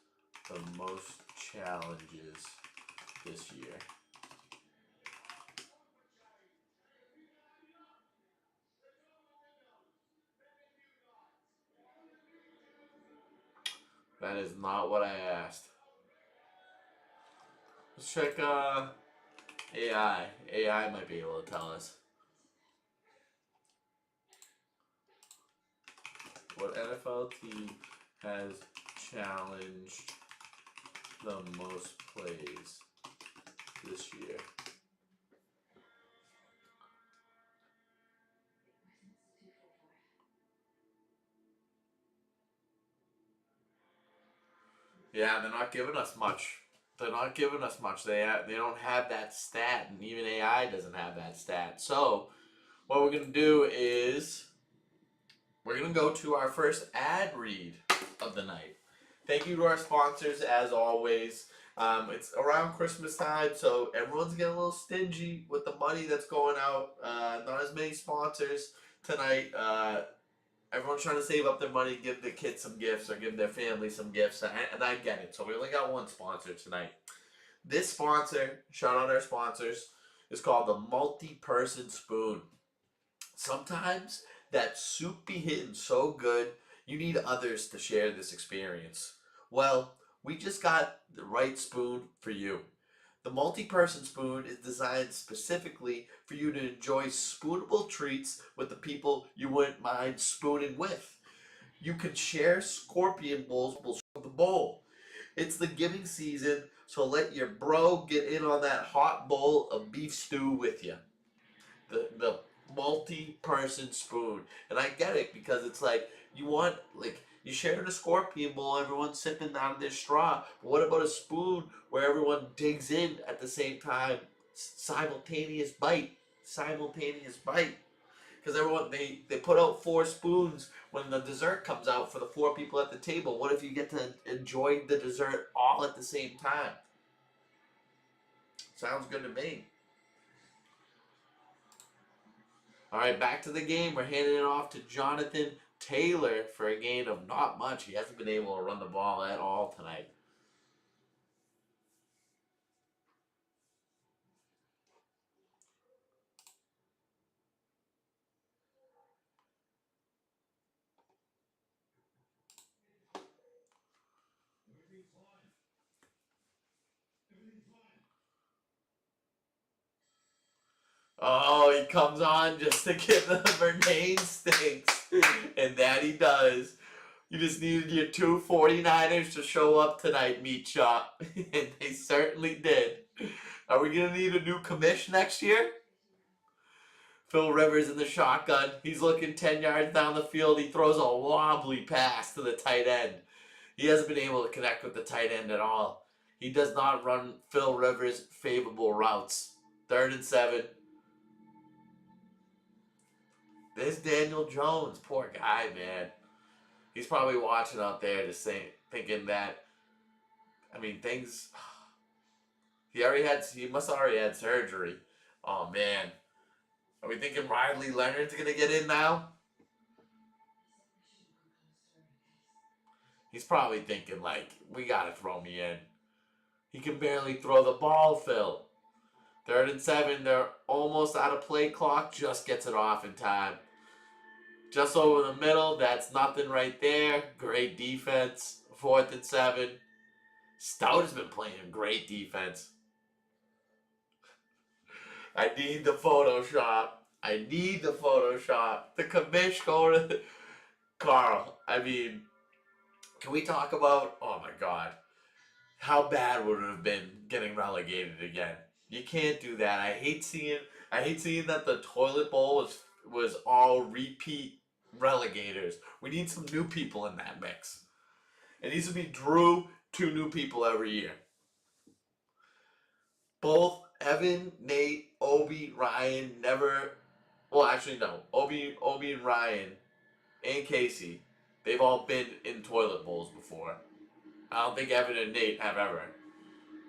the most challenges this year? That is not what I asked. Let's check AI. AI might be able to tell us. What NFL team has challenged the most plays this year? Yeah, they're not giving us much. They're not giving us much. They don't have that stat, and even AI doesn't have that stat. So what we're gonna do is we're gonna go to our first ad read of the night. Thank you to our sponsors as always. It's around Christmas time, so everyone's getting a little stingy with the money that's going out. Not as many sponsors tonight. Everyone's trying to save up their money, give the kids some gifts or give their family some gifts, and I get it. So we only got one sponsor tonight. This sponsor, shout out our sponsors, is called the Multi-Person Spoon. Sometimes that soup be hitting so good, you need others to share this experience. Well, we just got the right spoon for you. The multi-person spoon is designed specifically for you to enjoy spoonable treats with the people you wouldn't mind spooning with. You can share scorpion bowls with the bowl. It's the giving season, so let your bro get in on that hot bowl of beef stew with you. The multi-person spoon, and I get it because it's like you want like you share the scorpion bowl, everyone's sipping out of their straw. But what about a spoon where everyone digs in at the same time, simultaneous bite, simultaneous bite? Because everyone they put out 4 spoons when the dessert comes out for the 4 people at the table. What if you get to enjoy the dessert all at the same time? Sounds good to me. All right, back to the game. We're handing it off to Jonathan Taylor for a gain of not much. He hasn't been able to run the ball at all tonight. Oh, he comes on just to get the Bernay stinks. And that he does. You just needed your two 49ers to show up tonight, Meat Chop. And they certainly did. Are we going to need a new commish next year? Phil Rivers in the shotgun. He's looking 10 yards down the field. He throws a wobbly pass to the tight end. He hasn't been able to connect with the tight end at all. He does not run Phil Rivers' favorable routes. 3rd and 7. There's Daniel Jones. Poor guy, man. He's probably watching out there just saying, thinking that, I mean, things. He must have already had surgery. Oh, man. Are we thinking Riley Leonard's going to get in now? He's probably thinking, like, we got to throw me in. He can barely throw the ball, Phil. 3rd and 7, they're almost out of play clock, just gets it off in time. Just over the middle, that's nothing right there. Great defense. 4th and 7. Stout has been playing great defense. I need the Photoshop. I need the Photoshop. The commish going to Carl. I mean, can we talk about? Oh my God, how bad would it have been getting relegated again? You can't do that. I hate seeing. I hate seeing that the toilet bowl was all repeat relegators. We need some new people in that mix. It needs to be Drew, two new people every year. Both Evan, Nate, Obi, Ryan never. Well, actually, no. Obi, and Ryan, and Casey, they've all been in toilet bowls before. I don't think Evan and Nate have ever.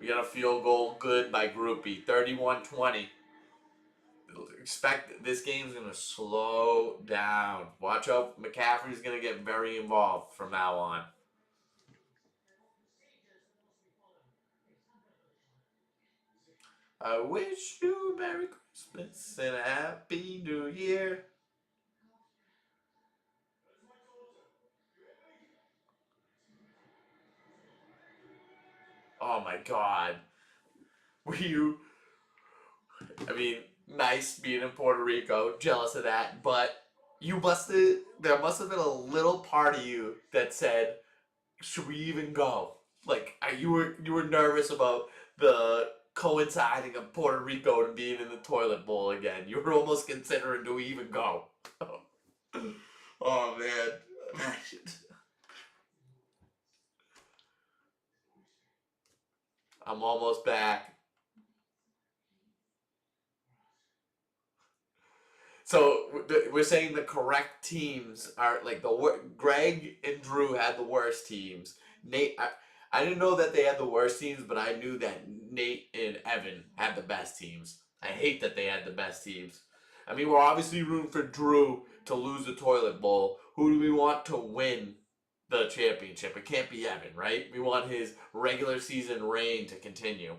We got a field goal good by Groupie, 31-20. Expect this game's gonna slow down. Watch out, McCaffrey's gonna get very involved from now on. I wish you a Merry Christmas and a Happy New Year. Oh my God. Were you? I mean, nice being in Puerto Rico. Jealous of that, but you must have. There must have been a little part of you that said, "Should we even go?" Like you were nervous about the coinciding of Puerto Rico and being in the toilet bowl again. You were almost considering do we even go? Oh man, I'm almost back. So we're saying the correct teams are like Greg and Drew had the worst teams. Nate, I didn't know that they had the worst teams, but I knew that Nate and Evan had the best teams. I hate that they had the best teams. I mean, we're obviously rooting for Drew to lose the toilet bowl. Who do we want to win the championship? It can't be Evan, right? We want his regular season reign to continue.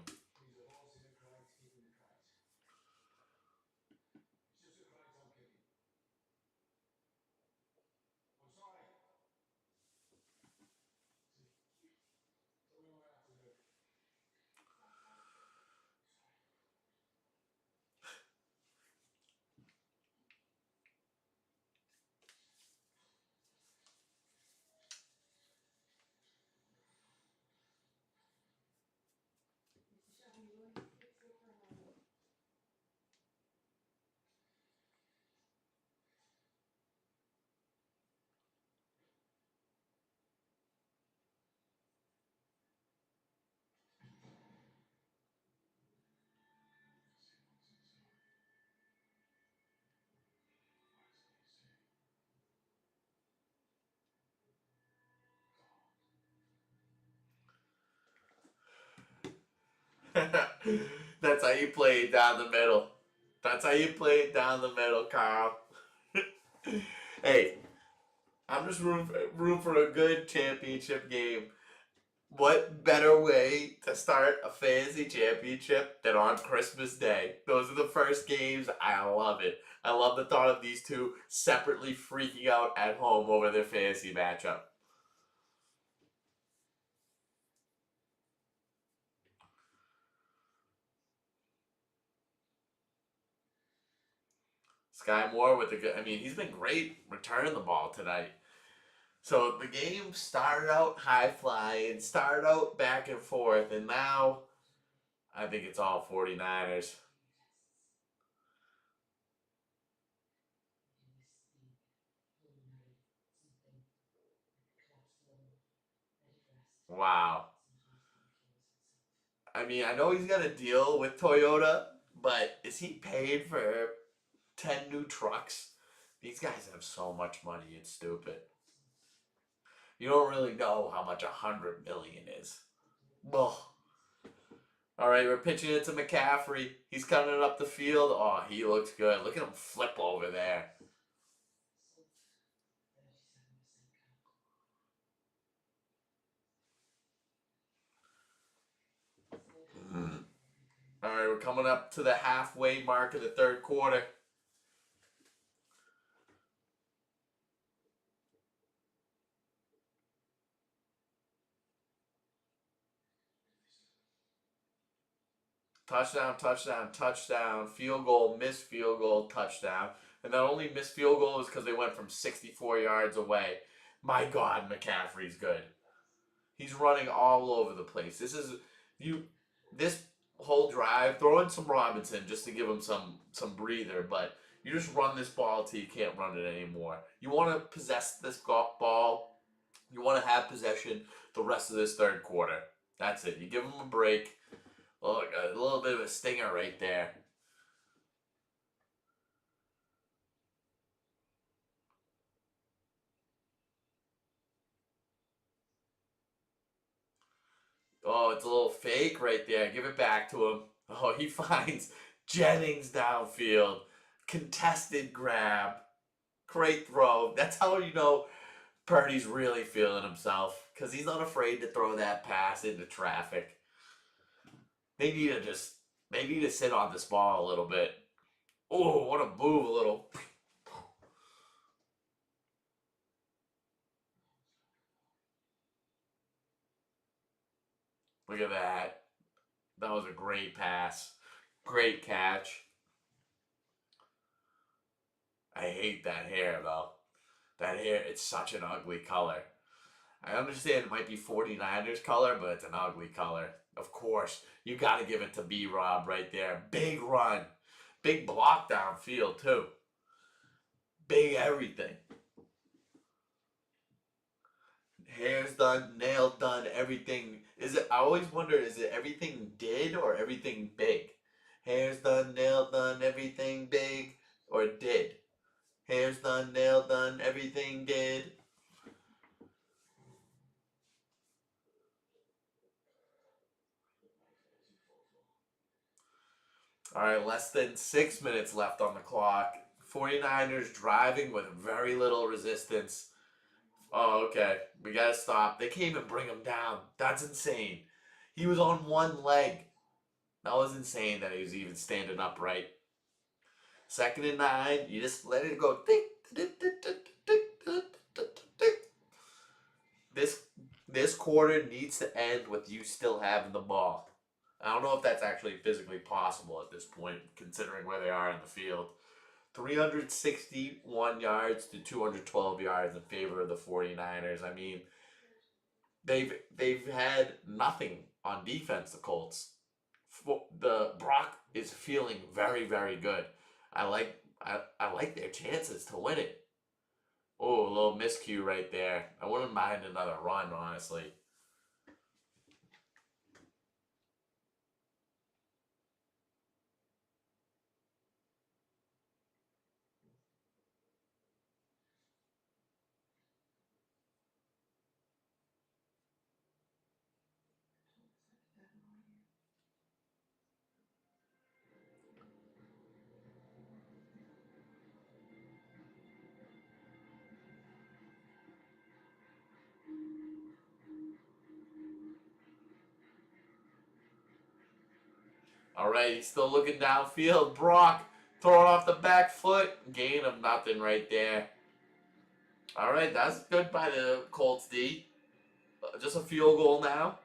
That's how you play it down the middle. That's how you play it down the middle, Carl. Hey, I'm just rooting for a good championship game. What better way to start a fantasy championship than on Christmas Day? Those are the first games. I love it. I love the thought of these two separately freaking out at home over their fantasy matchup. Sky Moore with the good. I mean, he's been great returning the ball tonight. So the game started out high flying, started out back and forth, and now I think it's all 49ers. Wow. I mean, I know he's got a deal with Toyota, but is he paid for 10 new trucks? These guys have so much money, it's stupid. You don't really know how much 100 million is. Ugh. All right, we're pitching it to McCaffrey. He's coming up the field. Oh, he looks good. Look at him flip over there. Mm. All right, we're coming up to the halfway mark of the third quarter. Touchdown, touchdown, touchdown, field goal, missed field goal, touchdown. And that only missed field goal is because they went from 64 yards away. My God, McCaffrey's good. He's running all over the place. You. This whole drive, throw in some Robinson just to give him some breather, but you just run this ball till you can't run it anymore. You want to possess this ball. You want to have possession the rest of this third quarter. That's it. You give him a break. Look, a little bit of a stinger right there. Oh, it's a little fake right there. Give it back to him. Oh, he finds Jennings downfield. Contested grab. Great throw. That's how you know Purdy's really feeling himself because he's not afraid to throw that pass into traffic. They need to just they need to sit on this ball a little bit. Oh, want to move a little. Look at that. That was a great pass. Great catch. I hate that hair though. That hair, it's such an ugly color. I understand it might be 49ers color, but it's an ugly color. Of course, you got to give it to B Rob right there. Big run. Big block downfield, too. Big everything. Hair's done, nails done, everything. Is it? I always wonder, is it everything did or everything big? Hair's done, nail done, everything big, or did? Hair's done, nail done, everything did. All right, less than 6 minutes left on the clock. 49ers driving with very little resistance. Oh, okay. We gotta stop. They can't even bring him down. That's insane. He was on one leg. That was insane that he was even standing upright. 2nd and 9. You just let it go. Tick, tick, tick, tick, tick, tick, tick, tick. This quarter needs to end with you still having the ball. I don't know if that's actually physically possible at this point, considering where they are in the field. 361 yards to 212 yards in favor of the 49ers. I mean, they've had nothing on defense, the Colts. The Brock is feeling very, very good. I like their chances to win it. Oh, a little miscue right there. I wouldn't mind another run, honestly. All right, he's still looking downfield. Brock throwing off the back foot. Gain of nothing right there. All right, that's good by the Colts D. Just a field goal now.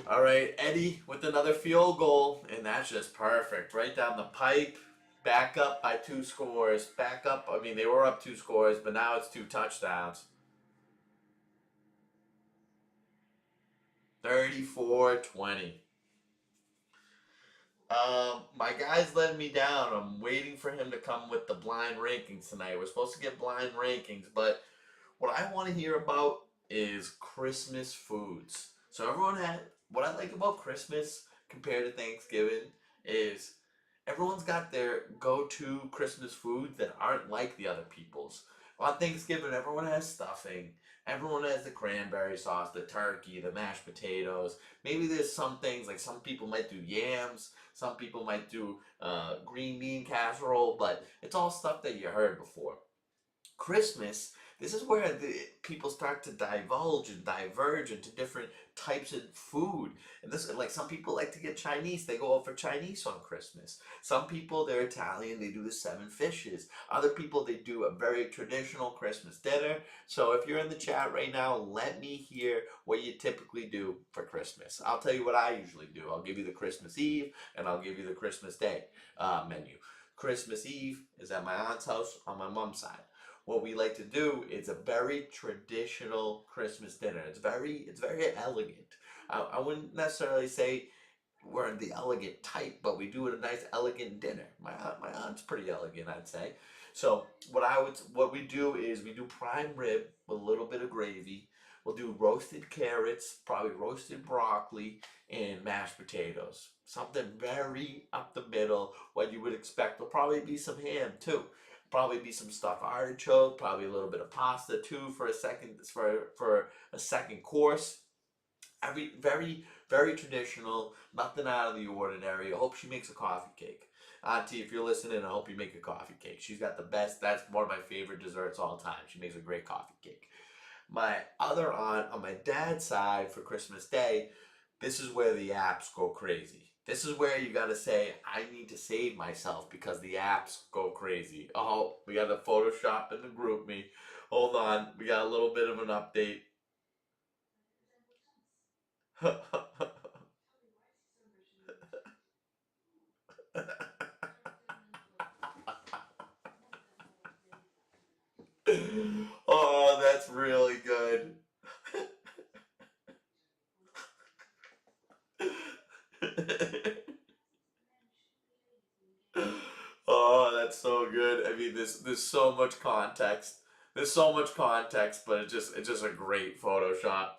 All right, Eddie with another field goal, and that's just perfect. Right down the pipe. Back up by 2 scores. Back up. I mean, they were up 2 scores, but now it's 2 touchdowns. 34-20. My guy's letting me down. I'm waiting for him to come with the blind rankings tonight. We're supposed to get blind rankings, but what I want to hear about is Christmas foods. So everyone had what I like about Christmas compared to Thanksgiving is everyone's got their go-to Christmas foods that aren't like the other people's. On Thanksgiving, everyone has stuffing. Everyone has the cranberry sauce, the turkey, the mashed potatoes. Maybe there's some things like some people might do yams, some people might do green bean casserole, but it's all stuff that you heard before. Christmas, this is where people start to divulge and diverge into different types of food. And this, like some people like to get Chinese, they go out for Chinese on Christmas. Some people they're Italian, they do the seven fishes. Other people they do a very traditional Christmas dinner. So if you're in the chat right now, let me hear what you typically do for Christmas. I'll tell you what I usually do. I'll give you the Christmas Eve and I'll give you the Christmas Day menu. Christmas Eve is at my aunt's house on my mom's side. What we like to do is a very traditional Christmas dinner. It's very elegant. I wouldn't necessarily say we're the elegant type, but we do it a nice elegant dinner. My aunt's pretty elegant, I'd say. So what we do is we do prime rib with a little bit of gravy. We'll do roasted carrots, probably roasted broccoli, and mashed potatoes. Something very up the middle, what you would expect. There'll probably be some ham too. Probably be some stuffed artichoke, probably a little bit of pasta too for a second course. Very traditional, nothing out of the ordinary. I hope she makes a coffee cake. Auntie, if you're listening, I hope you make a coffee cake. She's got the best. That's one of my favorite desserts all time. She makes a great coffee cake. My other aunt on my dad's side for Christmas Day, this is where the apps go crazy. This is where you gotta say, I need to save myself because the apps go crazy. Oh, we got the Photoshop in the group me. Hold on, we got a little bit of an update. Oh, that's really good. Oh, that's so good. I mean, there's so much context. There's so much context, but it's just a great Photoshop.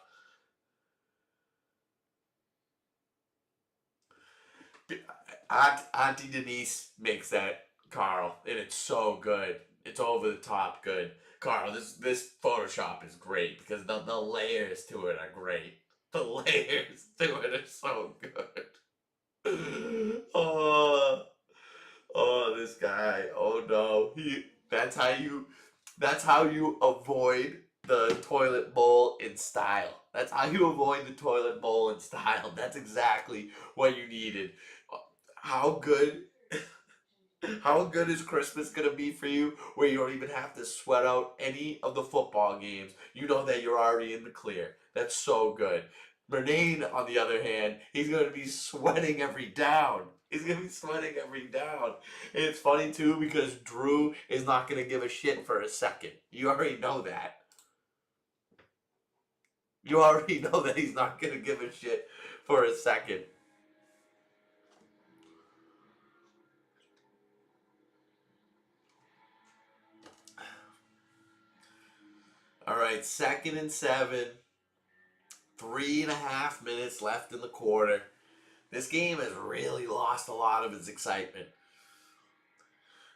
Auntie Denise makes that, Carl, and it's so good. It's over the top good. Carl, this Photoshop is great because the layers to it are great. The layers to it are so good. Oh, oh, this guy. Oh no. That's how you avoid the toilet bowl in style. That's how you avoid the toilet bowl in style. That's exactly what you needed. How good how good is Christmas gonna be for you where you don't even have to sweat out any of the football games? You know that you're already in the clear. That's so good. Bernane, on the other hand, he's gonna be sweating every down. He's gonna be sweating every down. And it's funny too because Drew is not gonna give a shit for a second. You already know that. You already know that he's not gonna give a shit for a second. All right, 2nd and 7. 3.5 minutes left in the quarter. This game has really lost a lot of its excitement.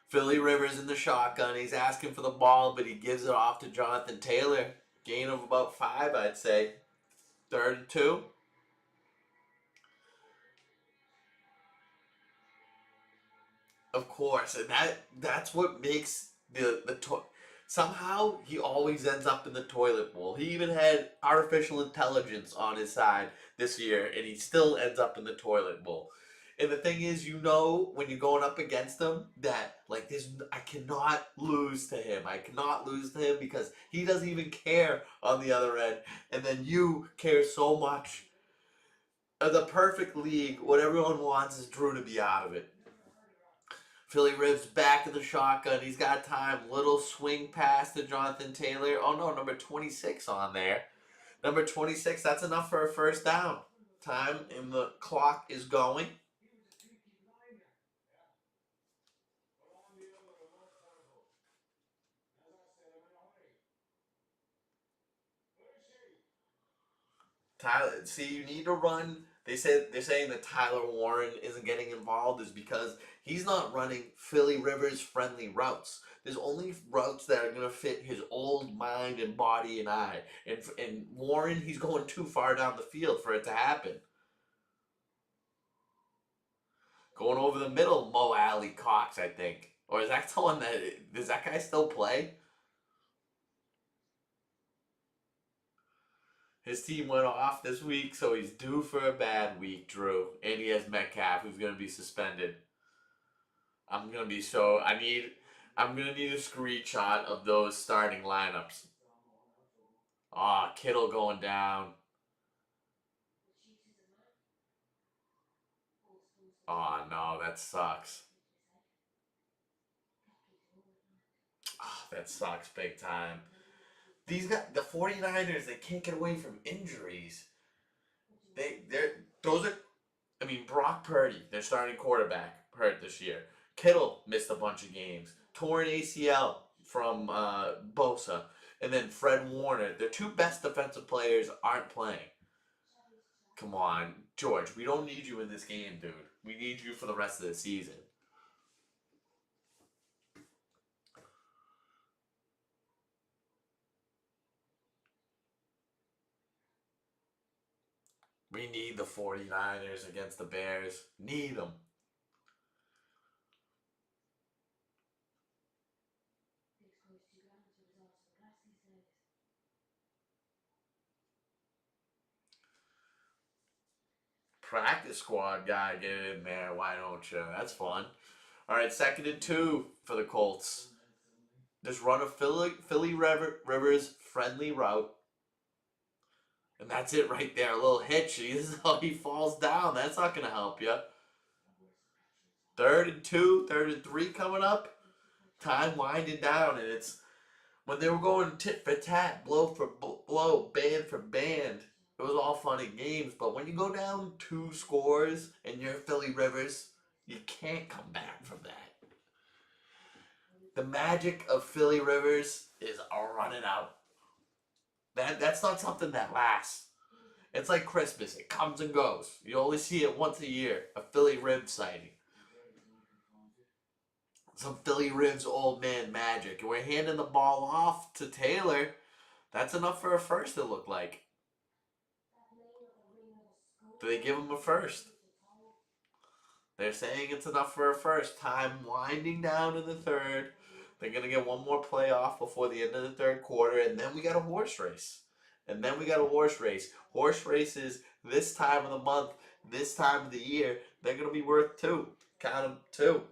Philly Rivers in the shotgun. He's asking for the ball, but he gives it off to Jonathan Taylor. Gain of about 5, I'd say. 3rd and 2. Of course, and that's what makes somehow he always ends up in the toilet bowl. He even had artificial intelligence on his side this year, and he still ends up in the toilet bowl. And the thing is, when you're going up against him, that like this, I cannot lose to him. I cannot lose to him because he doesn't even care on the other end, and then you care so much. The perfect league, what everyone wants is Drew to be out of it. Philly Rivs back in the shotgun. He's got time. Little swing pass to Jonathan Taylor. Oh no, number 26 on there. Number 26, that's enough for a first down. Time and the clock is going. Tyler, see, you need to run they're saying that Tyler Warren isn't getting involved is because he's not running Philly Rivers friendly routes. There's only routes that are gonna fit his old mind and body and eye. And Warren, he's going too far down the field for it to happen. Going over the middle, Mo Alley Cox, I think. Or is that someone that does that guy still play? His team went off this week, so he's due for a bad week, Drew. And he has Metcalf, who's gonna be suspended. I'm gonna be so I'm gonna need a screenshot of those starting lineups. Ah, Kittle going down. Oh no, that sucks. Oh, that sucks big time. These guys, the 49ers, they can't get away from injuries. They're those are I mean, Brock Purdy, their starting quarterback, hurt this year. Kittle missed a bunch of games. Torn ACL from Bosa. And then Fred Warner. Their two best defensive players aren't playing. Come on, George, we don't need you in this game, dude. We need you for the rest of the season. We need the 49ers against the Bears. Need them. Practice squad guy, get it in there. Why don't you? That's fun. All right, 2nd and 2 for the Colts. Just run a Philly Rivers friendly route. And that's it right there. A little hitch. This is how he falls down. That's not going to help you. 3rd and 2, 3rd and 3 coming up. Time winding down. And it's when they were going tit for tat, blow for blow, band for band. It was all fun and games. But when you go down 2 scores and you're Philly Rivers, you can't come back from that. The magic of Philly Rivers is running out. That's not something that lasts. It's like Christmas. It comes and goes. You only see it once a year. A Philly rib sighting. Some Philly ribs old man magic. And we're handing the ball off to Taylor. That's enough for a first, it looked like. Do they give him a first? They're saying it's enough for a first. Time winding down in the third. They're going to get one more play off before the end of the third quarter. And then we got a horse race. Horse races this time of the month, this time of the year, they're going to be worth 2. Count them, 2.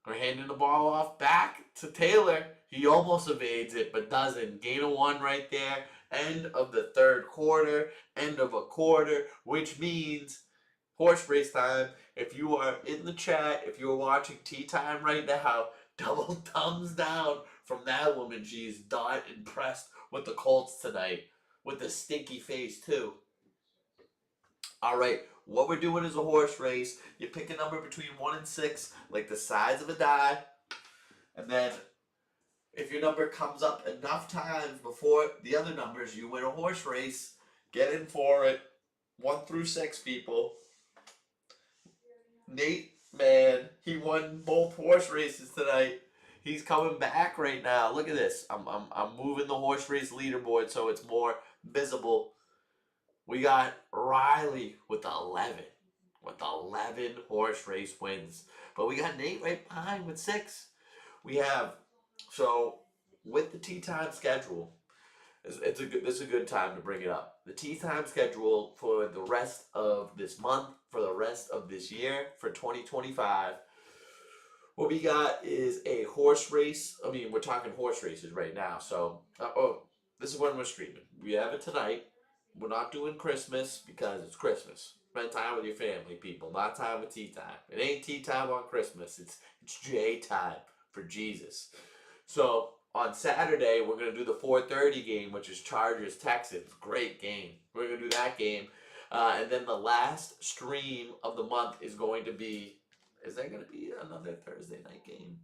We're handing the ball off back to Taylor. He almost evades it, but doesn't. Gain of 1 right there. End of the third quarter. End of a quarter, which means horse race time. If you are in the chat, if you are watching Tea Time right now, double thumbs down from that woman. She's not impressed with the Colts tonight. With the stinky face, too. All right, what we're doing is a horse race. You pick a number between 1 and 6, like the size of a die. And then if your number comes up enough times before the other numbers, you win a horse race. Get in for it. 1 through 6, people. Nate, man, he won both horse races tonight. He's coming back right now. Look at this. I'm moving the horse race leaderboard so it's more visible. We got Riley with 11. With 11 horse race wins. But we got Nate right behind with 6. We have, so with the tea time schedule, it's a good time to bring it up. The tea time schedule for the rest of this month, for the rest of this year, for 2025. What we got is a horse race. I mean, we're talking horse races right now. So, this is when we're streaming. We have it tonight. We're not doing Christmas because it's Christmas. Spend time with your family, people. Not time with tea time. It ain't tea time on Christmas. It's J time for Jesus. So on Saturday we're gonna do the 4:30 game, which is Chargers Texans. Great game. We're gonna do that game, And then the last stream of the month is going to be. Is there going to be another Thursday night game?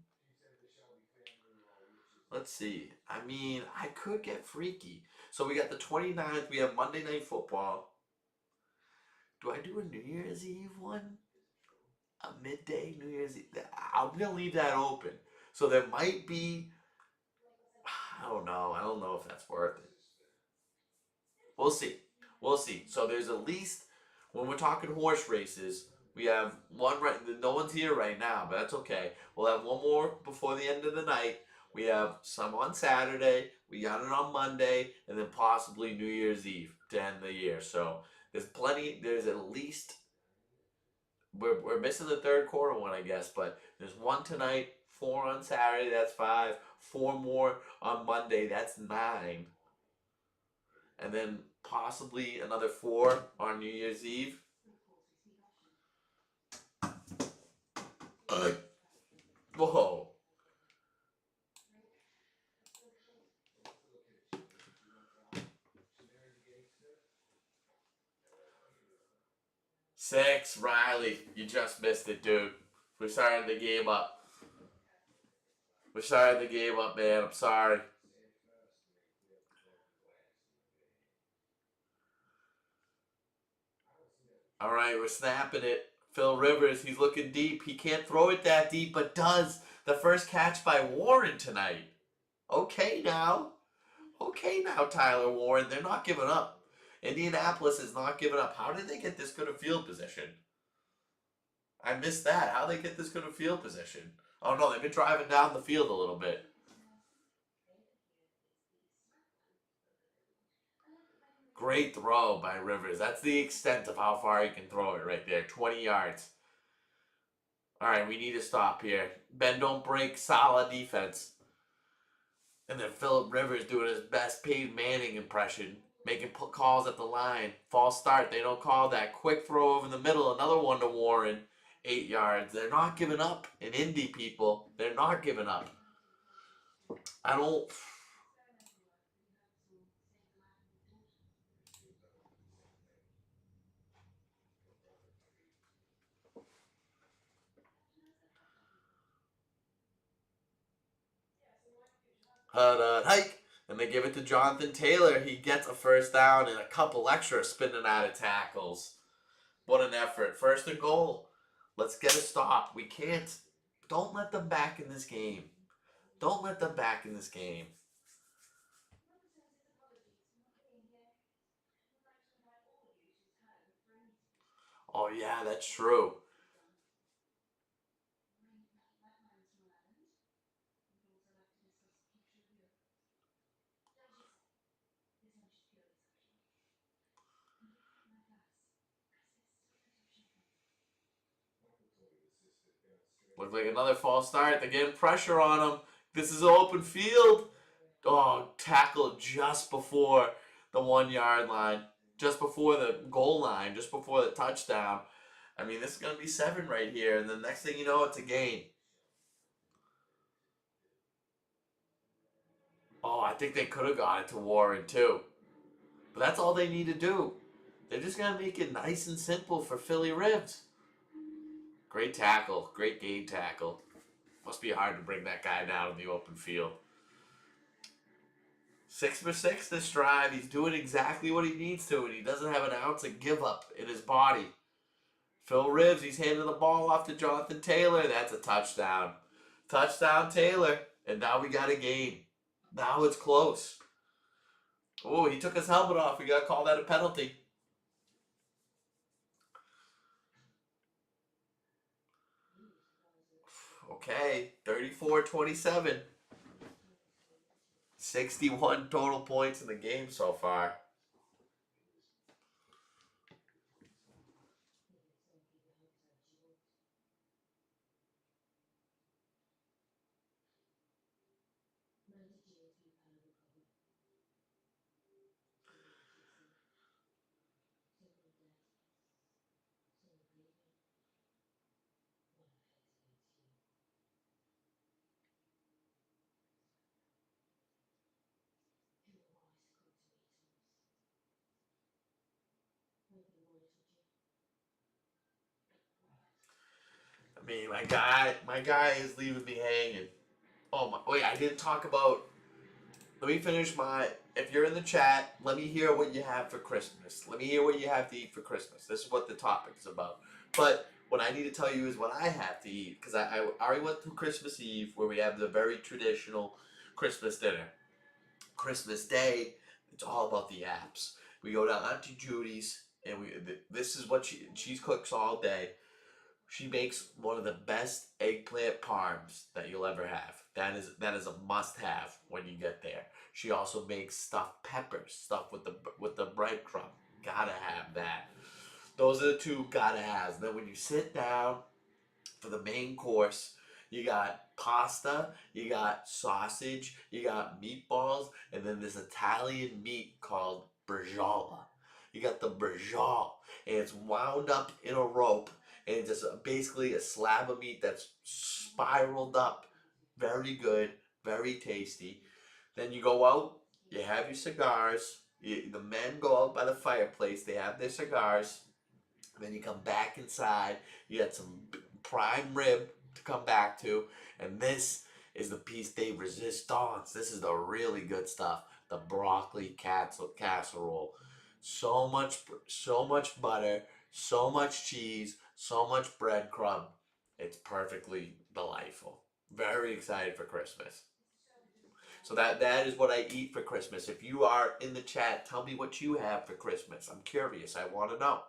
Let's see. I mean, I could get freaky. So we got the 29th. We have Monday Night Football. Do I do a New Year's Eve one? A midday New Year's Eve? I'm going to leave that open. So there might be. I don't know. I don't know if that's worth it. We'll see. We'll see. So there's at least when we're talking horse races, we have one right. No one's here right now, but that's okay. We'll have one more before the end of the night. We have some on Saturday. We got it on Monday, and then possibly New Year's Eve to end the year. So there's plenty. There's at least we're missing the third quarter one, I guess, but there's one tonight, four on Saturday. That's five. Four more on Monday. That's nine, and then possibly another four on New Year's Eve. Whoa. Six, Riley. You just missed it, dude. We started the game up. We started the game up, man. I'm sorry. All right, we're snapping it. Phil Rivers, he's looking deep. He can't throw it that deep, but does. The first catch by Warren tonight. Okay now. Okay now, Tyler Warren. They're not giving up. Indianapolis is not giving up. How did they get this good of field position? I missed that. How they get this good of field position? Oh no, they've been driving down the field a little bit. Great throw by Rivers. That's the extent of how far he can throw it right there. 20 yards. All right, we need to stop here. Ben don't break. Solid defense. And then Philip Rivers doing his best Peyton Manning impression. Making calls at the line. False start. They don't call that. Quick throw over the middle. Another one to Warren. 8 yards. They're not giving up. In Indy, people. They're not giving up. I don't... Hike. And they give it to Jonathan Taylor. He gets a first down and a couple extra spinning out of tackles. What an effort. First and goal. Let's get a stop. We can't. Don't let them back in this game. Don't let them back in this game. Oh, yeah, that's true. Looked like another false start. They're getting pressure on him. This is open field. Oh, tackle just before the 1 yard line. Just before the goal line. Just before the touchdown. I mean, this is going to be 7 right here. And the next thing you know, it's a gain. Oh, I think they could have got it to Warren, too. But that's all they need to do. They're just going to make it nice and simple for Philly Ribs. Great tackle. Great game tackle. Must be hard to bring that guy down in the open field. 6 for 6 this drive. He's doing exactly what he needs to, and he doesn't have an ounce of give up in his body. Phil Rivers, he's handing the ball off to Jonathan Taylor. That's a touchdown. Touchdown, Taylor. And now we got a game. Now it's close. Oh, he took his helmet off. We got to call that a penalty. Okay, 34-27. 61 total points in the game so far. me. My guy is leaving me hanging. Oh my! Wait, I didn't talk about. Let me finish my. If you're in the chat, let me hear what you have for Christmas. Let me hear what you have to eat for Christmas. This is what the topic is about. But what I need to tell you is what I have to eat because I already went through Christmas Eve where we have the very traditional Christmas dinner. Christmas Day, it's all about the apps. We go to Auntie Judy's and this is what she cooks all day. She makes one of the best eggplant parms that you'll ever have. That is a must-have when you get there. She also makes stuffed peppers, stuffed with the breadcrumb. Gotta have that. Those are the two gotta haves. Then when you sit down for the main course, you got pasta, you got sausage, you got meatballs, and then this Italian meat called bresaola. You got the bresaola, and it's wound up in a rope, and it's just basically a slab of meat that's spiraled up. Very good, very tasty. Then you go out, you have your cigars. The men go out by the fireplace, they have their cigars. Then you come back inside. You got some prime rib to come back to, and this is the piece de resistance. This is the really good stuff. The broccoli casserole. So much butter, so much cheese, so much breadcrumb. It's perfectly delightful. Very excited for Christmas. So that is what I eat for Christmas. If you are in the chat, tell me what you have for Christmas. I'm curious. I want to know.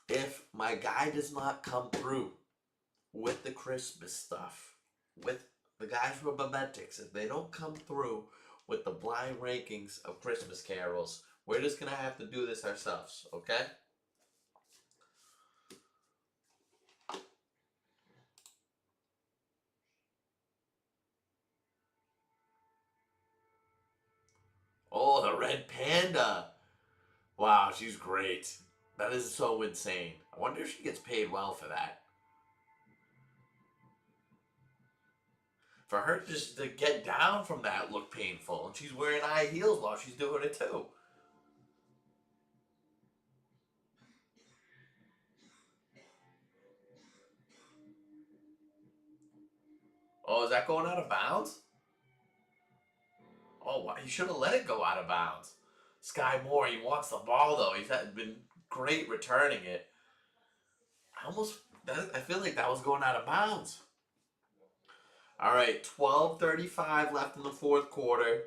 If my guy does not come through with the Christmas stuff, with the guys from Momentix, if they don't come through with the blind rankings of Christmas carols, we're just gonna have to do this ourselves, okay? Oh, the red panda. Wow, she's great. That is so insane. I wonder if she gets paid well for that. For her just to get down from that looked painful, and she's wearing high heels while she's doing it too. Oh, is that going out of bounds? Oh, he should have let it go out of bounds. Sky Moore, he wants the ball though. He's been great returning it. I feel like that was going out of bounds. All right, 12:35 left in the fourth quarter.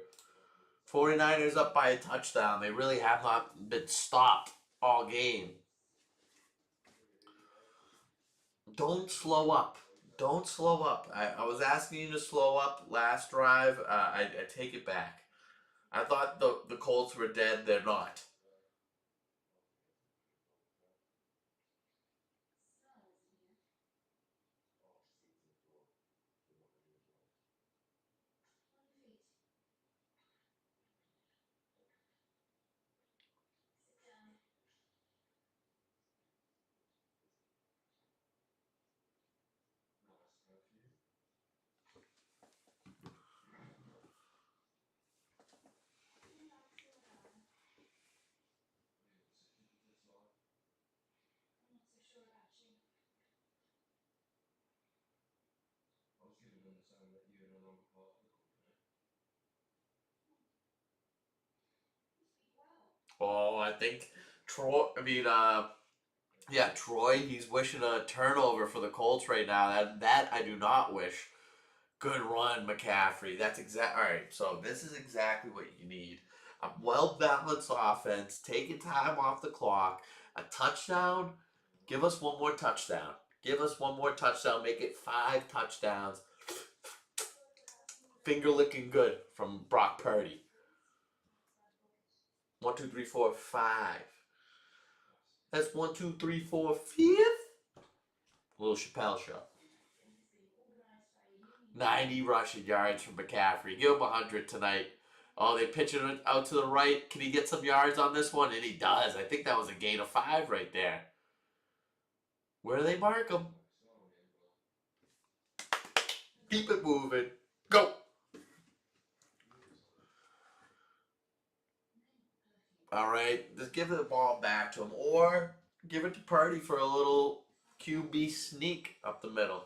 49ers up by a touchdown. They really have not been stopped all game. Don't slow up. Don't slow up. I was asking you to slow up last drive. I take it back. I thought the Colts were dead. They're not. Oh, I think Troy. Yeah, Troy. He's wishing a turnover for the Colts right now. That I do not wish. Good run, McCaffrey. That's exact. All right, so this is exactly what you need. A well balanced offense, taking time off the clock, a touchdown. Give us one more touchdown. Give us one more touchdown. Make it 5 touchdowns. Finger licking good from Brock Purdy. 1, 2, 3, 4, 5. That's 1, 2, 3, 4, 5th. Little Chappelle show. 90 rushing yards from McCaffrey. Give him 100 tonight. Oh, they pitch it out to the right. Can he get some yards on this one? And he does. I think that was a gain of 5 right there. Where do they mark him? Keep it moving. Go. All right, just give the ball back to him, or give it to Purdy for a little QB sneak up the middle.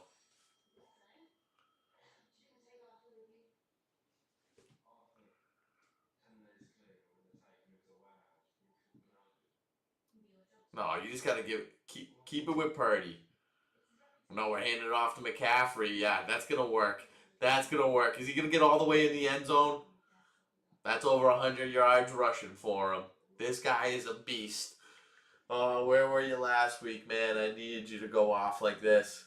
No, you just gotta keep it with Purdy. No, we're handing it off to McCaffrey. Yeah, that's gonna work. That's gonna work. Is he gonna get all the way in the end zone? That's over 100 yards rushing for him. This guy is a beast. Oh, where were you last week, man? I needed you to go off like this.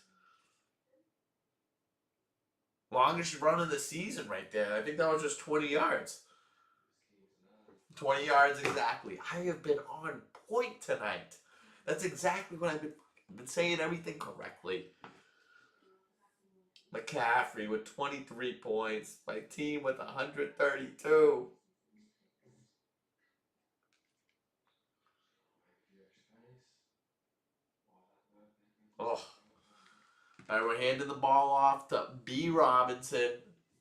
Longest run of the season right there. I think that was just 20 yards. 20 yards exactly. I have been on point tonight. That's exactly what I've been saying everything correctly. McCaffrey with 23 points. My team with 132. Oh. All right, we're handing the ball off to B. Robinson.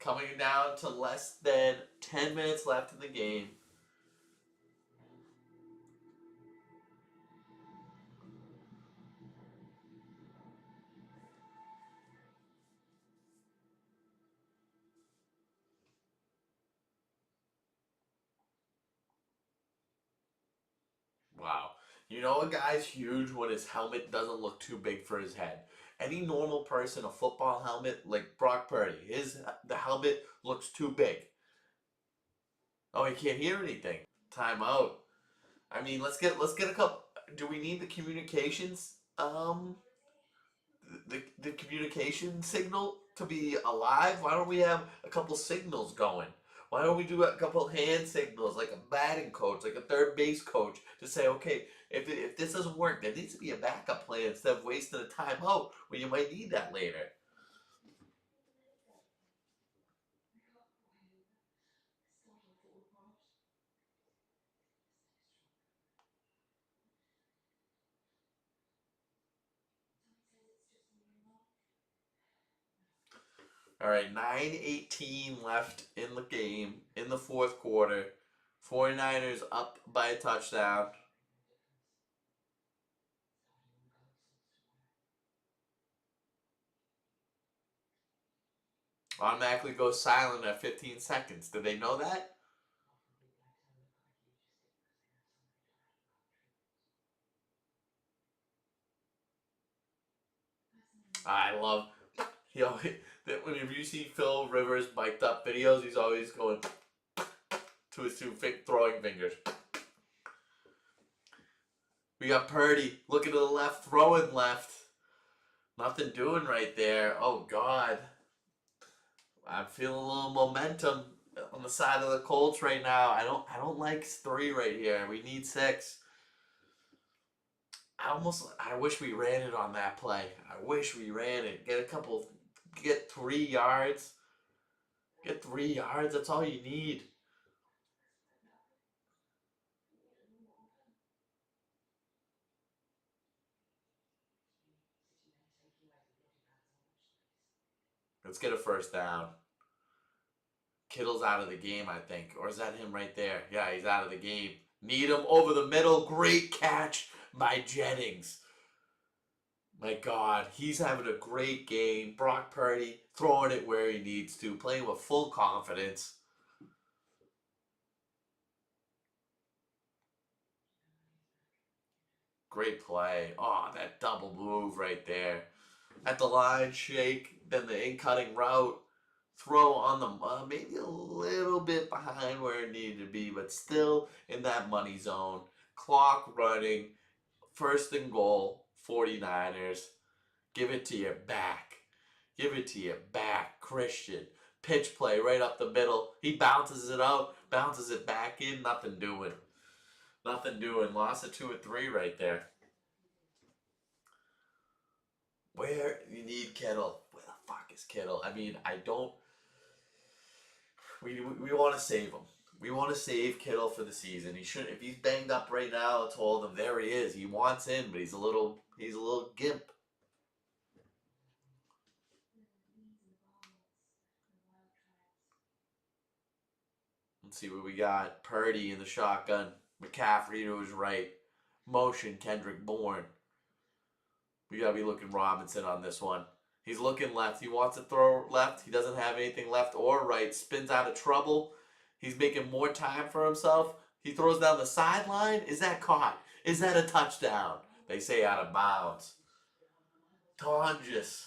Coming down to less than 10 minutes left in the game. Wow. You know a guy's huge when his helmet doesn't look too big for his head. Any normal person, a football helmet like Brock Purdy, the helmet looks too big. Oh, he can't hear anything. Timeout. I mean, let's get a couple. Do we need the communications? The communication signal to be alive? Why don't we have a couple signals going? Why don't we do a couple hand signals, like a batting coach, like a third base coach, to say, okay, if this doesn't work, there needs to be a backup plan instead of wasting a timeout when you might need that later. All right, 9:18 left in the game in the fourth quarter. 49ers up by a touchdown. Automatically goes silent at 15 seconds. Did they know that? I love, you know, whenever you see Phil Rivers mic'd up videos, he's always going to his two throwing fingers. We got Purdy looking to the left, throwing left. Nothing doing right there. Oh God, I'm feeling a little momentum on the side of the Colts right now. I don't like 3 right here. We need 6. I wish we ran it on that play. I wish we ran it. Get 3 yards. Get 3 yards. That's all you need. Let's get a first down. Kittle's out of the game, I think. Or is that him right there? Yeah, he's out of the game. Need him over the middle. Great catch by Jennings. My God, he's having a great game. Brock Purdy throwing it where he needs to, playing with full confidence. Great play. Oh, that double move right there. At the line, shake, then the in-cutting route. Throw on the maybe a little bit behind where it needed to be, but still in that money zone. Clock running. First and goal, 49ers. Give it to your back. Give it to your back, Christian. Pitch play right up the middle. He bounces it out, bounces it back in. Nothing doing. Nothing doing. Lost a 2 or 3 right there. Where you need Kittle? Where the fuck is Kittle? I mean, I don't. We want to save him. We want to save Kittle for the season. He should. If he's banged up right now, I told him there he is. He wants in, but he's a little gimp. Let's see what we got. Purdy in the shotgun. McCaffrey to his right. Motion, Kendrick Bourne. We gotta be looking Robinson on this one. He's looking left. He wants to throw left. He doesn't have anything left or right. Spins out of trouble. He's making more time for himself. He throws down the sideline. Is that caught? Is that a touchdown? They say out of bounds. Tonjes.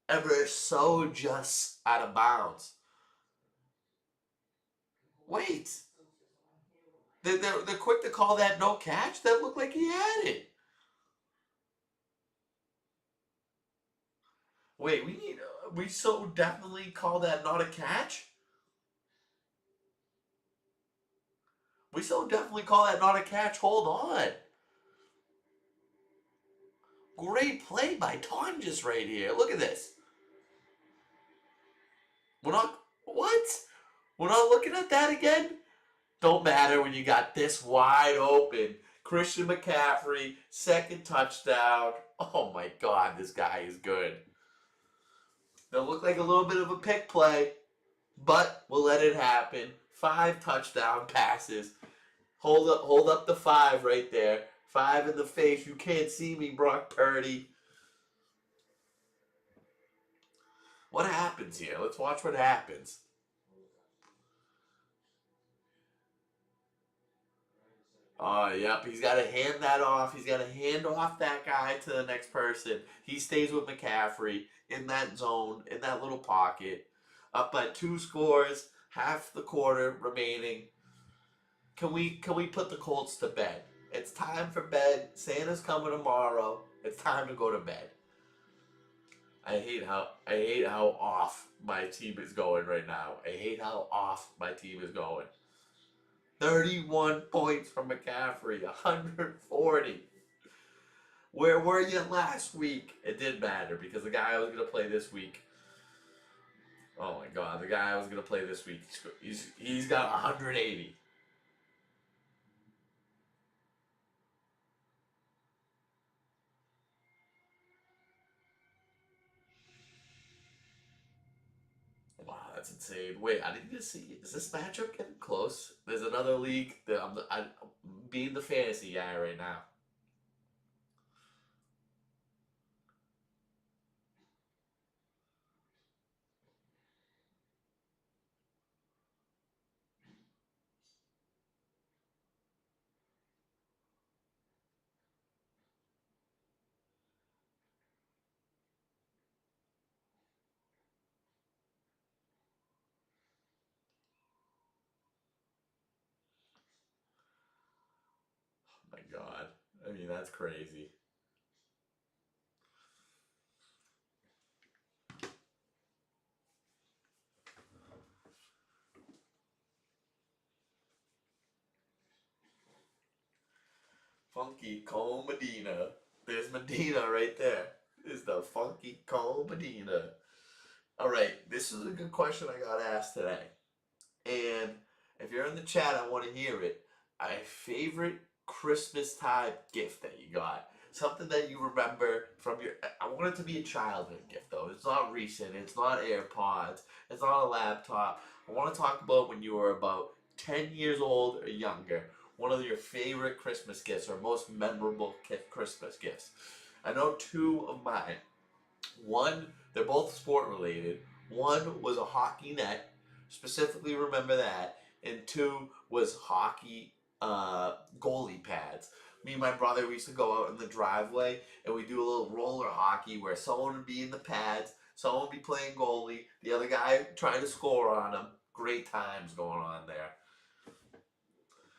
Ever so just out of bounds. Wait. They're quick to call that no catch? That looked like he had it. Wait, we so definitely call that not a catch? We so definitely call that not a catch. Hold on. Great play by Tonjes right here. Look at this. We're not. What? We're not looking at that again? Don't matter when you got this wide open. Christian McCaffrey, second touchdown. Oh my God, this guy is good. They'll look like a little bit of a pick play, but we'll let it happen. 5 touchdown passes. Hold up the 5 right there. 5 in the face. You can't see me, Brock Purdy. What happens here? Let's watch what happens. Oh, yep. He's got to hand that off. He's got to hand off that guy to the next person. He stays with McCaffrey in that zone, in that little pocket. Up by 2 scores, half the quarter remaining. Can we put the Colts to bed? It's time for bed. Santa's coming tomorrow. It's time to go to bed. I hate how off my team is going right now. I hate how off my team is going. 31 points from McCaffrey, 140. Where were you last week? It didn't matter because the guy I was going to play this week. Oh my God, the guy I was going to play this week, he's got 180. Wow, that's insane. Wait, I didn't just see. Is this matchup getting close? There's another league that I'm being the fantasy guy right now. Oh my God. I mean, that's crazy. Funky Cole Medina. There's Medina right there. Is the Funky Cole Medina. All right, this is a good question I got asked today. And if you're in the chat, I want to hear it. A favorite Christmas type gift that you got. Something that you remember from your. I want it to be a childhood gift, though. It's not recent. It's not AirPods. It's not a laptop. I want to talk about when you were about 10 years old or younger. One of your favorite Christmas gifts or most memorable Christmas gifts. I know 2 of mine. One, they're both sport related. One was a hockey net, specifically remember that, and 2 was hockey goalie pads. Me and my brother, we used to go out in the driveway and we do a little roller hockey where someone would be in the pads, someone would be playing goalie, the other guy trying to score on them. Great times going on there.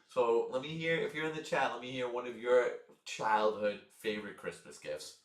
So let me hear, if you're in the chat, let me hear one of your childhood favorite Christmas gifts.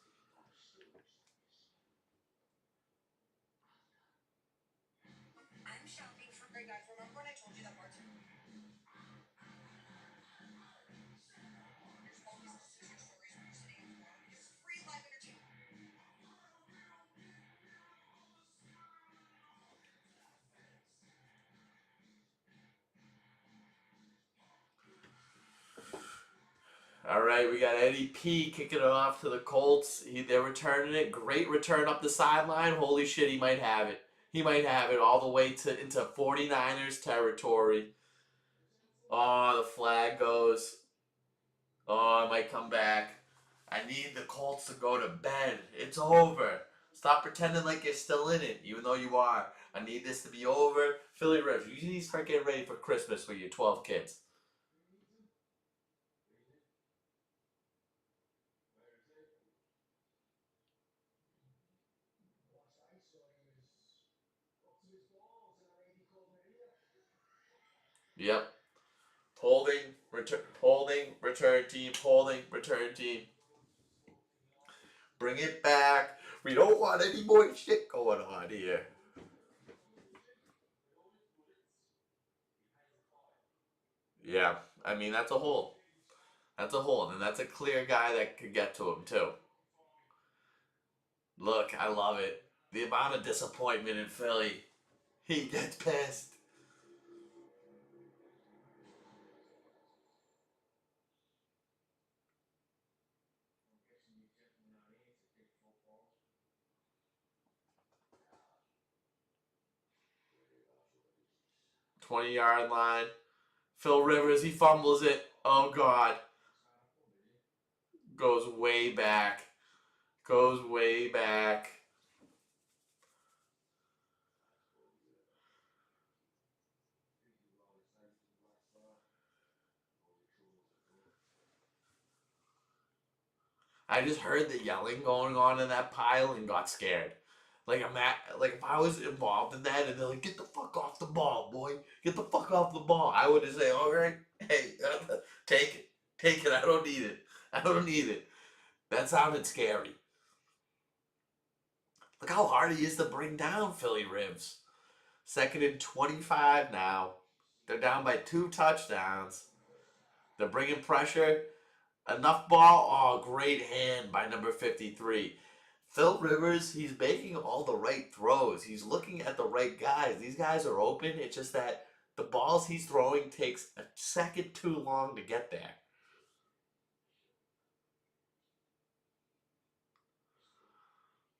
All right, we got Eddie P kicking it off to the Colts. They're returning it. Great return up the sideline. Holy shit, he might have it. He might have it all the way into 49ers territory. Oh, the flag goes. Oh, it might come back. I need the Colts to go to bed. It's over. Stop pretending like you're still in it, even though you are. I need this to be over. Philly Rivers, you need to start getting ready for Christmas with your 12 kids. Yep. Holding, return team, holding, return team. Bring it back. We don't want any more shit going on here. Yeah, I mean that's a hole. That's a hole, and that's a clear guy that could get to him too. Look, I love it. The amount of disappointment in Philly. He gets pissed. 20-yard line. Phil Rivers, he fumbles it. Oh God. Goes way back. Goes way back. I just heard the yelling going on in that pile and got scared. Like if I was involved in that and they're like, "Get the fuck off the ball, boy! Get the fuck off the ball," I would just say, "All right, hey, take it, take it. I don't need it. I don't need it." That sounded scary. Look how hard he is to bring down Philly Ribs. Second and 25 now. They're down by 2 touchdowns. They're bringing pressure. Enough ball. Oh, great hand by number 53. Phil Rivers, he's making all the right throws. He's looking at the right guys. These guys are open. It's just that the balls he's throwing takes a second too long to get there.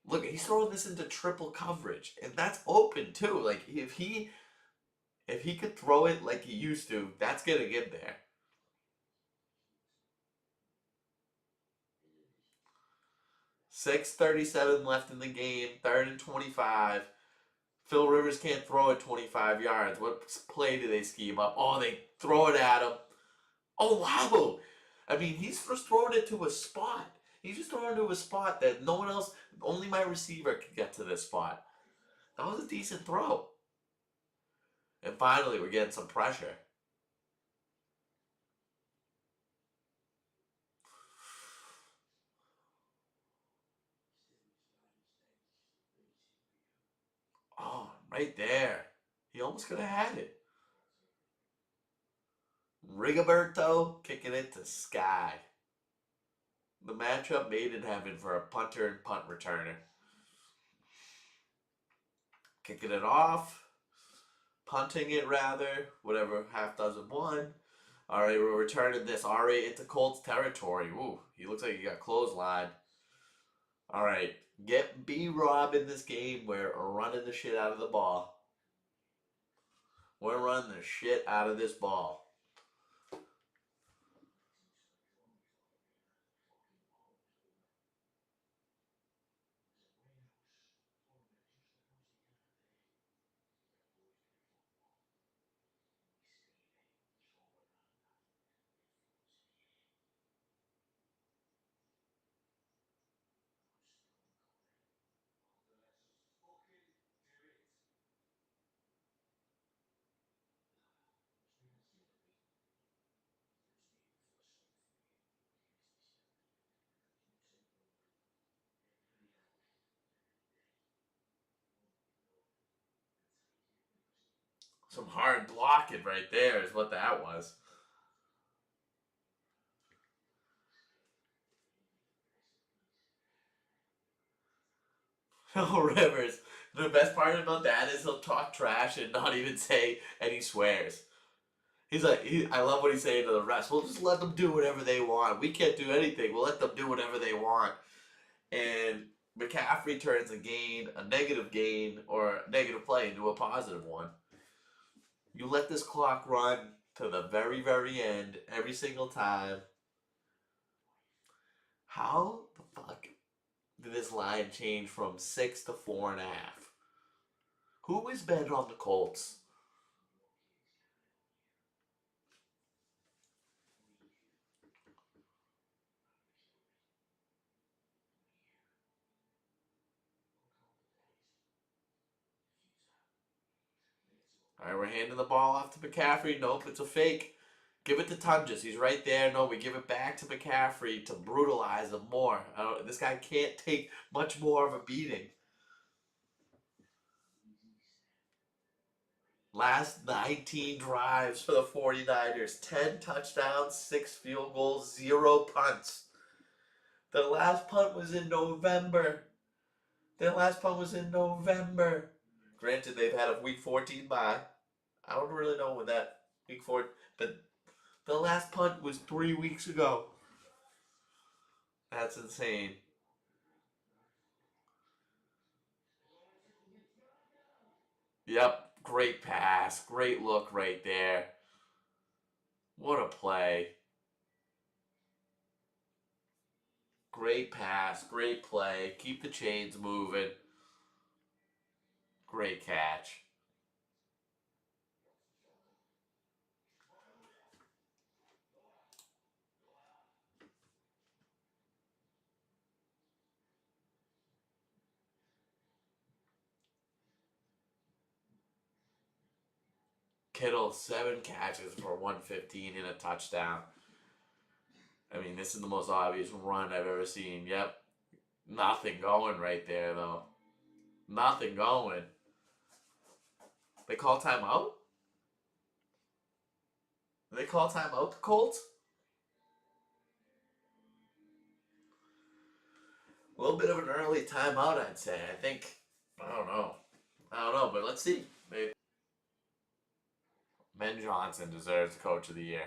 Look, he's throwing this into triple coverage, and that's open too. Like if he could throw it like he used to, that's gonna get there. 6:37 left in the game. Third and 25. Phil Rivers can't throw it 25 yards. What play do they scheme up? Oh, they throw it at him. Oh, wow. I mean, he's just throwing it to a spot. He's just throwing it to a spot that no one else, only my receiver could get to this spot. That was a decent throw. And finally, we're getting some pressure. Oh, right there. He almost could have had it. Rigoberto kicking it to Sky. The matchup made in heaven for a punter and punt returner. Kicking it off, punting it rather, whatever half dozen one. All right, we're returning this already into Colts territory. Ooh, he looks like he got clothesline. All right, get B Rob in this game. We're running the shit out of the ball. We're running the shit out of this ball. Some hard blocking right there is what that was. Phil Rivers. The best part about that is he'll talk trash and not even say, and he swears. He's like, I love what he's saying to the rest. We'll just let them do whatever they want. We can't do anything. We'll let them do whatever they want. And McCaffrey turns a negative gain, or a negative play into a positive one. You let this clock run. to the very, very end every single time. How the fuck did this line change from 6 to 4.5? Who is better on the Colts? All right, we're handing the ball off to McCaffrey. Nope, it's a fake. Give it to Tunges. He's right there. No, we give it back to McCaffrey to brutalize him more. This guy can't take much more of a beating. Last 19 drives for the 49ers. 10 touchdowns, 6 field goals, 0 punts. Their last punt was in November. Granted, they've had a week 14 bye. I don't really know when that week 4, but the last punt was 3 weeks ago. That's insane. Yep, great pass, great look right there. What a play. Great pass, great play. Keep the chains moving. Great catch. Kittle, 7 catches for 115 and a touchdown. I mean, this is the most obvious run I've ever seen. Yep. Nothing going right there, though. Nothing going. They call timeout? Did they call timeout, the Colts? A little bit of an early timeout, I'd say. I think. I don't know. But let's see. Maybe. Ben Johnson deserves Coach of the Year.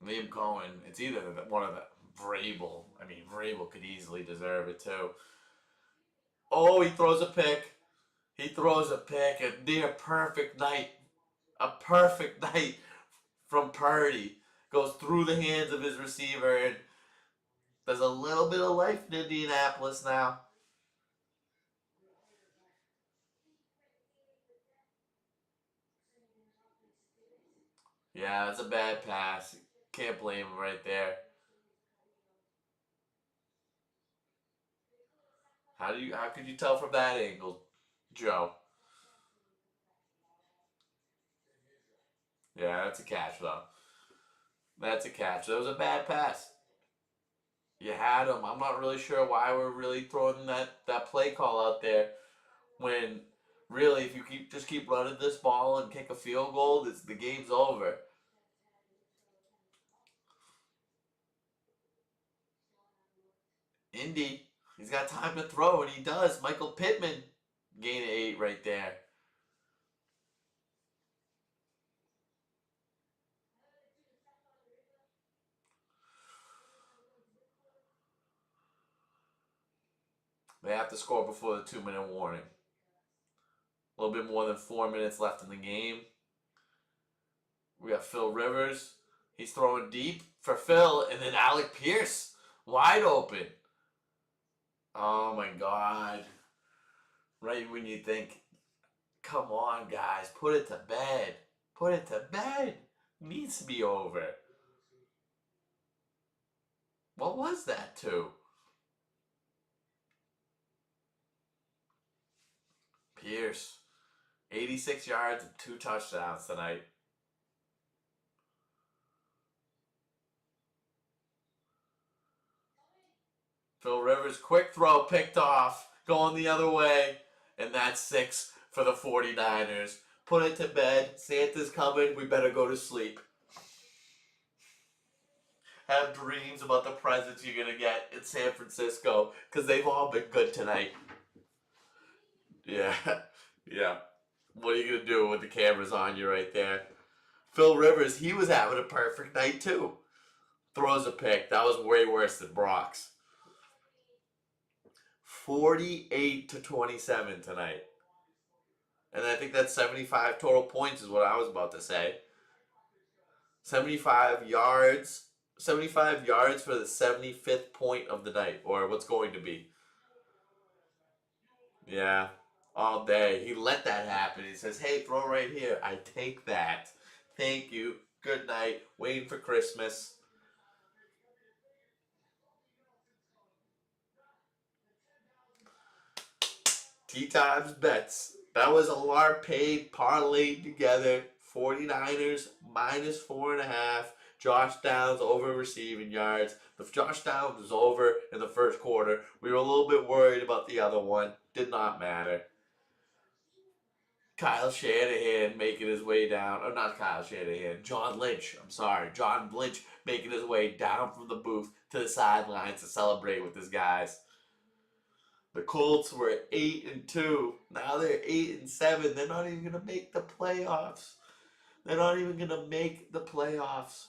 Liam Cohen. It's either one of the Vrabel. I mean, Vrabel could easily deserve it too. Oh, he throws a pick. A near perfect night. A perfect night from Purdy. Goes through the hands of his receiver, and there's a little bit of life in Indianapolis now. Yeah, that's a bad pass. Can't blame him right there. How could you tell from that angle, Joe? Yeah, that's a catch though. That's a catch. That was a bad pass. You had him. I'm not really sure why we're really throwing that play call out there when really if you keep running this ball and kick a field goal, the game's over. Indy, he's got time to throw and he does. Michael Pittman gain 8 right there. They have to score before the 2-minute warning. A little bit more than 4 minutes left in the game. We got Phil Rivers. He's throwing deep for Phil, and then Alec Pierce wide open. Oh my God. Right when you think, come on, guys, put it to bed. Put it to bed. It needs to be over. What was that to? Pierce. 86 yards and 2 touchdowns tonight. Phil Rivers, quick throw, picked off, going the other way, and that's 6 for the 49ers. Put it to bed. Santa's coming. We better go to sleep. have dreams about the presents you're gonna get in San Francisco because they've all been good tonight. Yeah, yeah. What are you gonna do with the cameras on you right there? Phil Rivers, he was having a perfect night too. Throws a pick. That was way worse than Brock's. 48-27 tonight. And I think that's 75 total points is what I was about to say. 75 yards. 75 yards for the 75th point of the night, or what's going to be. Yeah, all day. He let that happen. He says, hey, throw right here. I take that. Thank you. Good night. Waiting for Christmas. Tea Times bets. That was a LAR paid parlayed together. 49ers minus 4.5. Josh Downs over receiving yards. The Josh Downs was over in the first quarter. We were a little bit worried about the other one. Did not matter. Kyle Shanahan making his way down. Or not Kyle Shanahan. John Lynch. I'm sorry. John Lynch making his way down from the booth to the sidelines to celebrate with his guys. The Colts were 8-2. Now they're 8-7. They're not even gonna make the playoffs. They're not even gonna make the playoffs.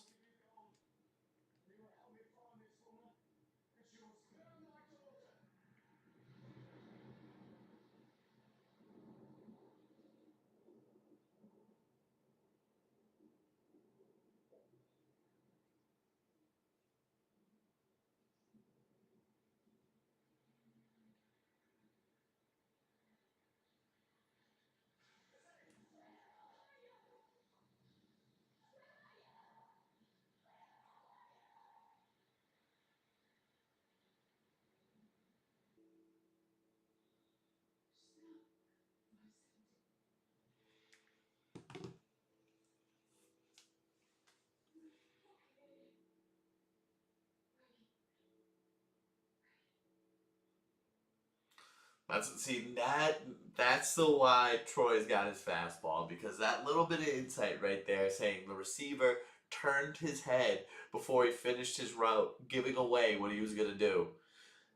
That's the why Troy's got his fastball, because that little bit of insight right there saying the receiver turned his head before he finished his route, giving away what he was gonna do.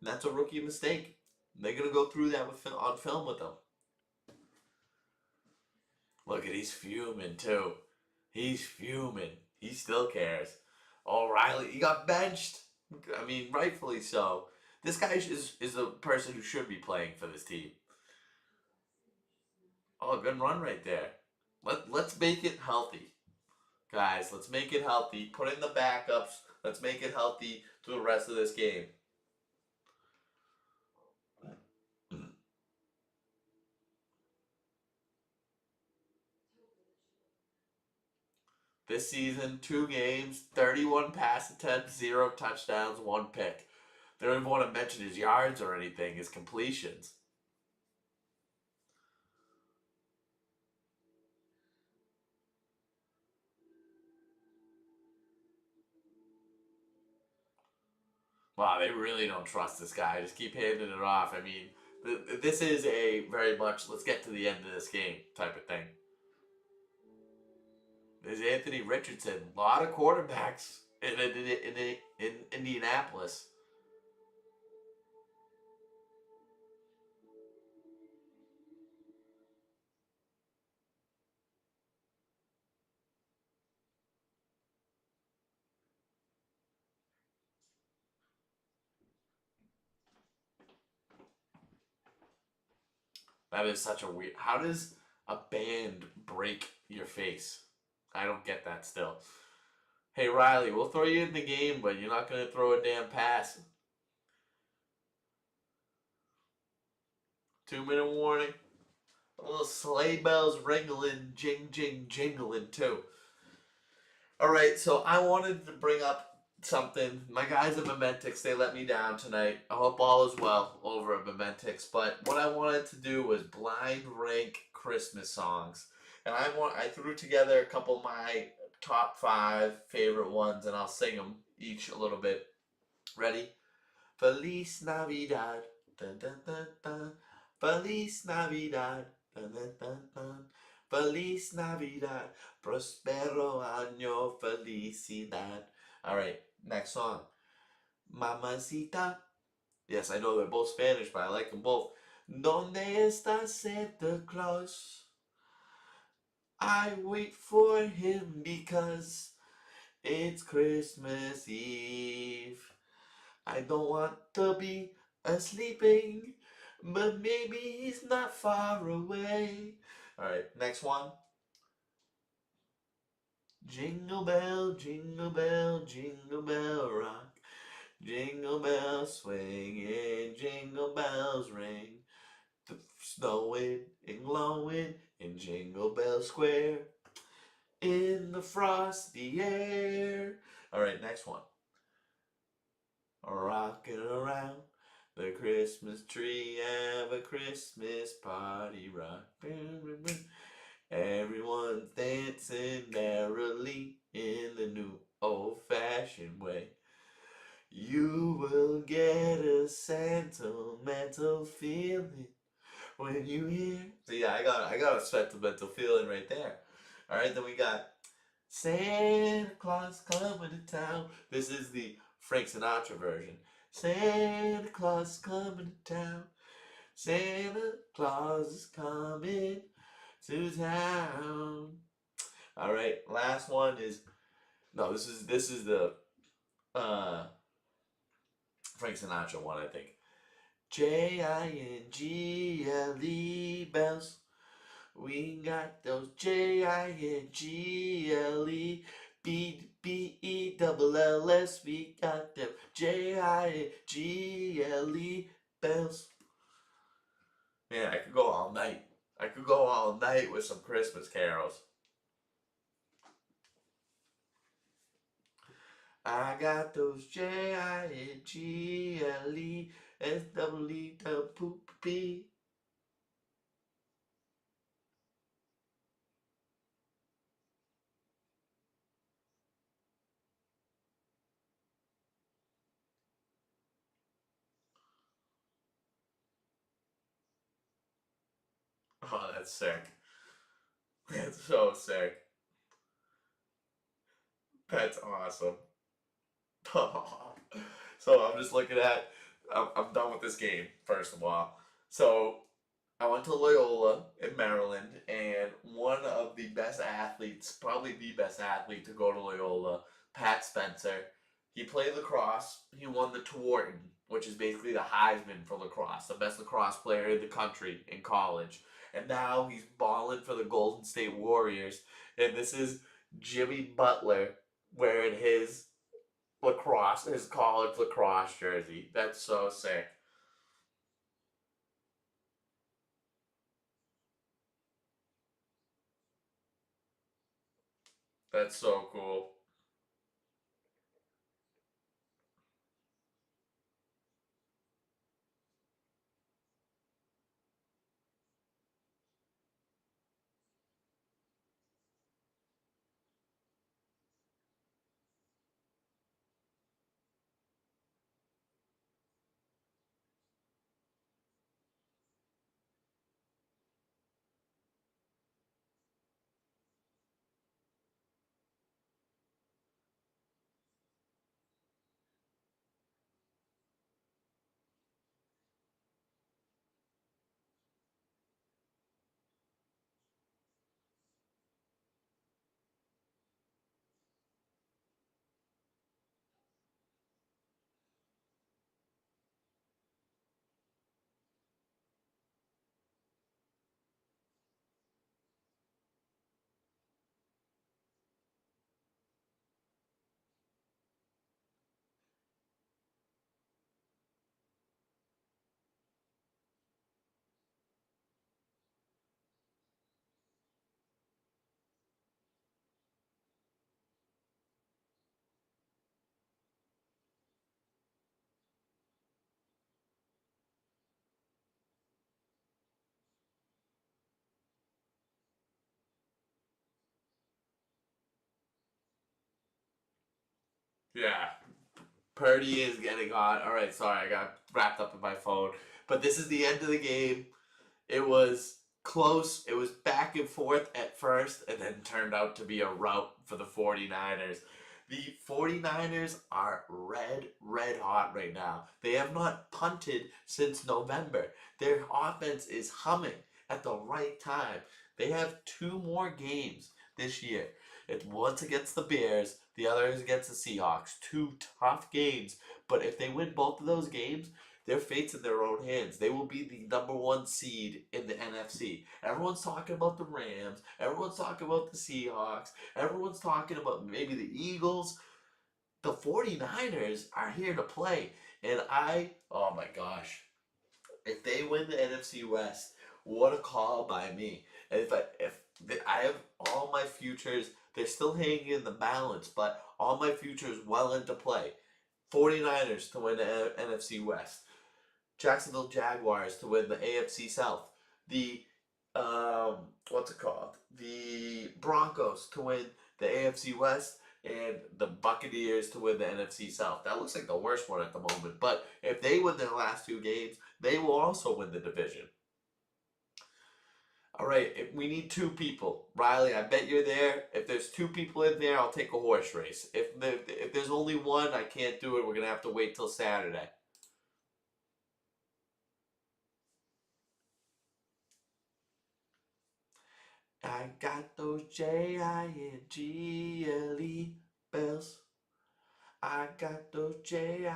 And that's a rookie mistake. They're gonna go through that on film with him. Look at he's fuming too. He's fuming. He still cares. O'Reilly, he got benched. I mean, rightfully so. This guy is a person who should be playing for this team. Oh, good run right there. Let's make it healthy, guys. Let's make it healthy. Put in the backups. Let's make it healthy through the rest of this game. This season, 2 games, 31 pass attempts, 0 touchdowns, 1 pick. They don't even want to mention his yards or anything, his completions. Wow, they really don't trust this guy. Just keep handing it off. I mean, this is a very much let's get to the end of this game type of thing. There's Anthony Richardson. A lot of quarterbacks in Indianapolis. That is such a weird. How does a band break your face? I don't get that still. Hey Riley, we'll throw you in the game, but you're not gonna throw a damn pass. 2 minute warning. A little sleigh bells ringling, jing jing jingling too. All right, so I wanted to bring up something. My guys at Momentix, they let me down tonight. I hope all is well over at Momentix. But what I wanted to do was blind rank Christmas songs, and I threw together a couple of my top 5 favorite ones, and I'll sing them each a little bit. Ready? Feliz Navidad, dun, dun, dun, dun. Feliz Navidad, dun, dun, dun, dun. Feliz Navidad, prospero año, felicidad. All right, Next song, Mamacita. Yes, I know they're both Spanish, but I like them both. Donde está Santa Claus? I wait for him because it's Christmas Eve. I don't want to be sleeping, but maybe he's not far away. Alright, next one. Jingle bell rock. Jingle bells swing and jingle bells ring. Snowing and glowing in Jingle Bell Square. In the frosty air. Alright, next one. Rocking around the Christmas tree, have a Christmas party rock. Everyone's dancing merrily in the new old-fashioned way. You will get a sentimental feeling when you hear. So yeah, I got a sentimental feeling right there. All right, then we got Santa Claus coming to town. This is the Frank Sinatra version. Santa Claus is coming to town. Santa Claus is coming to town. All right, last one is no. This is the uh Frank Sinatra one, I think. Jingle bells. We got those Jingle. We got them Jingle bells. Man, I could go all night. I could go all night with some Christmas carols. I got those Jingle. Oh, that's sick. That's so sick. That's awesome. So I'm just looking at. I'm done with this game, first of all. So I went to Loyola in Maryland, and one of the best athletes, probably the best athlete to go to Loyola, Pat Spencer, he played lacrosse. He won the Tewarton, which is basically the Heisman for lacrosse, the best lacrosse player in the country in college. And now he's balling for the Golden State Warriors. And this is Jimmy Butler wearing his college lacrosse jersey. That's so sick. That's so cool. Yeah, Purdy is getting on. All right, sorry, I got wrapped up in my phone. But this is the end of the game. It was close. It was back and forth at first, and then turned out to be a rout for the 49ers. The 49ers are red hot right now. They have not punted since November. Their offense is humming at the right time. They have two more games this year. It's once against the Bears, the other is against the Seahawks. Two tough games. But if they win both of those games, their fate's in their own hands. They will be the number one seed in the NFC. Everyone's talking about the Rams. Everyone's talking about the Seahawks. Everyone's talking about maybe the Eagles. The 49ers are here to play. And oh my gosh, if they win the NFC West, what a call by me. And if I have all my futures, they're still hanging in the balance, but all my futures well into play. 49ers to win the NFC West. Jacksonville Jaguars to win the AFC South. The what's it called? The Broncos to win the AFC West, and the Buccaneers to win the NFC South. That looks like the worst one at the moment. But if they win their last two games, they will also win the division. All right, if we need two people. Riley, I bet you're there. If there's two people in there, I'll take a horse race. If there's only one, I can't do it. We're gonna have to wait till Saturday. I got those Jingle bells. I got those Jingle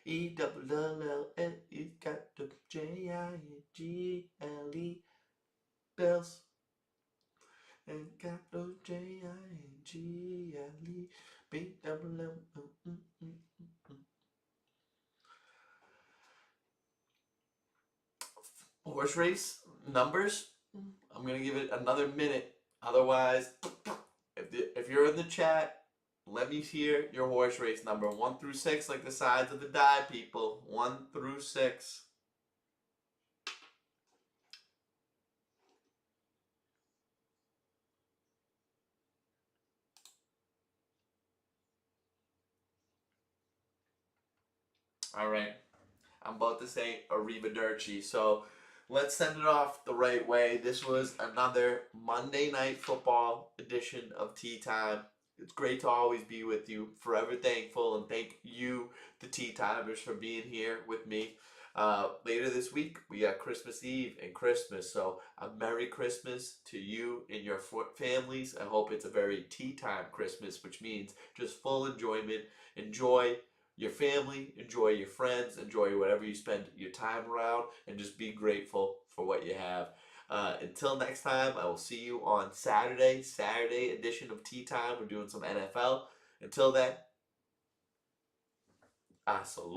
You got the Jingle bells. And got those Jingle Horse race numbers. I'm gonna give it another minute. Otherwise, if you're in the chat, let me hear your horse race number 1 through 6, like the sides of the die, people. 1 through 6. All right. I'm about to say arrivederci. So let's send it off the right way. This was another Monday Night Football edition of Tea Time. It's great to always be with you. Forever thankful, and thank you, the Tea Timers, for being here with me. Later this week, we got Christmas Eve and Christmas. So a Merry Christmas to you and your families. I hope it's a very tea time Christmas, which means just full enjoyment. Enjoy your family, enjoy your friends, enjoy whatever you spend your time around, and just be grateful for what you have. Until next time, I will see you on Saturday edition of Tea Time. We're doing some NFL. Until then, hasta luego.